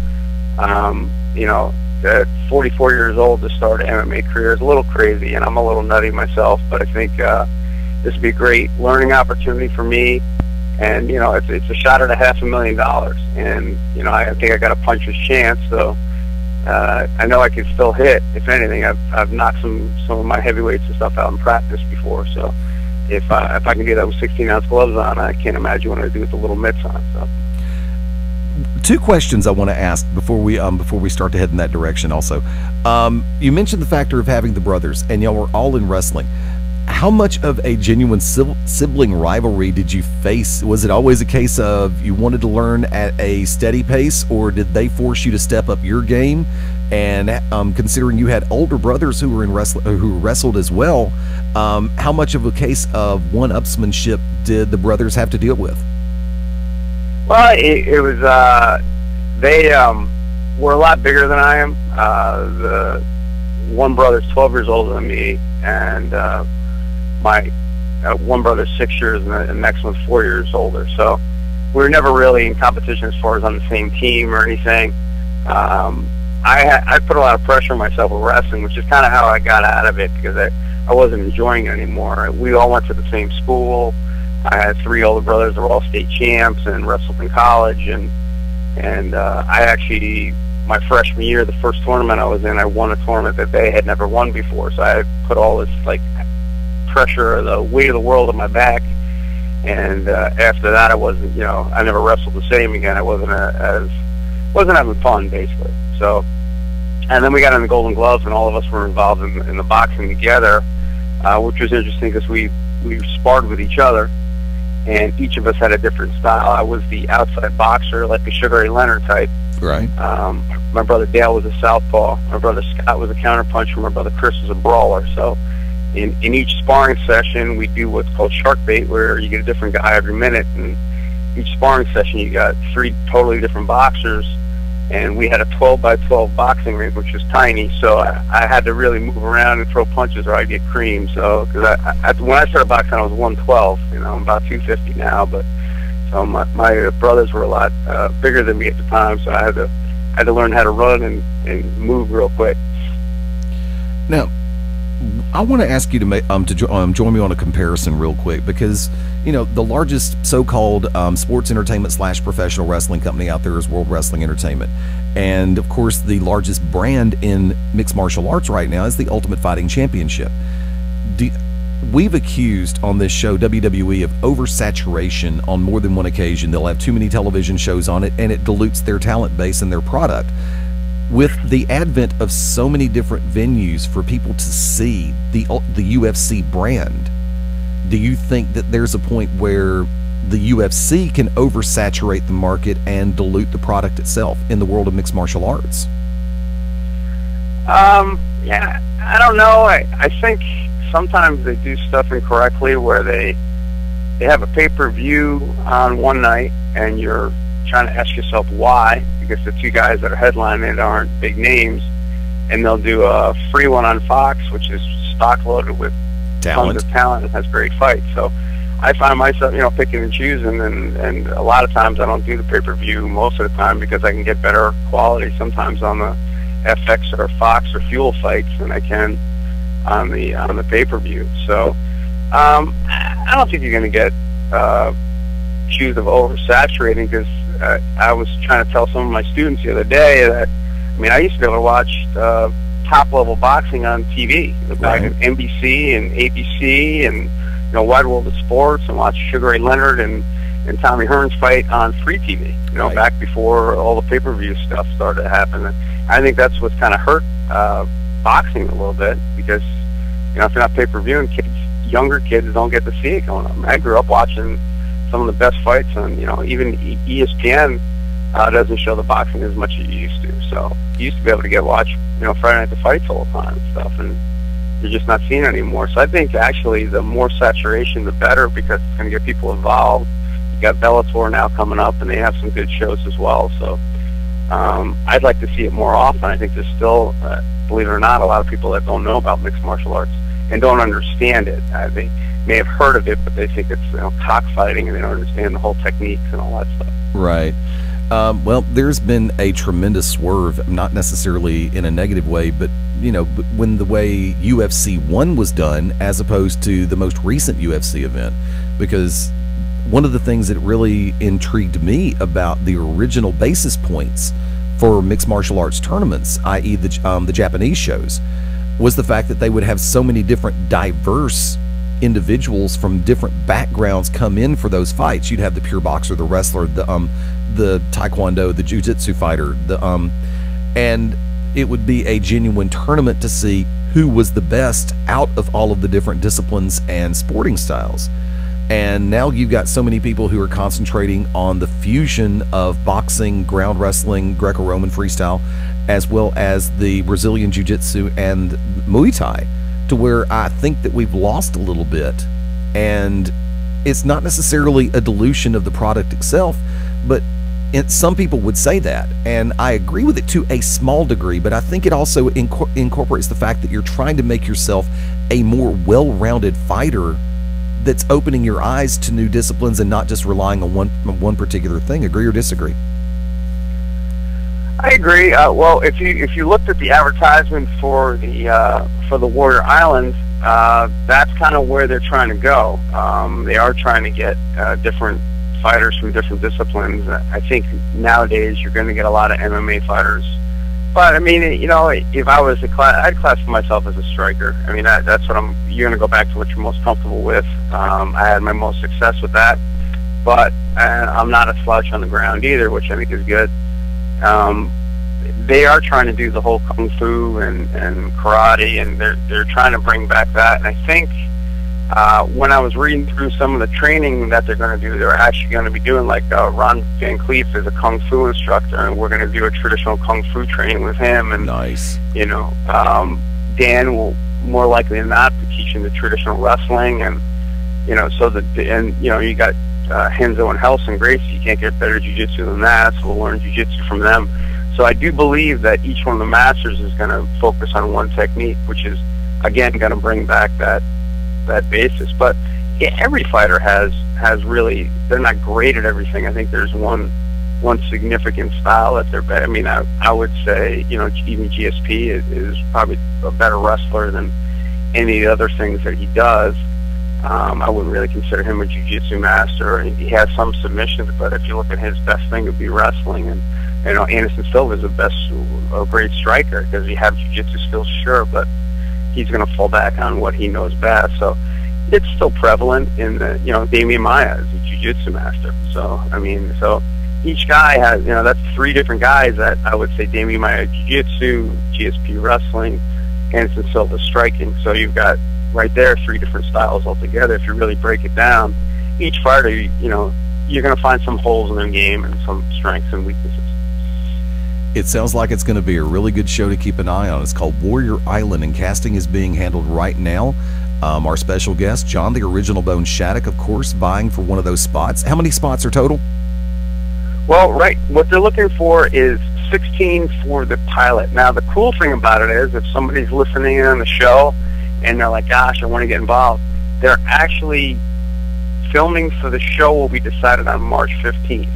You know, at 44 years old to start an MMA career is a little crazy, and I'm a little nutty myself, but I think this would be a great learning opportunity for me. And, you know, it's a shot at $500,000, and, you know, I think I got a puncher's chance, so I know I can still hit. If anything, I've knocked some of my heavyweights and stuff out in practice before, so if I can do that with 16-ounce gloves on, I can't imagine what I'd do with the little mitts on. So. Two questions I want to ask before we start to head in that direction. Also, you mentioned the factor of having the brothers, and y'all were all in wrestling. How much of a genuine sibling rivalry did you face? Was it always a case of you wanted to learn at a steady pace, or did they force you to step up your game? And considering you had older brothers who were who wrestled as well, how much of a case of one-upsmanship did the brothers have to deal with? Well, it was they were a lot bigger than I am. The one brother's 12 years older than me, and my one brother's 6 years, and the next one's 4 years older. So we were never really in competition as far as on the same team or anything. I put a lot of pressure on myself with wrestling, which is kind of how I got out of it, because I wasn't enjoying it anymore. We all went to the same school. I had 3 older brothers that were all state champs and wrestled in college, and I actually, my freshman year, the first tournament I was in, I won a tournament that they had never won before. So I put all this like pressure, the weight of the world on my back, and after that, I wasn't, you know, I never wrestled the same again. I wasn't having fun, basically. So, and then we got in the Golden Gloves, and all of us were involved in the boxing together, which was interesting because we sparred with each other, and each of us had a different style. I was the outside boxer, like the Sugar Ray Leonard type. Right. My brother Dale was a southpaw. My brother Scott was a counterpuncher. My brother Chris was a brawler. So in each sparring session, we do what's called shark bait, where you get a different guy every minute. And each sparring session, you got 3 totally different boxers. And we had a 12-by-12 boxing ring, which was tiny. So I had to really move around and throw punches, or I'd get creamed. So, because when I started boxing, I was 112. You know, I'm about 250 now. But so my brothers were a lot bigger than me at the time. So I had to learn how to run and move real quick. Now, I want to ask you to join me on a comparison real quick, because, you know, the largest so-called sports entertainment / professional wrestling company out there is World Wrestling Entertainment. And, of course, the largest brand in mixed martial arts right now is the Ultimate Fighting Championship. We've accused on this show WWE of oversaturation on more than one occasion. They'll have too many television shows on it, and it dilutes their talent base and their product. With the advent of so many different venues for people to see the UFC brand, do you think that there's a point where the UFC can oversaturate the market and dilute the product itself in the world of mixed martial arts? Yeah, I don't know. I think sometimes they do stuff incorrectly, where they have a pay-per-view on one night, and you're trying to ask yourself why, because the 2 guys that are headlining it aren't big names, and they'll do a free one on Fox, which is stock loaded with tons of talent and has great fights. So I find myself, you know, picking and choosing, and a lot of times I don't do the pay-per-view most of the time, because I can get better quality sometimes on the FX or Fox or Fuel fights than I can on the pay-per-view. So I don't think you're going to get accused of oversaturating, because I was trying to tell some of my students the other day that, I mean, I used to be able to watch top-level boxing on TV, back at NBC and ABC and, you know, Wide World of Sports, and watch Sugar Ray Leonard and Tommy Hearns fight on free TV, you know, back before all the pay-per-view stuff started to happen. And I think that's what's kind of hurt boxing a little bit, because, you know, if you're not pay-per-viewing, younger kids don't get to see it going on. I grew up watching some of the best fights on, you know, even ESPN doesn't show the boxing as much as it used to. So you used to be able to watch, you know, Friday Night the Fights all the time and stuff, and you're just not seeing it anymore. So I think actually the more saturation, the better, because it's going to get people involved. got Bellator now coming up, and they have some good shows as well. So I'd like to see it more often. I think there's still, believe it or not, a lot of people that don't know about mixed martial arts and don't understand it. They may have heard of it, but they think it's cockfighting, and they don't understand the whole techniques and all that stuff. Right. Well, there's been a tremendous swerve, not necessarily in a negative way, but when the way UFC 1 was done as opposed to the most recent UFC event, because one of the things that really intrigued me about the original basis points for mixed martial arts tournaments, i.e. the Japanese shows, was the fact that they would have so many different diverse individuals from different backgrounds come in for those fights. You'd have the pure boxer, the wrestler, the taekwondo, the jiu-jitsu fighter, and it would be a genuine tournament to see who was the best out of all of the different disciplines and sporting styles. And now you've got so many people who are concentrating on the fusion of boxing, ground wrestling, Greco-Roman freestyle, as well as the Brazilian jiu-jitsu and Muay Thai, to where I think that we've lost a little bit. And it's not necessarily a dilution of the product itself, but some people would say that, and I agree with it to a small degree, but I think it also incorporates the fact that you're trying to make yourself a more well-rounded fighter that's opening your eyes to new disciplines and not just relying on one particular thing. Agree or disagree? I agree. Well, if you looked at the advertisement for the Warrior Islands, that's kind of where they're trying to go. They are trying to get different fighters from different disciplines. I think nowadays you're going to get a lot of MMA fighters. But I mean, if I was I'd classify myself as a striker. I mean, that's what you're going to go back to what you're most comfortable with. I had my most success with that, but I'm not a slouch on the ground either, which I think is good. They are trying to do the whole kung fu and karate, and they're trying to bring back that. And I think when I was reading through some of the training that they're going to do, they're actually going to be doing, like Ron Van Cleef is a kung fu instructor, and we're going to do a traditional kung fu training with him. And nice. Dan will more likely than not be teaching the traditional wrestling, and you got Henzo and Helson Gracie. You can't get better jiu-jitsu than that, so we'll learn jiu-jitsu from them. So I do believe that each one of the masters is going to focus on one technique, which is again going to bring back that basis. But every fighter has really, they're not great at everything. I think there's one significant style that they're better. I mean, I would say, even GSP is probably a better wrestler than any of the other things that he does. I wouldn't really consider him a jiu-jitsu master. He has some submissions, but if you look at his best thing, it would be wrestling. And Anderson Silva is a great striker because he has jiu-jitsu skills, sure, but he's going to fall back on what he knows best. So it's still prevalent in the, Damian Maia is a jiu-jitsu master. So, I mean, each guy has, that's three different guys that I would say: Damian Maia jiu-jitsu, GSP wrestling, Anderson Silva striking. So you've got right there three different styles altogether. If you really break it down, each fighter, you're going to find some holes in their game and some strengths and weaknesses. It sounds like it's going to be a really good show to keep an eye on. It's called Warrior Island, and casting is being handled right now. Our special guest, John the Original Bone Shattuck, of course, vying for one of those spots. How many spots are total? Well, what they're looking for is 16 for the pilot. Now, the cool thing about it is, if somebody's listening in on the show and they're like, gosh, I want to get involved, they're actually filming for the show will be decided on March 15th.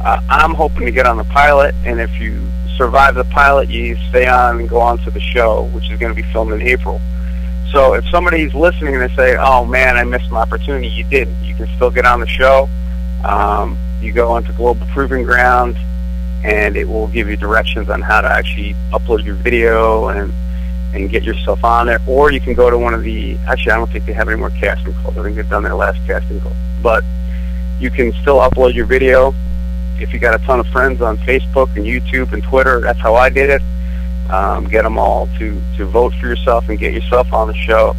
I'm hoping to get on the pilot, and if you survive the pilot, you stay on and go on to the show, which is going to be filmed in April. So if somebody's listening and they say, oh man, I missed my opportunity, you didn't. You can still get on the show. You go onto Global Proving Ground, and it will give you directions on how to actually upload your video and get yourself on there. Or you can go to one of the, actually I don't think they have any more casting calls. I think they've done their last casting call. But you can still upload your video. If you got a ton of friends on Facebook and YouTube and Twitter, that's how I did it. Get them all to vote for yourself and get yourself on the show.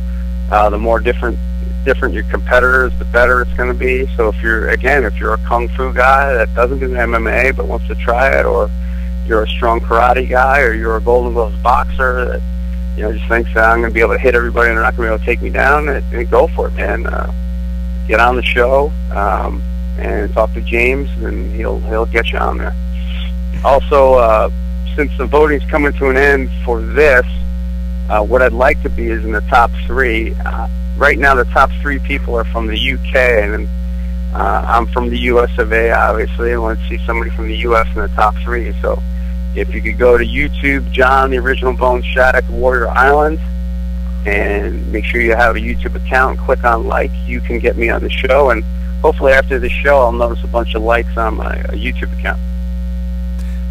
The more different your competitors, the better it's going to be. So if you're a kung fu guy that doesn't do MMA but wants to try it, or you're a strong karate guy, or you're a Golden Gloves boxer that just thinks that I'm going to be able to hit everybody and they're not going to be able to take me down, and go for it, man. Get on the show. and talk to James, and he'll get you on there. Also, since the voting's coming to an end for this, what I'd like to be is in the top 3. Right now, the top 3 people are from the UK, and I'm from the US of A, obviously. I want to see somebody from the US in the top 3. So if you could go to YouTube, John, the Original Bones Shattuck, Warrior Island, and make sure you have a YouTube account, click on like, you can get me on the show, and hopefully after the show I'll notice a bunch of likes on my YouTube account.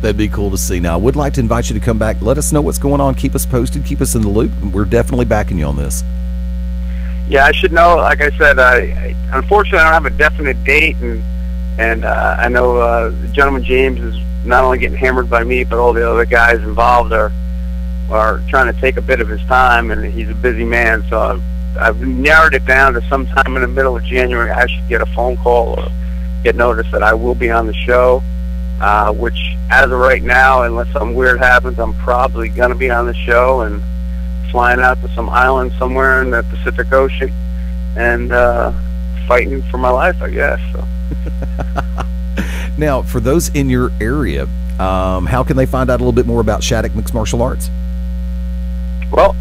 That'd be cool to see. Now, I would like to invite you to come back. Let us know what's going on. Keep us posted. Keep us in the loop. We're definitely backing you on this. Yeah, I should know. Like I said, unfortunately, I don't have a definite date, and I know the gentleman James is not only getting hammered by me, but all the other guys involved are trying to take a bit of his time, and he's a busy man. So I've narrowed it down to sometime in the middle of January. I should get a phone call or get notice that I will be on the show. Which, as of right now, unless something weird happens, I'm probably going to be on the show and flying out to some island somewhere in the Pacific Ocean and fighting for my life, I guess. So. Now, for those in your area, how can they find out a little bit more about Shattuck Mixed Martial Arts? Well,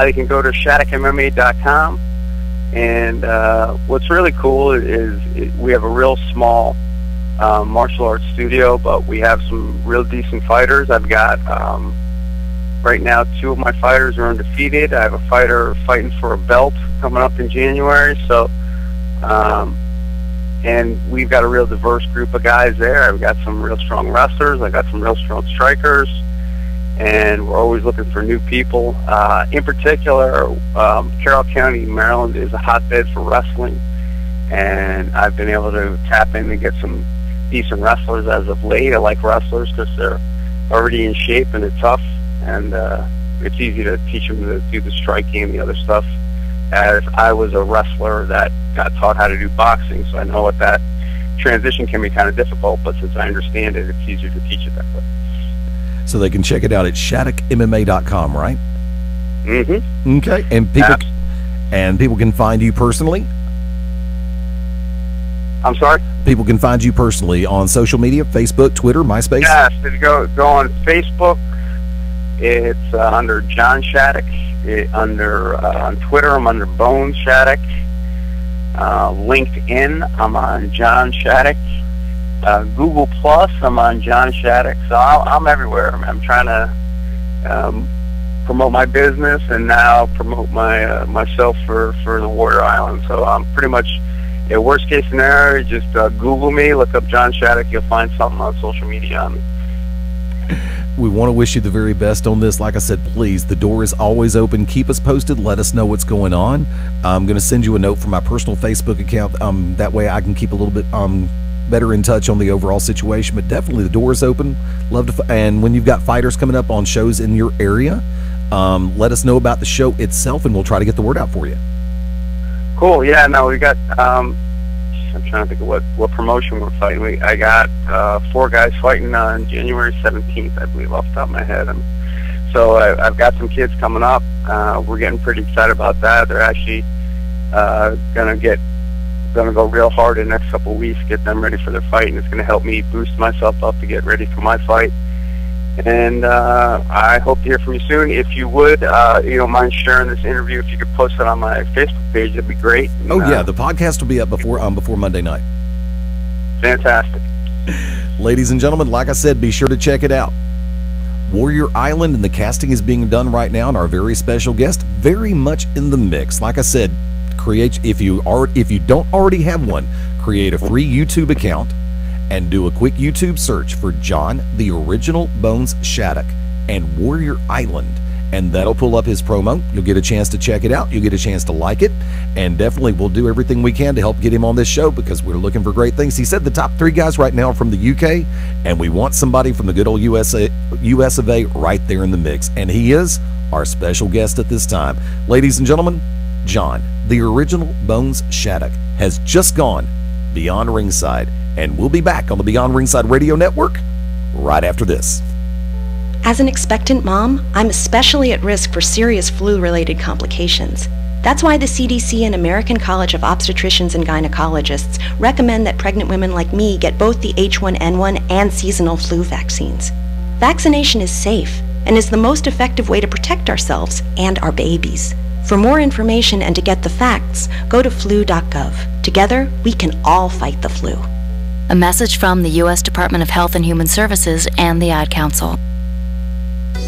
you can go to ShattuckMMA.com, and what's really cool is we have a real small martial arts studio, but we have some real decent fighters. I've got right now 2 of my fighters are undefeated. I have a fighter fighting for a belt coming up in January. So and we've got a real diverse group of guys there. I've got some real strong wrestlers, I've got some real strong strikers, and we're always looking for new people. In particular, Carroll County, Maryland is a hotbed for wrestling, and I've been able to tap in and get some decent wrestlers as of late. I like wrestlers because they're already in shape and they're tough, and it's easy to teach them to do the striking and the other stuff, as I was a wrestler that got taught how to do boxing, so I know what that transition can be kind of difficult, but since I understand it, it's easier to teach it that way. So they can check it out at ShattuckMMA.com, right? Mm-hmm. Okay, and people can find you personally? I'm sorry? People can find you personally on social media, Facebook, Twitter, MySpace? Yes, if you go on Facebook, it's under John Shattuck. On Twitter, I'm under Bones Shattuck. LinkedIn, I'm on John Shattuck. Google Plus, I'm on John Shattuck. So I'm everywhere. I'm trying to promote my business and now promote myself for the Warrior Island. So I'm pretty much, worst case scenario, just Google me, look up John Shattuck, you'll find something on social media on me. We want to wish you the very best on this. Like I said, please, the door is always open. Keep us posted. Let us know what's going on. I'm going to send you a note from my personal Facebook account. That way I can keep a little bit better in touch on the overall situation. But definitely the door is open. Love to, and when you've got fighters coming up on shows in your area, let us know about the show itself, and we'll try to get the word out for you. Cool. Yeah. No, we got. I'm trying to think of what promotion we're fighting. I got 4 guys fighting on January 17th, I believe, off the top of my head. So I've got some kids coming up. We're getting pretty excited about that. They're actually gonna go real hard in the next couple of weeks, get them ready for their fight, and it's gonna help me boost myself up to get ready for my fight. And I hope to hear from you soon. If you would, you don't mind sharing this interview, if you could post it on my Facebook page, that'd be great. And, yeah, the podcast will be up before Monday night. Fantastic. Ladies and gentlemen, like I said, be sure to check it out. Warrior Island, and the casting is being done right now, and our very special guest very much in the mix. Like I said, if you don't already have one, create a free YouTube account and do a quick YouTube search for John the Original Bones Shattuck and Warrior Island, and that'll pull up his promo. You'll get a chance to check it out. You'll get a chance to like it, and definitely we'll do everything we can to help get him on this show, because we're looking for great things. He said the top 3 guys right now are from the UK, and we want somebody from the good old US of A right there in the mix, and he is our special guest at this time. Ladies and gentlemen, John the Original Bones Shattuck has just gone beyond ringside, and we'll be back on the Beyond Ringside Radio Network right after this. As an expectant mom, I'm especially at risk for serious flu-related complications. That's why the CDC and American College of Obstetricians and Gynecologists recommend that pregnant women like me get both the H1N1 and seasonal flu vaccines. Vaccination is safe and is the most effective way to protect ourselves and our babies. For more information and to get the facts, go to flu.gov. Together, we can all fight the flu. A message from the U.S. Department of Health and Human Services and the Ad Council.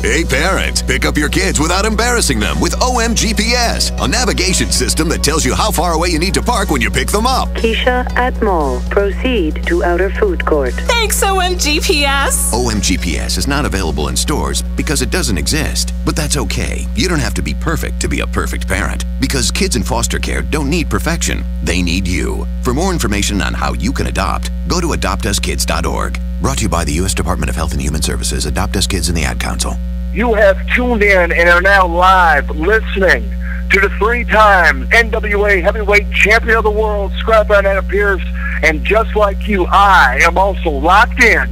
Hey parents, pick up your kids without embarrassing them with OMGPS, a navigation system that tells you how far away you need to park when you pick them up. Keisha at mall. Proceed to outer food court. Thanks, OMGPS. OMGPS is not available in stores because it doesn't exist. But that's okay. You don't have to be perfect to be a perfect parent, because kids in foster care don't need perfection. They need you. For more information on how you can adopt, go to adoptuskids.org. Brought to you by the U.S. Department of Health and Human Services, Adopt Us Kids, and the Ad Council. You have tuned in and are now live listening to the 3-time NWA Heavyweight Champion of the World, Scrapper and Pierce. And just like you, I am also locked in.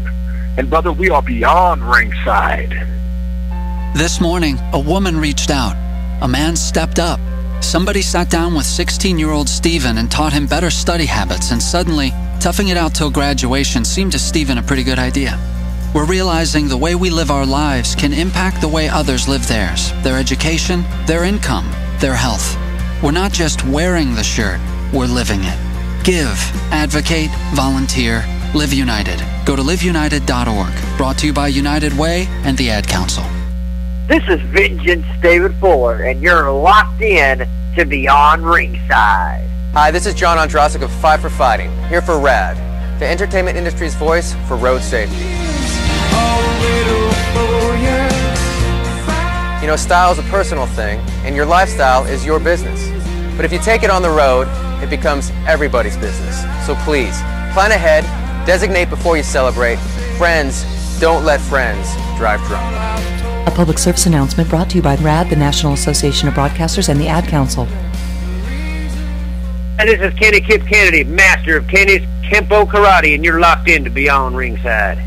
And brother, we are beyond ringside. This morning, a woman reached out. A man stepped up. Somebody sat down with 16-year-old Steven and taught him better study habits, and suddenly, toughing it out till graduation seemed to Steven a pretty good idea. We're realizing the way we live our lives can impact the way others live theirs, their education, their income, their health. We're not just wearing the shirt, we're living it. Give, advocate, volunteer, Live United. Go to liveunited.org. Brought to you by United Way and the Ad Council. This is Vengeance David Fuller, and you're locked in to Beyond Ringside. Hi, this is John Andrasik of Five for Fighting, here for RAD, the entertainment industry's voice for road safety. You know, style is a personal thing, and your lifestyle is your business. But if you take it on the road, it becomes everybody's business. So please, plan ahead, designate before you celebrate. Friends, don't let friends drive drunk. A public service announcement brought to you by RAD, the National Association of Broadcasters, and the Ad Council. And this is Kenny Kip Kennedy, master of Kenny's Kempo Karate, and you're locked in to Beyond Ringside.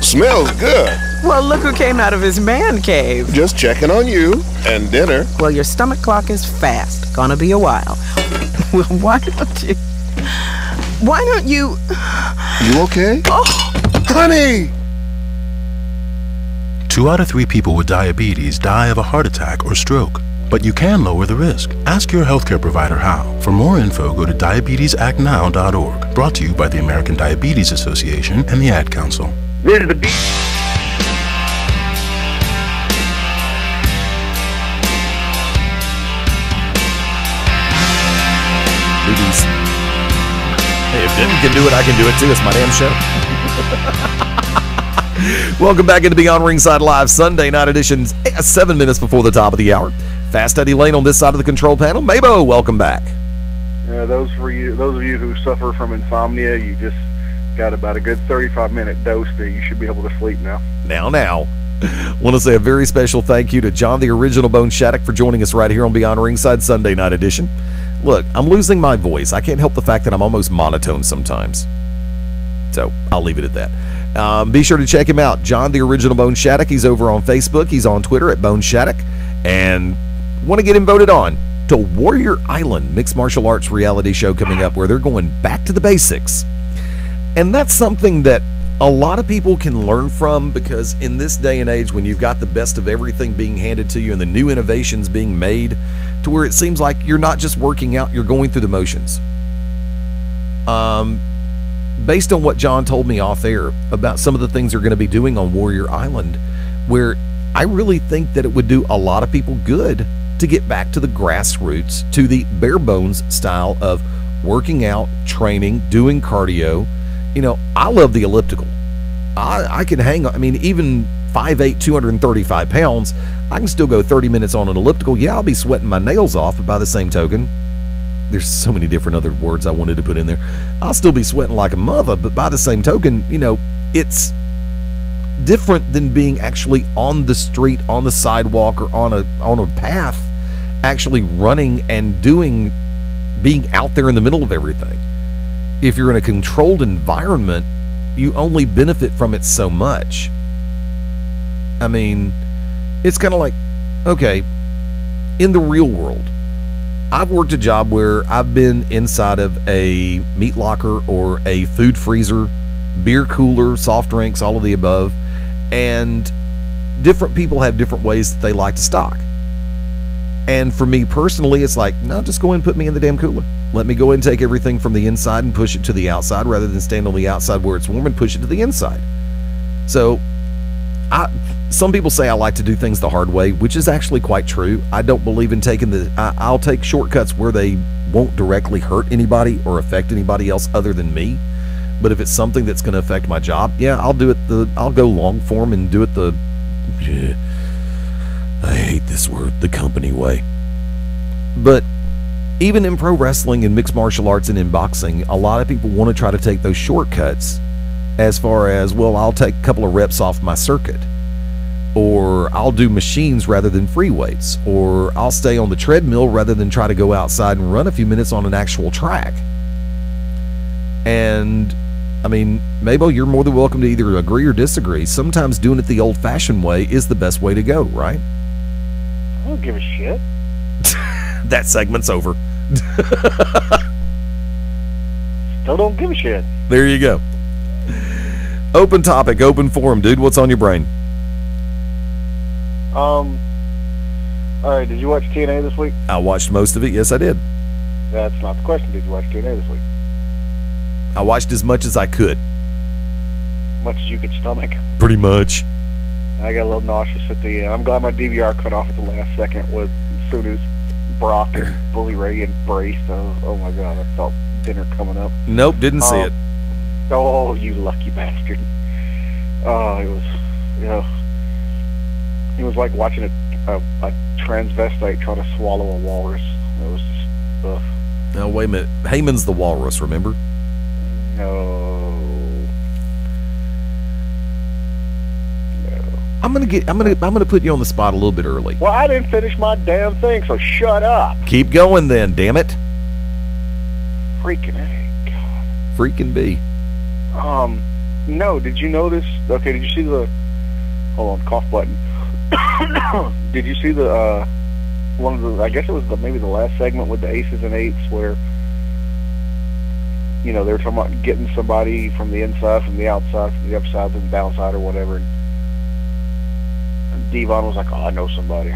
Smells good. Well, look who came out of his man cave. Just checking on you and dinner. Well, your stomach clock is fast. Gonna be a while. Well, why don't you... You okay? Oh, honey! 2 out of 3 people with diabetes die of a heart attack or stroke. But you can lower the risk. Ask your healthcare provider how. For more info, go to diabetesactnow.org. Brought to you by the American Diabetes Association and the Ad Council. This is the beat. Hey, if Denton can do it, I can do it too. It's my damn show. Welcome back into Beyond Ringside Live Sunday night editions, 7 minutes before the top of the hour. Fast Eddie Lane on this side of the control panel. Mabo, welcome back. Those of you who suffer from insomnia, you just got about a good 35-minute dose that you should be able to sleep now. Now. Want to say a very special thank you to John the Original Bone Shattuck for joining us right here on Beyond Ringside Sunday night edition. Look, I'm losing my voice. I can't help the fact that I'm almost monotone sometimes. So I'll leave it at that. Be sure to check him out, John the Original Bone Shattuck. He's over on Facebook. He's on Twitter at Bone Shattuck. And want to get him voted on to Warrior Island, mixed martial arts reality show coming up where they're going back to the basics. And that's something that a lot of people can learn from, because in this day and age when you've got the best of everything being handed to you and the new innovations being made to where it seems like you're not just working out, you're going through the motions. Based on what John told me off air about some of the things they're going to be doing on Warrior Island, where I really think that it would do a lot of people good to get back to the grassroots, to the bare bones style of working out, training, doing cardio. You know, I love the elliptical. I can hang on. I mean, even 5'8", 235 pounds, I can still go 30 minutes on an elliptical. Yeah, I'll be sweating my nails off, but by the same token, there's so many different other words I wanted to put in there. I'll still be sweating like a mother, but by the same token, you know, it's different than being actually on the street, on the sidewalk, or on a path, actually running and being out there in the middle of everything. If you're in a controlled environment, you only benefit from it so much. I mean, it's kind of like, okay, in the real world, I've worked a job where I've been inside of a meat locker or a food freezer, beer cooler, soft drinks, all of the above, and different people have different ways that they like to stock. And for me personally, it's like, no, just go ahead and put me in the damn cooler. Let me go ahead and take everything from the inside and push it to the outside rather than stand on the outside where it's warm and push it to the inside. So some people say I like to do things the hard way, which is actually quite true. I don't believe in taking I'll take shortcuts where they won't directly hurt anybody or affect anybody else other than me. But if it's something that's going to affect my job, yeah, I'll do it. I'll go long form and do it I hate this word, the company way. But even in pro wrestling and mixed martial arts and in boxing, a lot of people want to try to take those shortcuts as far as, well, I'll take a couple of reps off my circuit, or I'll do machines rather than free weights, or I'll stay on the treadmill rather than try to go outside and run a few minutes on an actual track. And I mean, Mabel, you're more than welcome to either agree or disagree. Sometimes doing it the old-fashioned way is the best way to go, right? I don't give a shit. That segment's over. Still don't give a shit. There you go. Open topic, open forum, dude. What's on your brain? All right, did you watch TNA this week? I watched most of it. Yes, I did. That's not the question. Did you watch TNA this week? I watched as much as I could. Much as you could stomach. Pretty much. I got a little nauseous at the end. I'm glad my DVR cut off at the last second as soon as Brock and Bully Ray embraced. Oh my God, I felt dinner coming up. Nope, didn't see it. Oh, you lucky bastard. It was, it was like watching a transvestite try to swallow a walrus. It was just, ugh. Now, wait a minute. Heyman's the walrus, remember? No. I'm gonna put you on the spot a little bit early. Well, I didn't finish my damn thing, so shut up. Keep going then, damn it. Freaking A, God. Freaking B. No, did you notice, okay, did you see the, hold on, cough button. Did you see the, one of the, I guess it was maybe the last segment with the aces and eights where, they were talking about getting somebody from the inside, from the outside, from the upside, from the downside or whatever, and Devon was like, oh, I know somebody.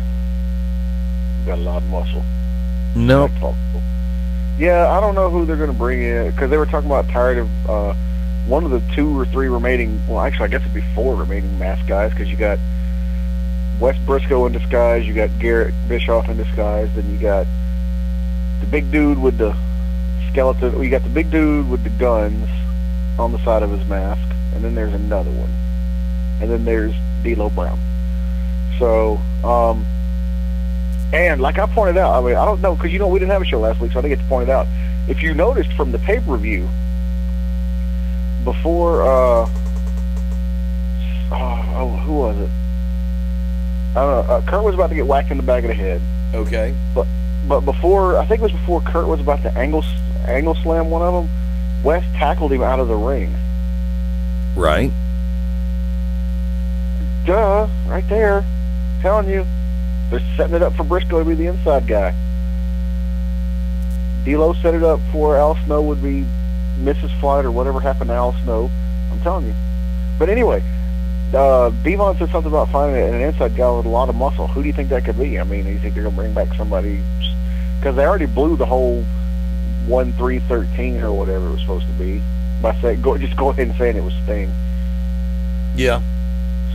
Got a lot of muscle. Nope. Yeah, I don't know who they're going to bring in, because they were talking about tired of one of the 2 or 3 remaining, well, actually, I guess it'd be 4 remaining masked guys, because you got Wes Briscoe in disguise, you got Garrett Bischoff in disguise, then you got the big dude with the skeleton, you got the big dude with the guns on the side of his mask, and then there's another one. And then there's D'Lo Brown. So, and like I pointed out, I mean, I don't know, because we didn't have a show last week, so I didn't get to point it out. If you noticed from the pay-per-view, before, who was it? I don't know. Kurt was about to get whacked in the back of the head. Okay. But before, I think it was before Kurt was about to angle slam one of them, Wes tackled him out of the ring. Right. Duh, right there. I'm telling you. They're setting it up for Briscoe to be the inside guy. D'Lo set it up for Al Snow would be Mrs. Flight or whatever happened to Al Snow. I'm telling you. But anyway, Devon said something about finding an inside guy with a lot of muscle. Who do you think that could be? I mean, do you think they're going to bring back somebody? Because they already blew the whole 1-3-13 or whatever it was supposed to be by saying, just go ahead and saying it was Sting. Yeah.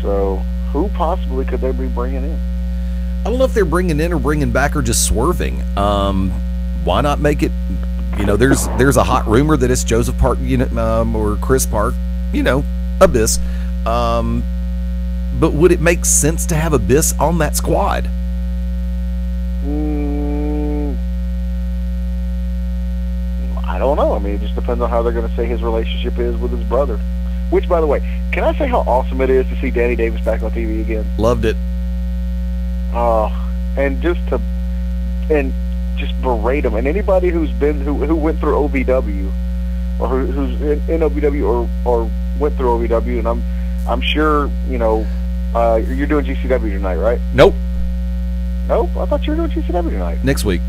So, who possibly could they be bringing in? I don't know if they're bringing in or bringing back or just swerving. Why not make it? There's a hot rumor that it's Joseph Park, or Chris Park, Abyss. But would it make sense to have Abyss on that squad? I don't know. I mean, it just depends on how they're going to say his relationship is with his brother. Which, by the way, can I say how awesome it is to see Danny Davis back on TV again? Loved it. And just berate him. And anybody who went through OVW, or who's in OVW or went through OVW, and I'm sure you're doing GCW tonight, right? Nope. Nope. I thought you were doing GCW tonight. Next week.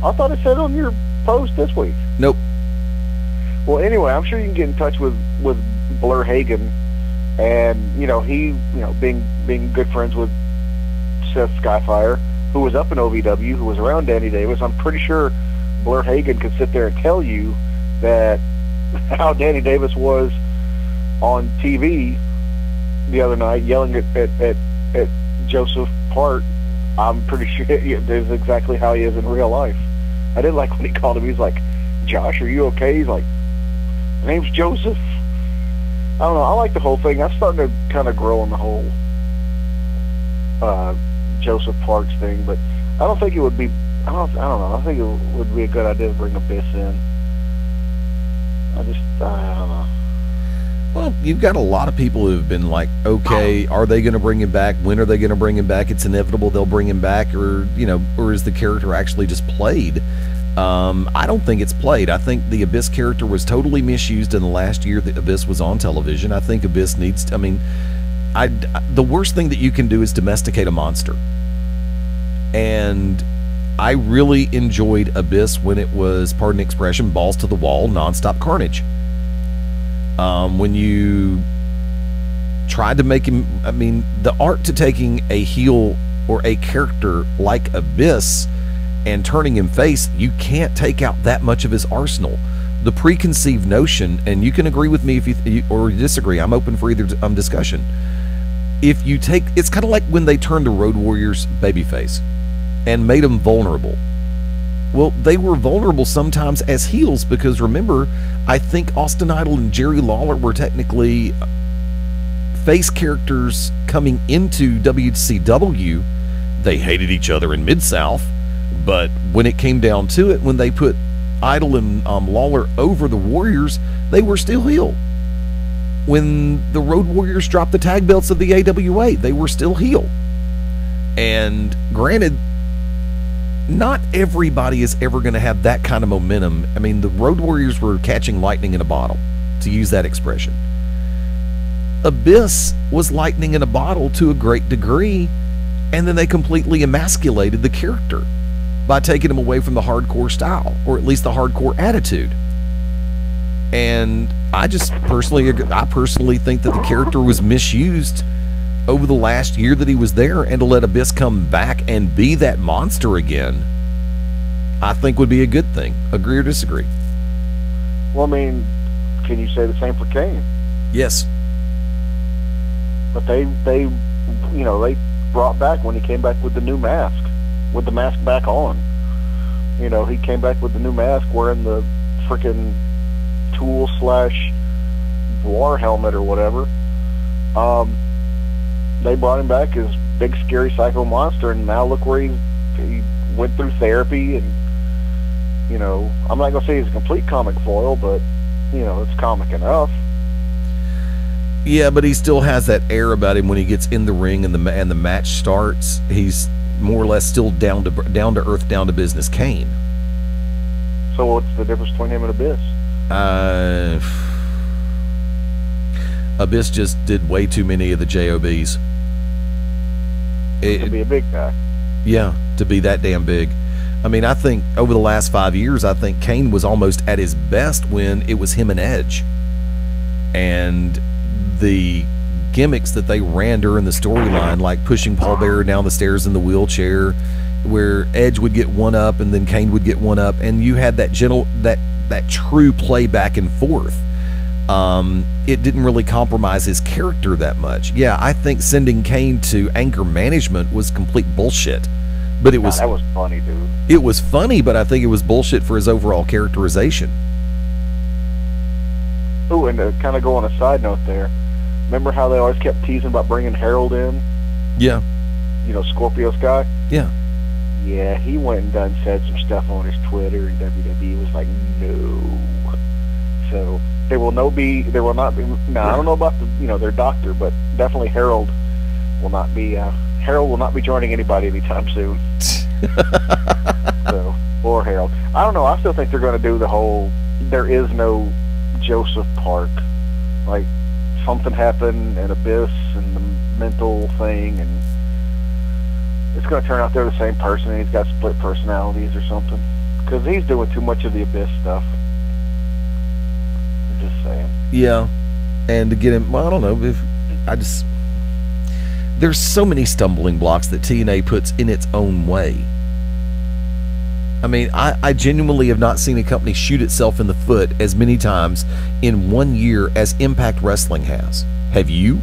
I thought it said on your post this week. Nope. Well, anyway, I'm sure you can get in touch with Blur Hagen, and he being good friends with Seth Skyfire, who was up in OVW, who was around Danny Davis. I'm pretty sure Blur Hagen could sit there and tell you that how Danny Davis was on TV the other night, yelling at Joseph Park. I'm pretty sure that's exactly how he is in real life. I didn't like when he called him. He's like, "Josh, are you okay?" He's like, "My name's Joseph." I don't know. I like the whole thing. I'm starting to kind of grow on the whole Joseph Parks thing, but I don't think it would be. I don't know. I think it would be a good idea to bring Abyss in. I don't know. Well, you've got a lot of people who have been like, okay, are they going to bring him back? When are they going to bring him back? It's inevitable they'll bring him back, or is the character actually just played? I don't think it's played. I think the Abyss character was totally misused in the last year that Abyss was on television. I think Abyss needs to, the worst thing that you can do is domesticate a monster. And I really enjoyed Abyss when it was, pardon the expression, balls to the wall, nonstop carnage. When you tried to make him, the art to taking a heel or a character like Abyss and turning him face, you can't take out that much of his arsenal. The preconceived notion, and you can agree with me if you or disagree, I'm open for either discussion. If you take, it's kind of like when they turned the Road Warriors babyface and made them vulnerable. Well, they were vulnerable sometimes as heels because, remember, I think Austin Idol and Jerry Lawler were technically face characters coming into WCW. They hated each other in Mid-South, but when it came down to it, when they put Idol and Lawler over the Warriors, they were still heel. When the Road Warriors dropped the tag belts of the AWA, they were still heel. And granted, not everybody is ever going to have that kind of momentum. The Road Warriors were catching lightning in a bottle, to use that expression. Abyss was lightning in a bottle to a great degree, and then they completely emasculated the character by taking him away from the hardcore style, or at least the hardcore attitude. And I personally think that the character was misused over the last year that he was there, and to let Abyss come back and be that monster again, I think would be a good thing. Agree or disagree? Well, can you say the same for Kane? Yes. But they brought back when he came back with the new mask, with the mask back on. He came back with the new mask wearing the freaking Tool/War helmet or whatever. They brought him back as big scary psycho monster, and now look where he went through therapy, and I'm not gonna say he's a complete comic foil, but it's comic enough. Yeah, but he still has that air about him when he gets in the ring and the match starts. He's more or less still down to earth, down to business Kane. So what's the difference between him and Abyss? Abyss just did way too many of the JOBs. To be a big guy. Yeah, to be that damn big. I think over the last 5 years, I think Kane was almost at his best when it was him and Edge. And the gimmicks that they ran during the storyline, like pushing Paul Bearer down the stairs in the wheelchair, where Edge would get one up and then Kane would get one up, and you had that that true play back and forth. It didn't really compromise his character that much. Yeah, I think sending Kane to anger management was complete bullshit. But that was funny, dude. It was funny, but I think it was bullshit for his overall characterization. Oh, and to kind of go on a side note there, remember how they always kept teasing about bringing Harold in? Yeah. Scorpio Sky? Yeah. Yeah, he went and done said some stuff on his Twitter, and WWE was like, no. So there will not be. Now I don't know about their doctor, but definitely Harold will not be. Harold will not be joining anybody anytime soon. Or Harold. I don't know. I still think they're going to do the whole. There is no Joseph Park. Like something happened in Abyss and the mental thing, and it's going to turn out they're the same person, and he's got split personalities or something. Because he's doing too much of the Abyss stuff. I'm just saying. Yeah, and to get him, well, I don't know. There's so many stumbling blocks that TNA puts in its own way. I mean, I genuinely have not seen a company shoot itself in the foot as many times in 1 year as Impact Wrestling has. Have you?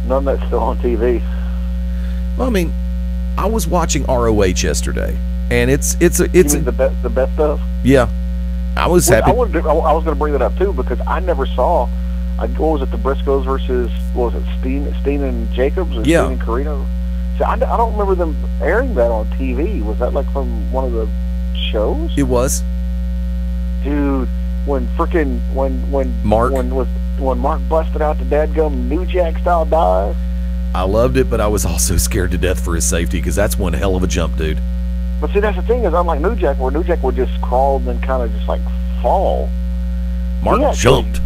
None that's still on TV. Well, I mean, I was watching ROH yesterday, and it's you mean the best of. Yeah, I was happy. I was going to bring that up too because I never saw. What was it? The Briscoes versus what was it? Steen and Jacobs, or Yeah. Steen and Carino. See, I don't remember them airing that on TV. Was that like from one of the shows? It was. Dude, when Mark busted out the dadgum New Jack style dive. I loved it, but I was also scared to death for his safety because that's one hell of a jump, dude. But see, that's the thing is, unlike New Jack, where New Jack would just crawl and then kind of just like fall. Mark jumped.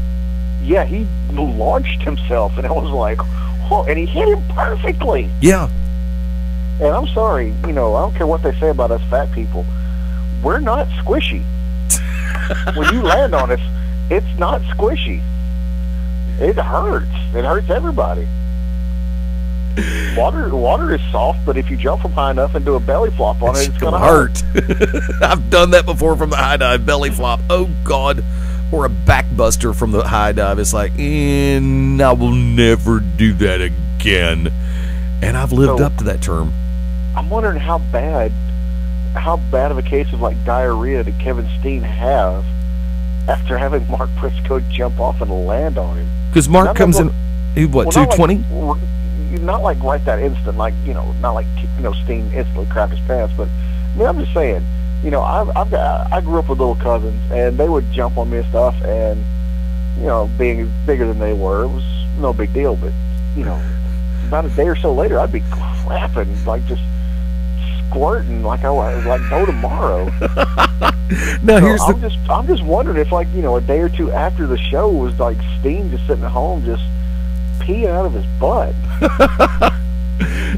Yeah, he launched himself, and I was like, oh, and he hit him perfectly. Yeah. And I'm sorry, I don't care what they say about us fat people. We're not squishy. When you land on us, it's not squishy. It hurts. It hurts everybody. Water is soft, but if you jump from high enough and do a belly flop on it, it's going to hurt. I've done that before from the high dive, belly flop. Oh, God. Or a backbuster from the high dive. It's like, I will never do that again. And I've lived up to that term. I'm wondering how bad of a case of like diarrhea did Kevin Steen have after having Mark Briscoe jump off and land on him? Because Mark comes in, what, 220? Not like right that instant, like not like Steen instantly crapped his pants, but I mean, I'm just saying, I grew up with little cousins, and they would jump on me and stuff, and being bigger than they were, it was no big deal, but about a day or so later, I'd be crapping, like just squirting, like I was like no tomorrow. I'm just wondering if like a day or two after the show was like Steen just sitting at home just peeing out of his butt.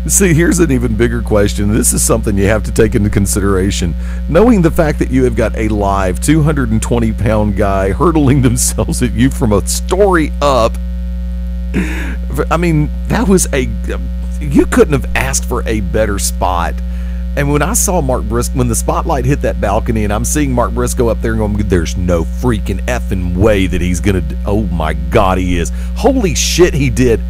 See, here's an even bigger question. This is something you have to take into consideration. Knowing the fact that you have got a live 220-pound guy hurtling themselves at you from a story up. I mean, that was you couldn't have asked for a better spot. And when I saw Mark Briscoe, when the spotlight hit that balcony and I'm seeing Mark Briscoe up there and going, there's no freaking effing way that he's going to, oh my God, he is. Holy shit, he did.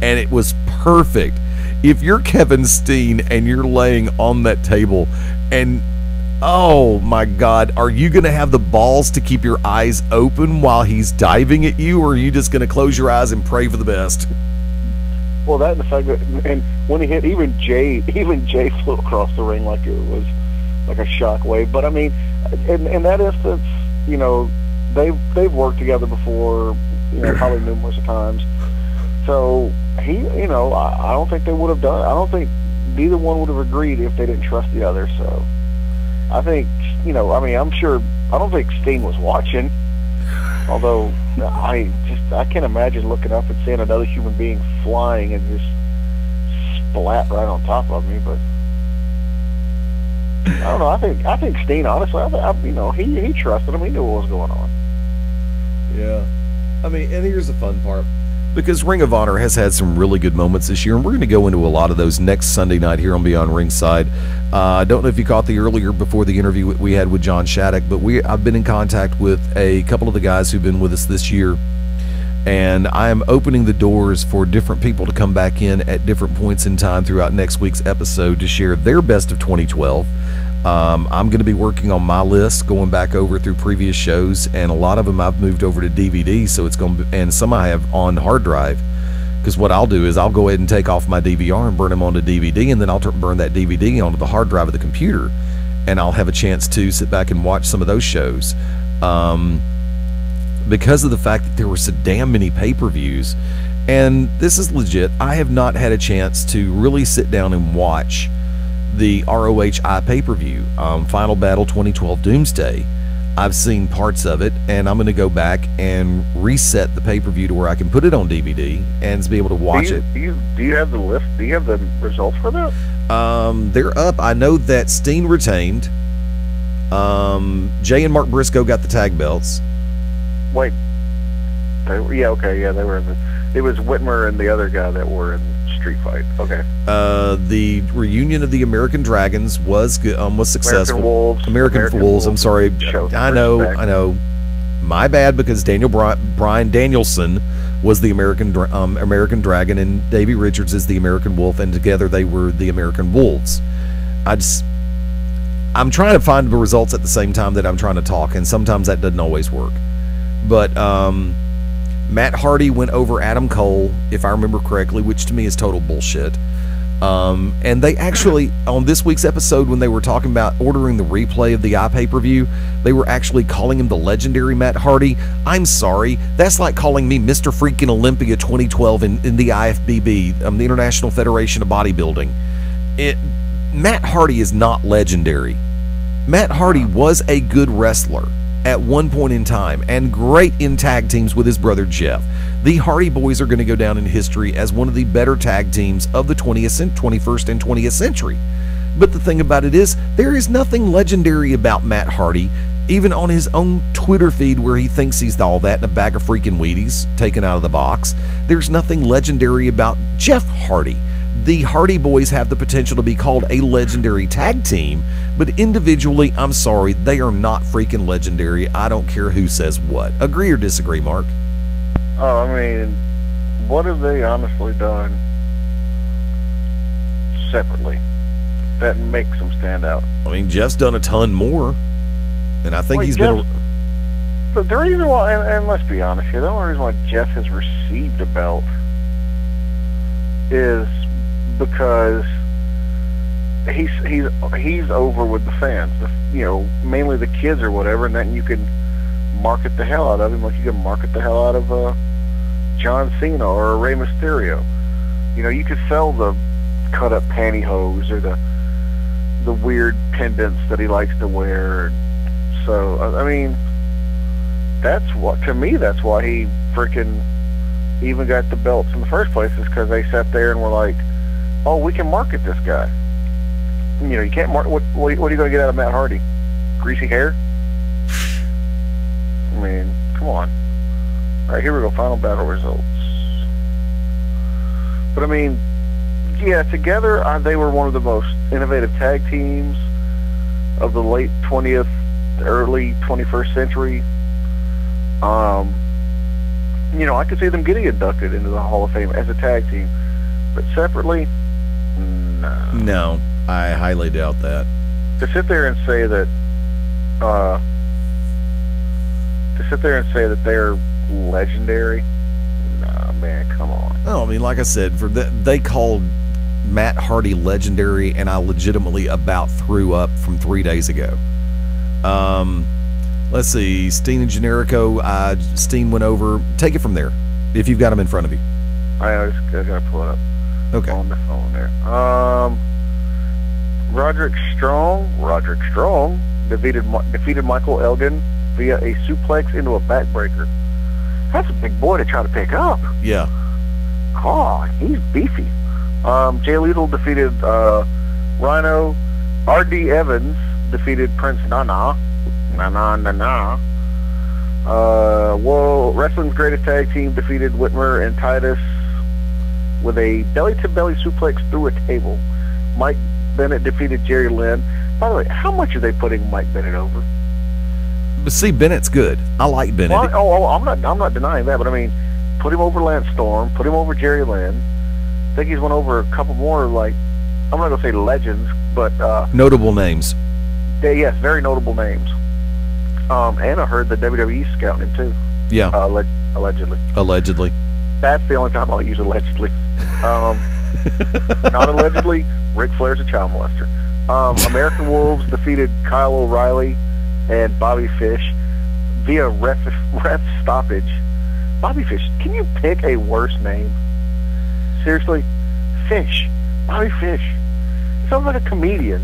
And it was perfect. If you're Kevin Steen and you're laying on that table and, oh my God, are you going to have the balls to keep your eyes open while he's diving at you, or are you just going to close your eyes and pray for the best? Well, that and the fact that, and when he hit, even Jay flew across the ring like it was like a shockwave. But I mean, in that instance, they've worked together before, probably numerous times. So he, I don't think they would have done it. I don't think neither one would have agreed if they didn't trust the other. So I think, I'm sure, I don't think Steen was watching. Although I can't imagine looking up and seeing another human being flying and just splat right on top of me. But I don't know. I think Steen, honestly, he trusted him. He knew what was going on. Yeah, I mean, and here's the fun part. Because Ring of Honor has had some really good moments this year, and we're going to go into a lot of those next Sunday night here on Beyond Ringside. I don't know if you caught the earlier before the interview we had with John Shattuck, but I've been in contact with a couple of the guys who've been with us this year, and I am opening the doors for different people to come back in at different points in time throughout next week's episode to share their best of 2012. I'm going to be working on my list, going back over through previous shows, and a lot of them I've moved over to DVD, so it's going to be, and some I have on hard drive, because what I'll do is I'll go ahead and take off my DVR and burn them onto DVD, and then I'll burn that DVD onto the hard drive of the computer, and I'll have a chance to sit back and watch some of those shows. Because of the fact that there were so damn many pay-per-views, and this is legit, I have not had a chance to really sit down and watch the ROH pay-per-view, Final Battle 2012 Doomsday. I've seen parts of it, and I'm going to go back and reset the pay-per-view to where I can put it on DVD and be able to watch it. Do you have the list? Do you have the results for that? They're up. I know that Steen retained. Jay and Mark Briscoe got the tag belts. Wait. They were in it was Whitmer and the other guy that were in Street Fight. Okay. The reunion of the American Dragons was successful. American Wolves. I'm sorry. I know. My bad, because Brian Danielson was the American Dragon and Davey Richards is the American Wolf, and together they were the American Wolves. I'm trying to find the results at the same time that I'm trying to talk, and sometimes that doesn't always work. But Matt Hardy went over Adam Cole, if I remember correctly, which to me is total bullshit. And they actually, on this week's episode, when they were talking about ordering the replay of the pay-per-view, they were actually calling him the legendary Matt Hardy. I'm sorry, that's like calling me Mr. Freaking Olympia 2012 in the IFBB, the International Federation of Bodybuilding. Matt Hardy is not legendary. Matt Hardy was a good wrestler at one point in time, and great in tag teams with his brother Jeff. The Hardy Boys are going to go down in history as one of the better tag teams of the 21st and 20th century. But the thing about it is, there is nothing legendary about Matt Hardy, even on his own Twitter feed where he thinks he's all that in a bag of freaking Wheaties taken out of the box. There's nothing legendary about Jeff Hardy. The Hardy Boys have the potential to be called a legendary tag team, but individually, I'm sorry, they are not freaking legendary. I don't care who says what. Agree or disagree, Mark? Oh, I mean, what have they honestly done separately that makes them stand out? I mean, Jeff's done a ton more, and I think he's been... But the reason why, and let's be honest here, the only reason why Jeff has received a belt is because he's over with the fans, mainly the kids or whatever, and then you can market the hell out of him like you can market the hell out of John Cena or Rey Mysterio. You could sell the cut up pantyhose or the weird pendants that he likes to wear. So I mean, that's why he freaking even got the belts in the first place, is because they sat there and were like, oh, we can market this guy. You can't market. What are you going to get out of Matt Hardy? Greasy hair? I mean, come on. All right, here we go. Final battle results. But I mean, yeah, together they were one of the most innovative tag teams of the late 20th, early 21st century. I could see them getting inducted into the Hall of Fame as a tag team, but separately, no. No, I highly doubt that. To sit there and say that, they're legendary, nah, man, come on. Oh, I mean, like I said, they called Matt Hardy legendary, and I legitimately about threw up from 3 days ago. Let's see, Steen and Generico. Steen went over. Take it from there, if you've got him in front of you. I gotta pull it up. Okay. On the phone there. Roderick Strong defeated Michael Elgin via a suplex into a backbreaker. That's a big boy to try to pick up. Yeah. God, he's beefy. Jay Lethal defeated Rhino. R.D. Evans defeated Prince Nana. Wrestling's Greatest Tag Team defeated Whitmer and Titus with a belly-to-belly suplex through a table. Mike Bennett defeated Jerry Lynn. By the way, how much are they putting Mike Bennett over? But see, Bennett's good. I like Bennett. Well, I'm not denying that, but I mean, put him over Lance Storm, put him over Jerry Lynn. I think he's went over a couple more, like, I'm not gonna say legends, but notable names. Yes, very notable names. And I heard the WWE's scouting him too. Yeah. Allegedly. Allegedly. That's the only time I'll use allegedly. Not allegedly. Ric Flair's a child molester. American Wolves defeated Kyle O'Reilly and Bobby Fish via ref stoppage. Bobby Fish, can you pick a worse name? Seriously? Fish. Bobby Fish. Sounds like a comedian.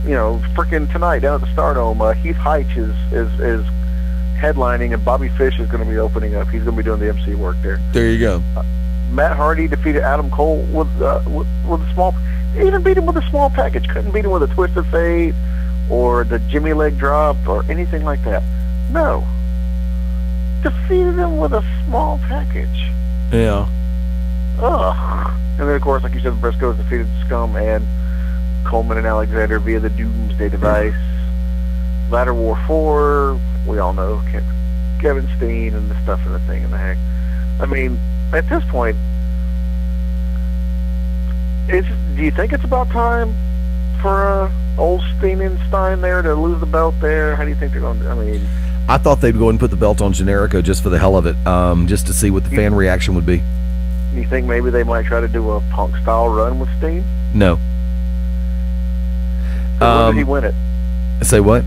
freaking tonight down at the Stardome, Heath Heights is headlining, and Bobby Fish is going to be opening up. He's going to be doing the MC work there. There you go. Matt Hardy defeated Adam Cole with a small. Even beat him with a small package. Couldn't beat him with a Twist of Fate or the Jimmy Leg Drop or anything like that. No. Defeated him with a small package. Yeah. Ugh. And then, of course, like you said, Briscoes defeated Scum and Coleman and Alexander via the Doomsday Device. Ladder War 4, we all know Kevin Steen and the stuff and the thing and the heck. I mean, at this point, do you think it's about time for old Steen and Stein there to lose the belt there? How do you think they're going to? I mean, I thought they'd go and put the belt on Generico just for the hell of it, just to see what the fan reaction would be. You think maybe they might try to do a Punk-style run with Steen? No. So when did he win it? Say what?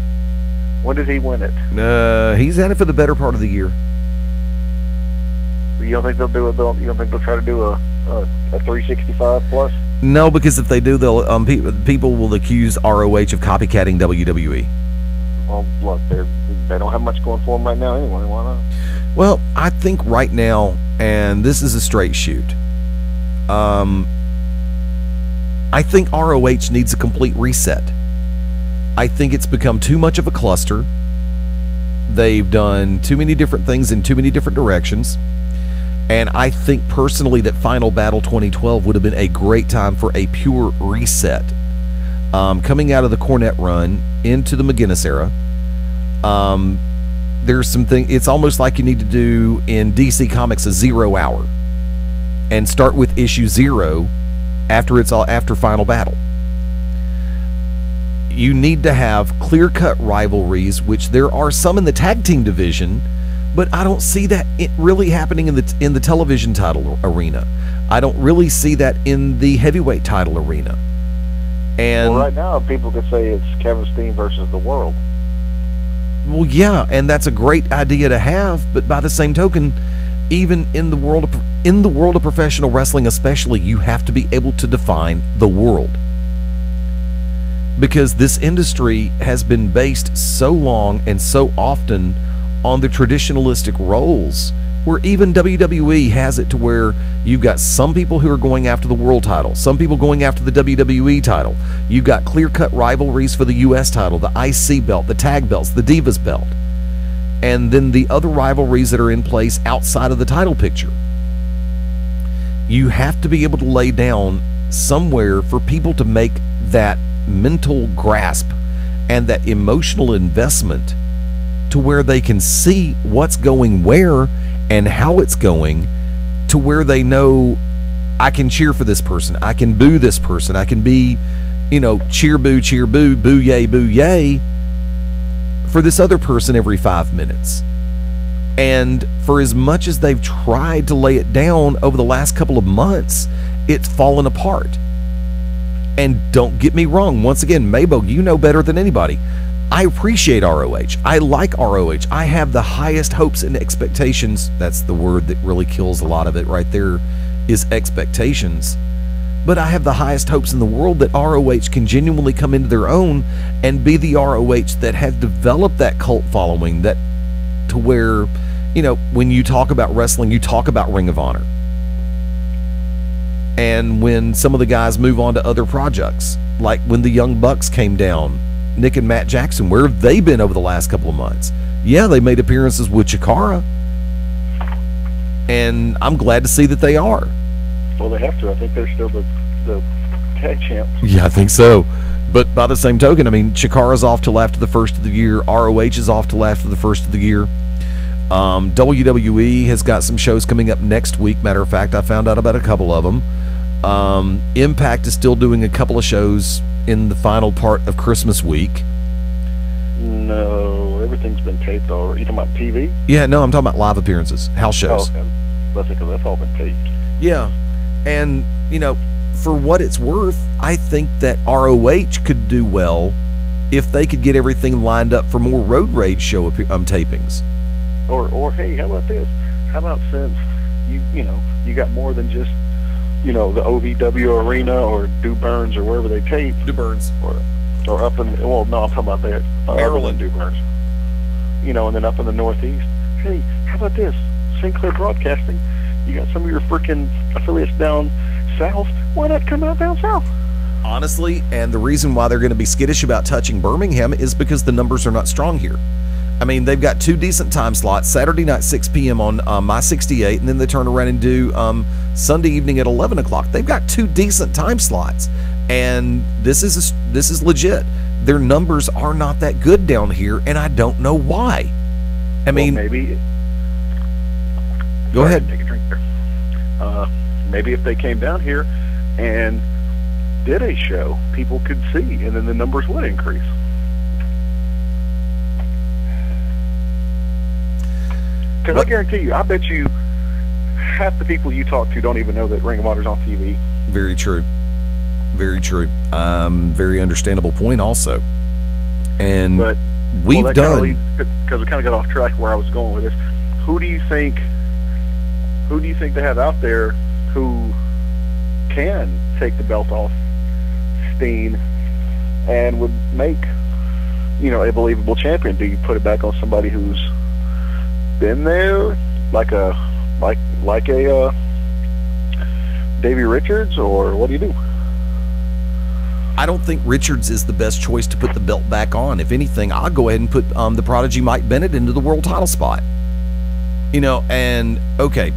When did he win it? He's had it for the better part of the year. You don't think they'll do it? You don't think they'll try to do a 365 plus? No, because if they do, they'll people will accuse ROH of copycatting WWE. Well, look, they don't have much going for them right now anyway. Why not? Well, I think right now, and this is a straight shoot, I think ROH needs a complete reset. I think it's become too much of a cluster. They've done too many different things in too many different directions. And I think personally that Final Battle 2012 would have been a great time for a pure reset. Coming out of the Cornette run into the McGuinness era, there's some things, it's almost like you need to do in DC Comics a 0 hour and start with issue 0 after Final Battle. You need to have clear-cut rivalries, which there are some in the tag team division, but I don't see that really happening in the television title arena. I don't really see that in the heavyweight title arena. And well, right now, people could say it's Kevin Steen versus the World. Well, yeah, and that's a great idea to have, but by the same token, even in the world of professional wrestling especially, you have to be able to define the world. Because this industry has been based so long and so often on the traditionalistic roles, where even WWE has it to where you've got some people who are going after the world title, some people going after the WWE title. You've got clear-cut rivalries for the US title, the IC belt, the tag belts, the Divas belt, and then the other rivalries that are in place outside of the title picture. You have to be able to lay down somewhere for people to make that mental grasp and that emotional investment to where they can see what's going where and how it's going, to where they know I can cheer for this person, I can boo this person, I can be, cheer boo, boo yay for this other person every 5 minutes. And for as much as they've tried to lay it down over the last couple of months, it's fallen apart. And don't get me wrong, once again, Mabo, you know better than anybody. I appreciate ROH. I like ROH. I have the highest hopes and expectations. That's the word that really kills a lot of it right there, is expectations. But I have the highest hopes in the world that ROH can genuinely come into their own and be the ROH that has developed that cult following, that to where, when you talk about wrestling, you talk about Ring of Honor. And when some of the guys move on to other projects, like when the Young Bucks came down, Nick and Matt Jackson, where have they been over the last couple of months? Yeah, they made appearances with Chikara, and I'm glad to see that they are. Well, they have to. I think they're still the tag champs. Yeah, I think so. But by the same token, I mean, Chikara's off till after the first of the year. ROH is off till after the first of the year. WWE has got some shows coming up next week. Matter of fact, I found out about a couple of them. Impact is still doing a couple of shows in the final part of Christmas week. No, everything's been taped already. You talking about TV? Yeah, no, I'm talking about live appearances, house shows. Oh, okay. That's all been taped. Yeah, and for what it's worth, I think that ROH could do well if they could get everything lined up for more Road Rage show tapings. Or hey, how about this? How about since you got more than just the OVW Arena or Du Burns or wherever they tape. Du Burns. Or or up in, well, no, I'm talking about that. Maryland. Dubers. You know, and then up in the Northeast. Hey, how about this? Sinclair Broadcasting, you got some of your freaking affiliates down south. Why not come out down south? Honestly, and the reason why they're going to be skittish about touching Birmingham is because the numbers are not strong here. I mean, they've got 2 decent time slots, Saturday night 6 p.m. on My 68, and then they turn around and do Sunday evening at 11 o'clock. They've got 2 decent time slots, and this is legit. Their numbers are not that good down here, and I don't know why. I mean, maybe. Go ahead. Take a drink there. Maybe if they came down here and did a show, people could see, and then the numbers would increase. Because I guarantee you, I bet you half the people you talk to don't even know that Ring of Honor's on TV. Very true. Very true. Very understandable point also. And but, we've done... Because we kind of got off track where I was going with this. Who do you think they have out there who can take the belt off Steen and would make, you know, a believable champion? Do you put it back on somebody who's been there, like a Davey Richards, or what do you do? I don't think Richards is the best choice to put the belt back on. If anything, I'll go ahead and put the prodigy Mike Bennett into the world title spot. You know, and okay,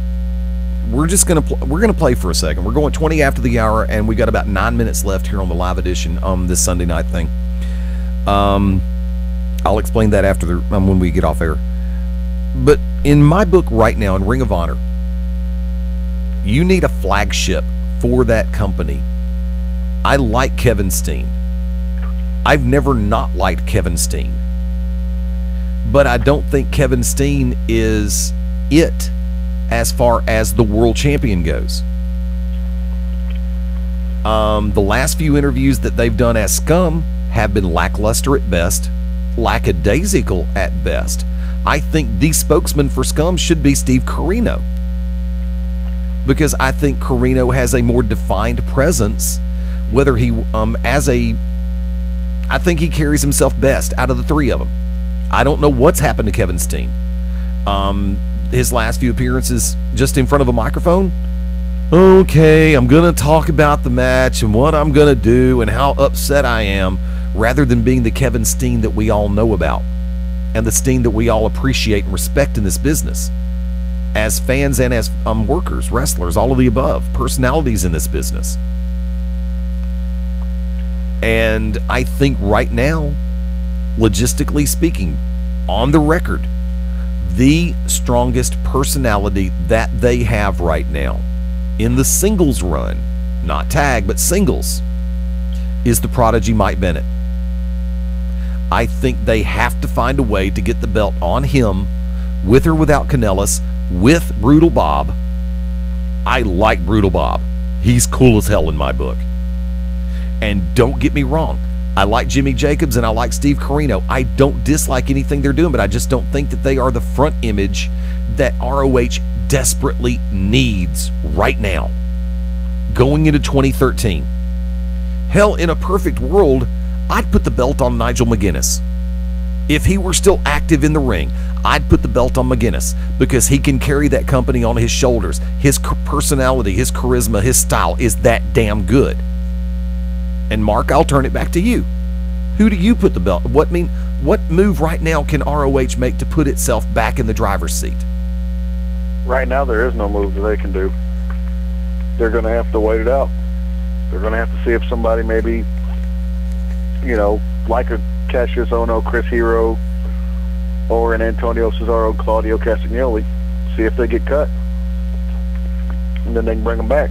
we're gonna play for a second. We're going 20 after the hour, and we got about 9 minutes left here on the live edition this Sunday night thing. I'll explain that after when we get off air. But in my book right now, in Ring of Honor, you need a flagship for that company. I like Kevin Steen. I've never not liked Kevin Steen. But I don't think Kevin Steen is it as far as the world champion goes. The last few interviews that they've done as Scum have been lackluster at best, lackadaisical at best. I think the spokesman for Scum should be Steve Corino, because I think Corino has a more defined presence. Whether he I think he carries himself best out of the 3 of them. I don't know what's happened to Kevin Steen. His last few appearances just in front of a microphone. Okay, I'm going to talk about the match and what I'm going to do and how upset I am, rather than being the Kevin Steen that we all know about and the Steen that we all appreciate and respect in this business as fans and as workers, wrestlers, all of the above, personalities in this business. And I think right now, logistically speaking, on the record, the strongest personality that they have right now in the singles run, not tag, but singles, is the prodigy Mike Bennett. I think they have to find a way to get the belt on him, with or without Kanellis, with Brutal Bob. I like Brutal Bob. He's cool as hell in my book. And don't get me wrong, I like Jimmy Jacobs and I like Steve Corino. I don't dislike anything they're doing, but I just don't think that they are the front image that ROH desperately needs right now, going into 2013. Hell, in a perfect world, I'd put the belt on Nigel McGuinness. If he were still active in the ring, I'd put the belt on McGuinness, because he can carry that company on his shoulders. His personality, his charisma, his style is that damn good. And Mark, I'll turn it back to you. Who do you put the belt? What move right now can ROH make to put itself back in the driver's seat? Right now, there is no move that they can do. They're going to have to wait it out. They're going to have to see if somebody maybe, you know, like a Cassius Ohno, Chris Hero, or an Antonio Cesaro, Claudio Castagnoli, see if they get cut. And then they can bring them back.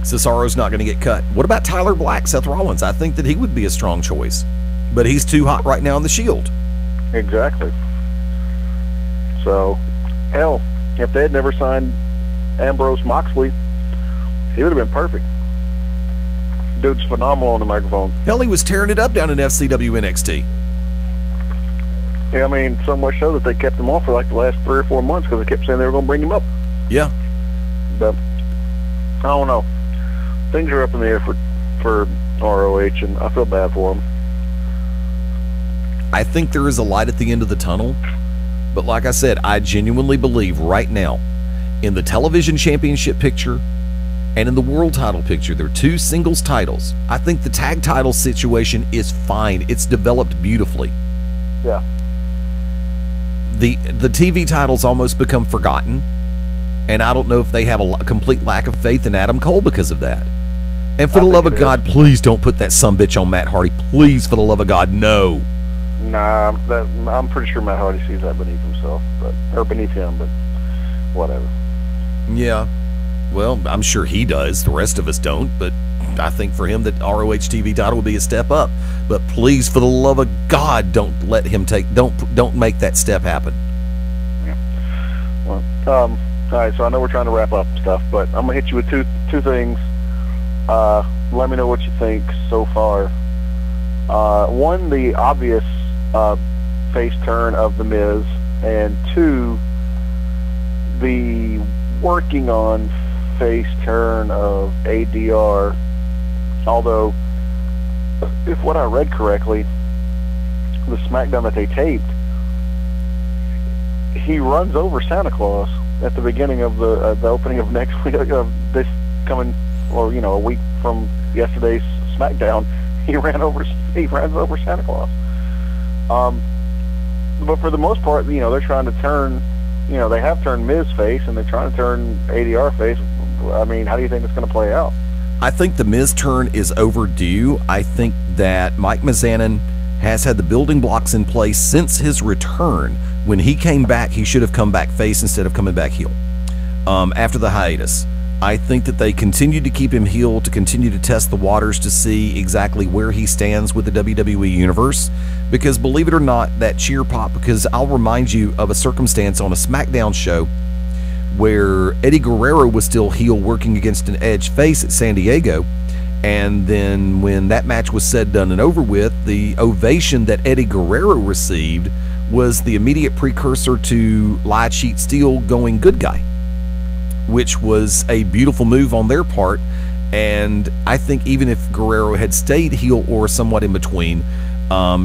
Cesaro's not going to get cut. What about Tyler Black, Seth Rollins? I think that he would be a strong choice, but he's too hot right now in the Shield. Exactly. So, hell, if they had never signed Ambrose Moxley, he would have been perfect. Dude's phenomenal on the microphone. Hell, he was tearing it up down in FCW NXT. Yeah, I mean, so much so that they kept him off for like the last 3 or 4 months because they kept saying they were going to bring him up. Yeah. But, I don't know. Things are up in the air for ROH, and I feel bad for them. I think there is a light at the end of the tunnel. But like I said, I genuinely believe right now in the television championship picture and in the world title picture, there are two singles titles. I think the tag title situation is fine. It's developed beautifully. Yeah. The TV titles almost become forgotten, and I don't know if they have a complete lack of faith in Adam Cole because of that. And for the love of God, please don't put that sumbitch on Matt Hardy. Please, for the love of God, no. Nah, I'm pretty sure Matt Hardy sees that beneath himself, or beneath him, but whatever. Yeah. Well, I'm sure he does. The rest of us don't, but I think for him that ROH TV title would be a step up. But please, for the love of God, don't let him don't make that step happen. Yeah. Well, all right, so I know we're trying to wrap up stuff, but I'm gonna hit you with two things. Let me know what you think so far. One, the obvious face turn of The Miz, and two, the working on face turn of ADR. Although, if what I read correctly, the SmackDown that they taped, he runs over Santa Claus at the beginning of the opening of next week, of this coming, or a week from yesterday's SmackDown. He runs over Santa Claus. But for the most part, they're trying to turn, they have turned Miz face, and they're trying to turn ADR face. I mean, how do you think it's going to play out? I think the Miz turn is overdue. I think that Mike Mizanin has had the building blocks in place since his return. When he came back, he should have come back face instead of coming back heel. After the hiatus, I think that they continued to keep him heel to continue to test the waters to see exactly where he stands with the WWE Universe. Because believe it or not, that cheer pop, because I'll remind you of a circumstance on a SmackDown show where Eddie Guerrero was still heel working against an Edge face at San Diego. And then when that match was said, done, and over with, the ovation that Eddie Guerrero received was the immediate precursor to Lie, Cheat, Steal going good guy, which was a beautiful move on their part. And I think even if Guerrero had stayed heel or somewhat in between,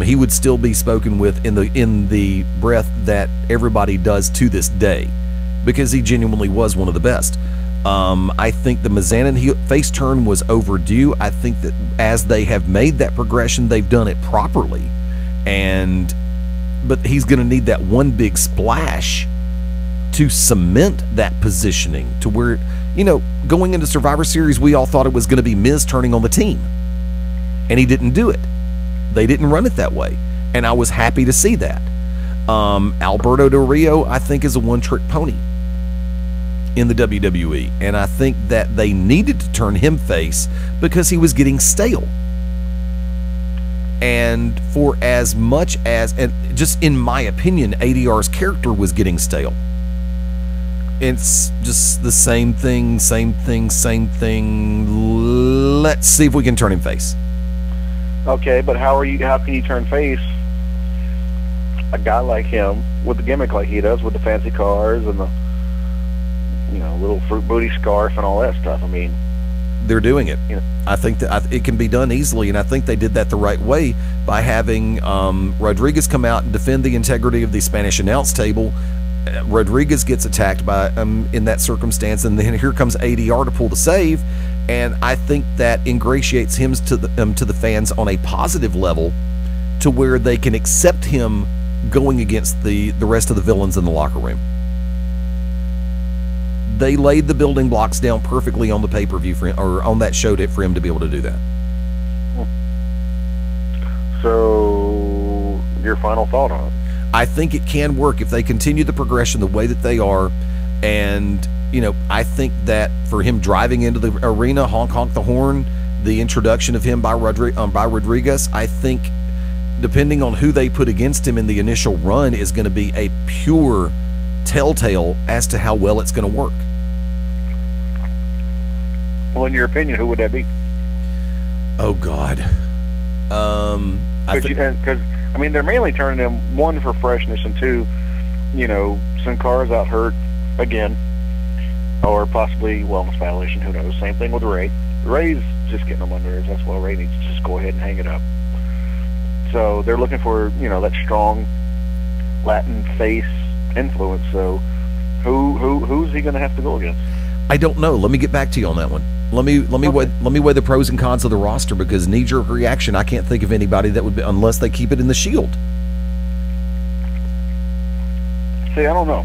he would still be spoken with in the breath that everybody does to this day, because he genuinely was one of the best. I think the Mizanin face turn was overdue. I think that as they have made that progression, they've done it properly. But he's going to need that one big splash to cement that positioning to where, going into Survivor Series, we all thought it was going to be Miz turning on the team. And he didn't do it. They didn't run it that way. And I was happy to see that. Alberto Del Rio, I think, is a one-trick pony in the WWE. And I think that they needed to turn him face because he was getting stale. And for as much as, and just in my opinion, ADR's character was getting stale. It's just the same thing. Let's see if we can turn him face. Okay, but how can you turn face a guy like him with the gimmick like he does, with the fancy cars and the little fruit booty scarf and all that stuff? I mean, they're doing it. I think that it can be done easily, and I think they did that the right way by having Rodriguez come out and defend the integrity of the Spanish announce table. Rodriguez gets attacked by in that circumstance, and then here comes ADR to pull the save, and I think that ingratiates him to the fans on a positive level, to where they can accept him going against the rest of the villains in the locker room. They laid the building blocks down perfectly on the pay-per-view or on that show for him to be able to do that. So, your final thought on it? I think it can work if they continue the progression the way that they are. And, I think that for him driving into the arena, honk, honk the horn, the introduction of him by Rodriguez, I think, depending on who they put against him in the initial run, is going to be a pure telltale as to how well it's going to work. Well, in your opinion, who would that be? Oh, God. Because they're mainly turning him, one, for freshness, and two, Sin Cara's out hurt again, or possibly wellness violation, who knows. Same thing with Ray. Ray's just getting on my nerves. That's why Ray needs to just go ahead and hang it up. So they're looking for, that strong Latin face influence. So who's he going to have to go against? I don't know. Let me get back to you on that one. Let me weigh the pros and cons of the roster, because knee-jerk reaction, I can't think of anybody that would be, unless they keep it in the Shield. See, I don't know.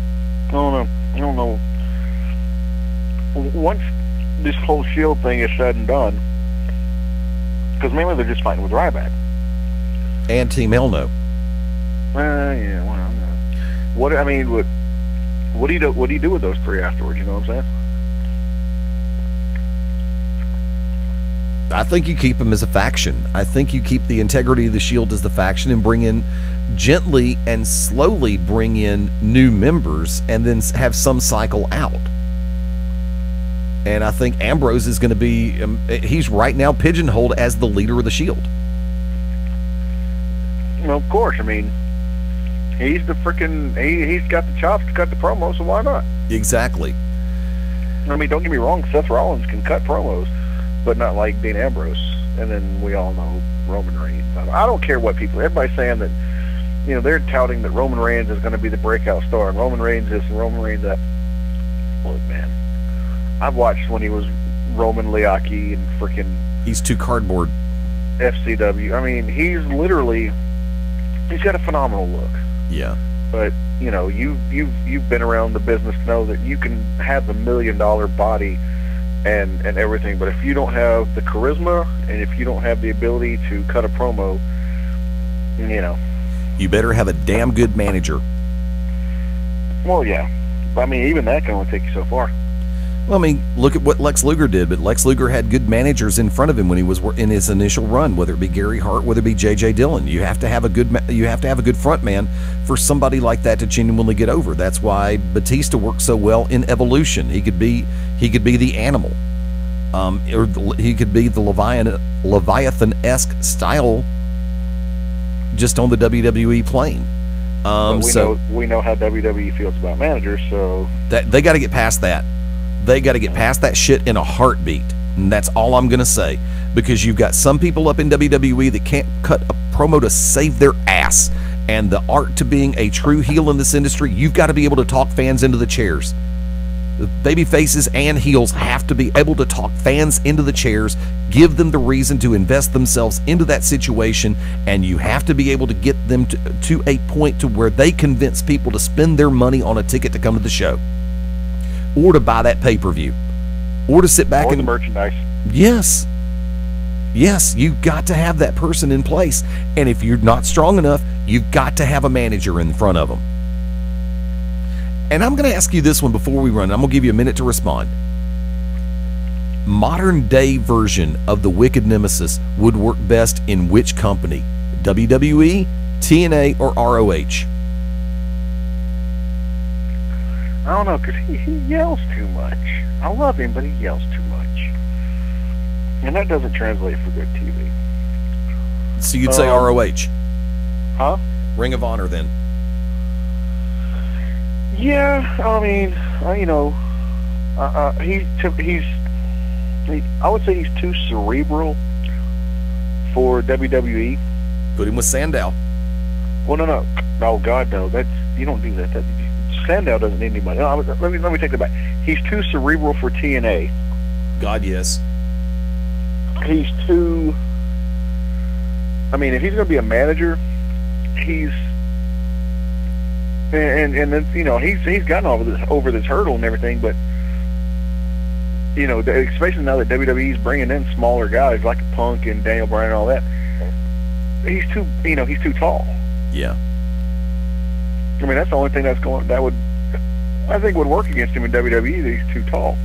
Once this whole Shield thing is said and done, because mainly they're just fighting with Ryback and Team Hell No. Yeah. Well, what do you do? What do you do with those three afterwards? You know what I'm saying? I think you keep them as a faction. I think you keep the integrity of the Shield as the faction and bring in, gently and slowly bring in new members, and then have some cycle out. And I think Ambrose is going to be, he's right now pigeonholed as the leader of the Shield. Well, of course. I mean, he's the freaking, he's got the chops to cut the promos, so why not? Exactly. I mean, don't get me wrong, Seth Rollins can cut promos, but not like Dean Ambrose. And then we all know Roman Reigns. I don't care what people, everybody's saying that, they're touting that Roman Reigns is going to be the breakout star, and Roman Reigns this and Roman Reigns that. Look, man, I've watched when he was Roman Liaki and freaking... He's too cardboard. FCW. I mean, he's got a phenomenal look. Yeah. But, you've been around the business to know that you can have the $1 million body and everything, but if you don't have the charisma and if you don't have the ability to cut a promo, you better have a damn good manager. Well, yeah. I mean, even that can only take you so far. Well, I mean, look at what Lex Luger did, but Lex Luger had good managers in front of him when he was in his initial run, whether it be Gary Hart, whether it be J.J. Dillon. You have to have a good front man for somebody like that to genuinely get over. That's why Batista worked so well in Evolution. He could be the Animal, or he could be the Leviathan-esque style, just on the WWE plane. We know how WWE feels about managers, so that they got to get past that. They got to get past that shit in a heartbeat, and that's all I'm going to say, because you've got some people up in WWE that can't cut a promo to save their ass, and the art to being a true heel in this industry, you've got to be able to talk fans into the chairs. The baby faces and heels have to be able to talk fans into the chairs, give them the reason to invest themselves into that situation, and you have to be able to get them to a point to where they convince people to spend their money on a ticket to come to the show, or to buy that pay-per-view, or to sit back or and the merchandise. Yes, you've got to have that person in place, and if you're not strong enough, you've got to have a manager in front of them. And I'm going to ask you this one before we run. I'm going to give you a minute to respond. Modern day version of the Wicked Nemesis would work best in which company? WWE, TNA, or ROH? I don't know, because he yells too much. I love him, but he yells too much. And that doesn't translate for good TV. So you'd say ROH? Huh? Ring of Honor, then? Yeah, I mean, I would say he's too cerebral for WWE. Put him with Sandow. Well, no. Oh, God, no. You don't do that. Sandow doesn't need anybody. No, let me take that back. He's too cerebral for TNA. God, yes. He's too... I mean, if he's going to be a manager, he's... And then, he's gotten over this hurdle and everything, but, especially now that WWE's bringing in smaller guys like Punk and Daniel Bryan and all that, he's too tall. Yeah. I mean, that's the only thing I think would work against him in WWE, that he's too tall.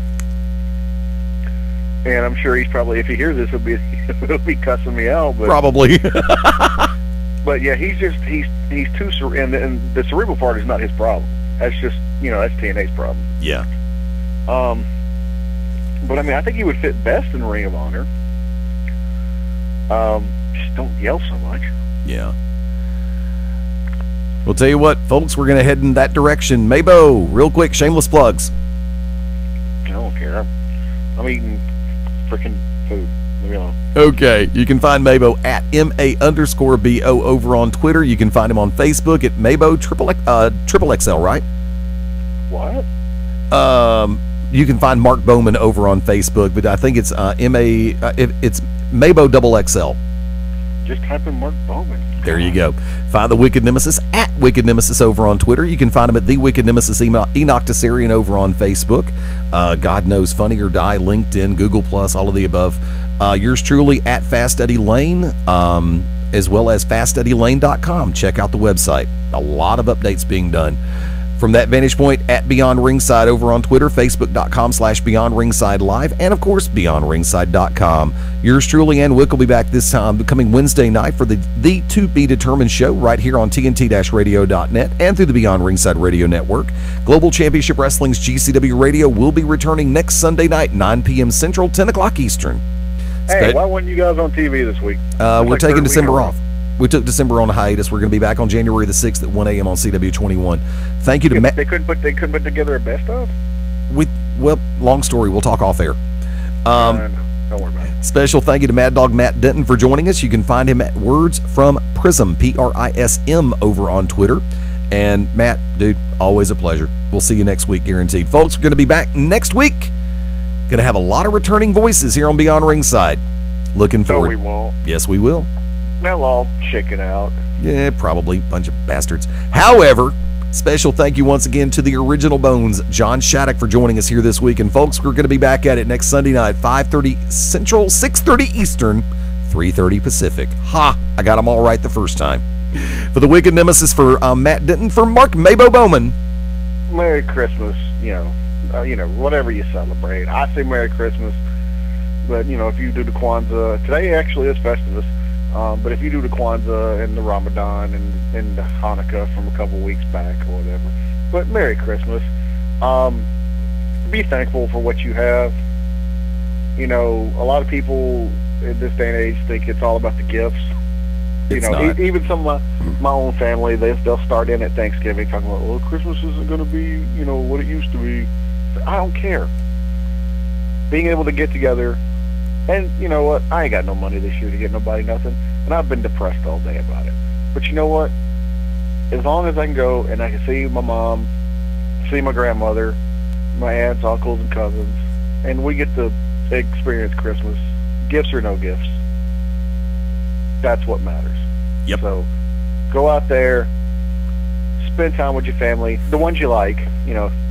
And I'm sure he's probably, if he hears this, he'll be cussing me out. But, probably. But yeah, he's too and the cerebral part is not his problem. That's just, that's TNA's problem. Yeah. But I mean, I think he would fit best in Ring of Honor. Just don't yell so much. Yeah. We'll tell you what, folks, we're going to head in that direction. Maybo, real quick, shameless plugs. I don't care. I'm eating freaking food. Leave me alone. Okay, you can find Mabo at MA_BO over on Twitter. You can find him on Facebook at Mabo triple XL, right? What? You can find Mark Bowman over on Facebook, but I think it's it's Mabo XXL. Just type in Mark Bowman. There you go. Find the Wicked Nemesis at Wicked Nemesis over on Twitter. You can find him at The Wicked Nemesis Enoch Tessarian over on Facebook. God Knows Funny or Die, LinkedIn, Google+, all of the above. Yours truly at Fast Eddie Lane, as well as FastEddieLane.com. Check out the website. A lot of updates being done. From that vantage point, at Beyond Ringside over on Twitter, Facebook.com/Beyond Ringside Live, and of course, BeyondRingside.com. Yours truly and Wick will be back this time, coming Wednesday night for the To Be Determined show right here on TNT-radio.net and through the Beyond Ringside Radio Network. Global Championship Wrestling's GCW Radio will be returning next Sunday night, 9 p.m. Central, 10 o'clock Eastern. Hey, why weren't you guys on TV this week? We're taking December off. We took December on a hiatus. We're going to be back on January the 6th at 1 a.m. on CW21. Thank you to Matt. They couldn't put together a best of? Well, long story. We'll talk off air. Don't worry about it. Special thank you to Mad Dog Matt Denton for joining us. You can find him at Words from Prism, PRISM, over on Twitter. And Matt, dude, always a pleasure. We'll see you next week, guaranteed. Folks, we're going to be back next week. Going to have a lot of returning voices here on Beyond Ringside. Looking forward. No, we won't. Yes, we will. They'll all chicken out. Yeah, probably. Bunch of bastards. However, special thank you once again to the original bones, John Shattuck, for joining us here this week. And folks, we're going to be back at it next Sunday night, 5:30 Central, 6:30 Eastern, 3:30 Pacific. Ha! I got them all right the first time. For the Wicked Nemesis, for Matt Denton, for Mark Mabo Bowman. Merry Christmas, whatever you celebrate. I say Merry Christmas, but, if you do the Kwanzaa, today actually is Festivus. But if you do the Kwanzaa and the Ramadan and the Hanukkah from a couple weeks back or whatever, but Merry Christmas. Be thankful for what you have. A lot of people in this day and age think it's all about the gifts. Even some of my own family, they'll start in at Thanksgiving talking about, well, Christmas isn't going to be, what it used to be. I don't care. Being able to get together. And you know what? I ain't got no money this year to get nobody nothing. And I've been depressed all day about it. But you know what? As long as I can go and I can see my mom, see my grandmother, my aunts, uncles, and cousins, and we get to experience Christmas, gifts or no gifts, that's what matters. Yep. So go out there, spend time with your family, the ones you like.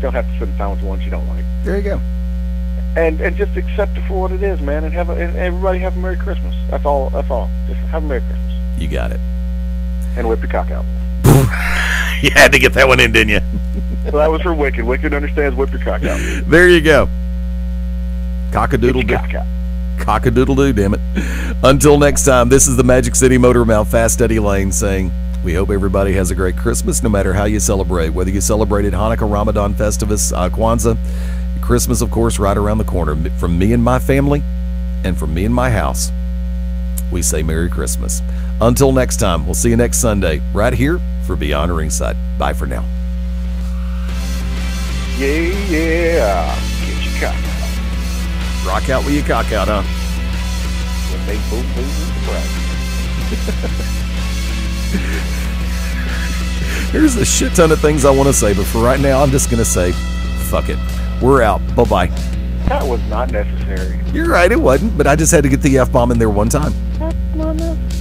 Don't have to spend time with the ones you don't like. There you go. And just accept it for what it is, man, and everybody have a Merry Christmas. That's all. Just have a Merry Christmas. You got it. And whip your cock out. You had to get that one in, didn't you? So that was for Wicked. Wicked understands whip your cock out. There you go. Cock-a-doodle-doo. Cock-a-doodle-doo, damn it. Until next time, this is the Magic City Motor Mouth, Fast Eddie Lane, saying, we hope everybody has a great Christmas, no matter how you celebrate. Whether you celebrated Hanukkah, Ramadan, Festivus, Kwanzaa, Christmas, of course, right around the corner. From me and my family, and from me and my house, we say Merry Christmas. Until next time, we'll see you next Sunday, right here for Beyond Ringside. Bye for now. Yeah. Get your cock out. Rock out with your cock out, huh? When they boom the There's a shit ton of things I want to say, but for right now, I'm just going to say, fuck it. We're out. Bye-bye. That was not necessary. You're right, it wasn't, but I just had to get the F-bomb in there one time. That's not necessary.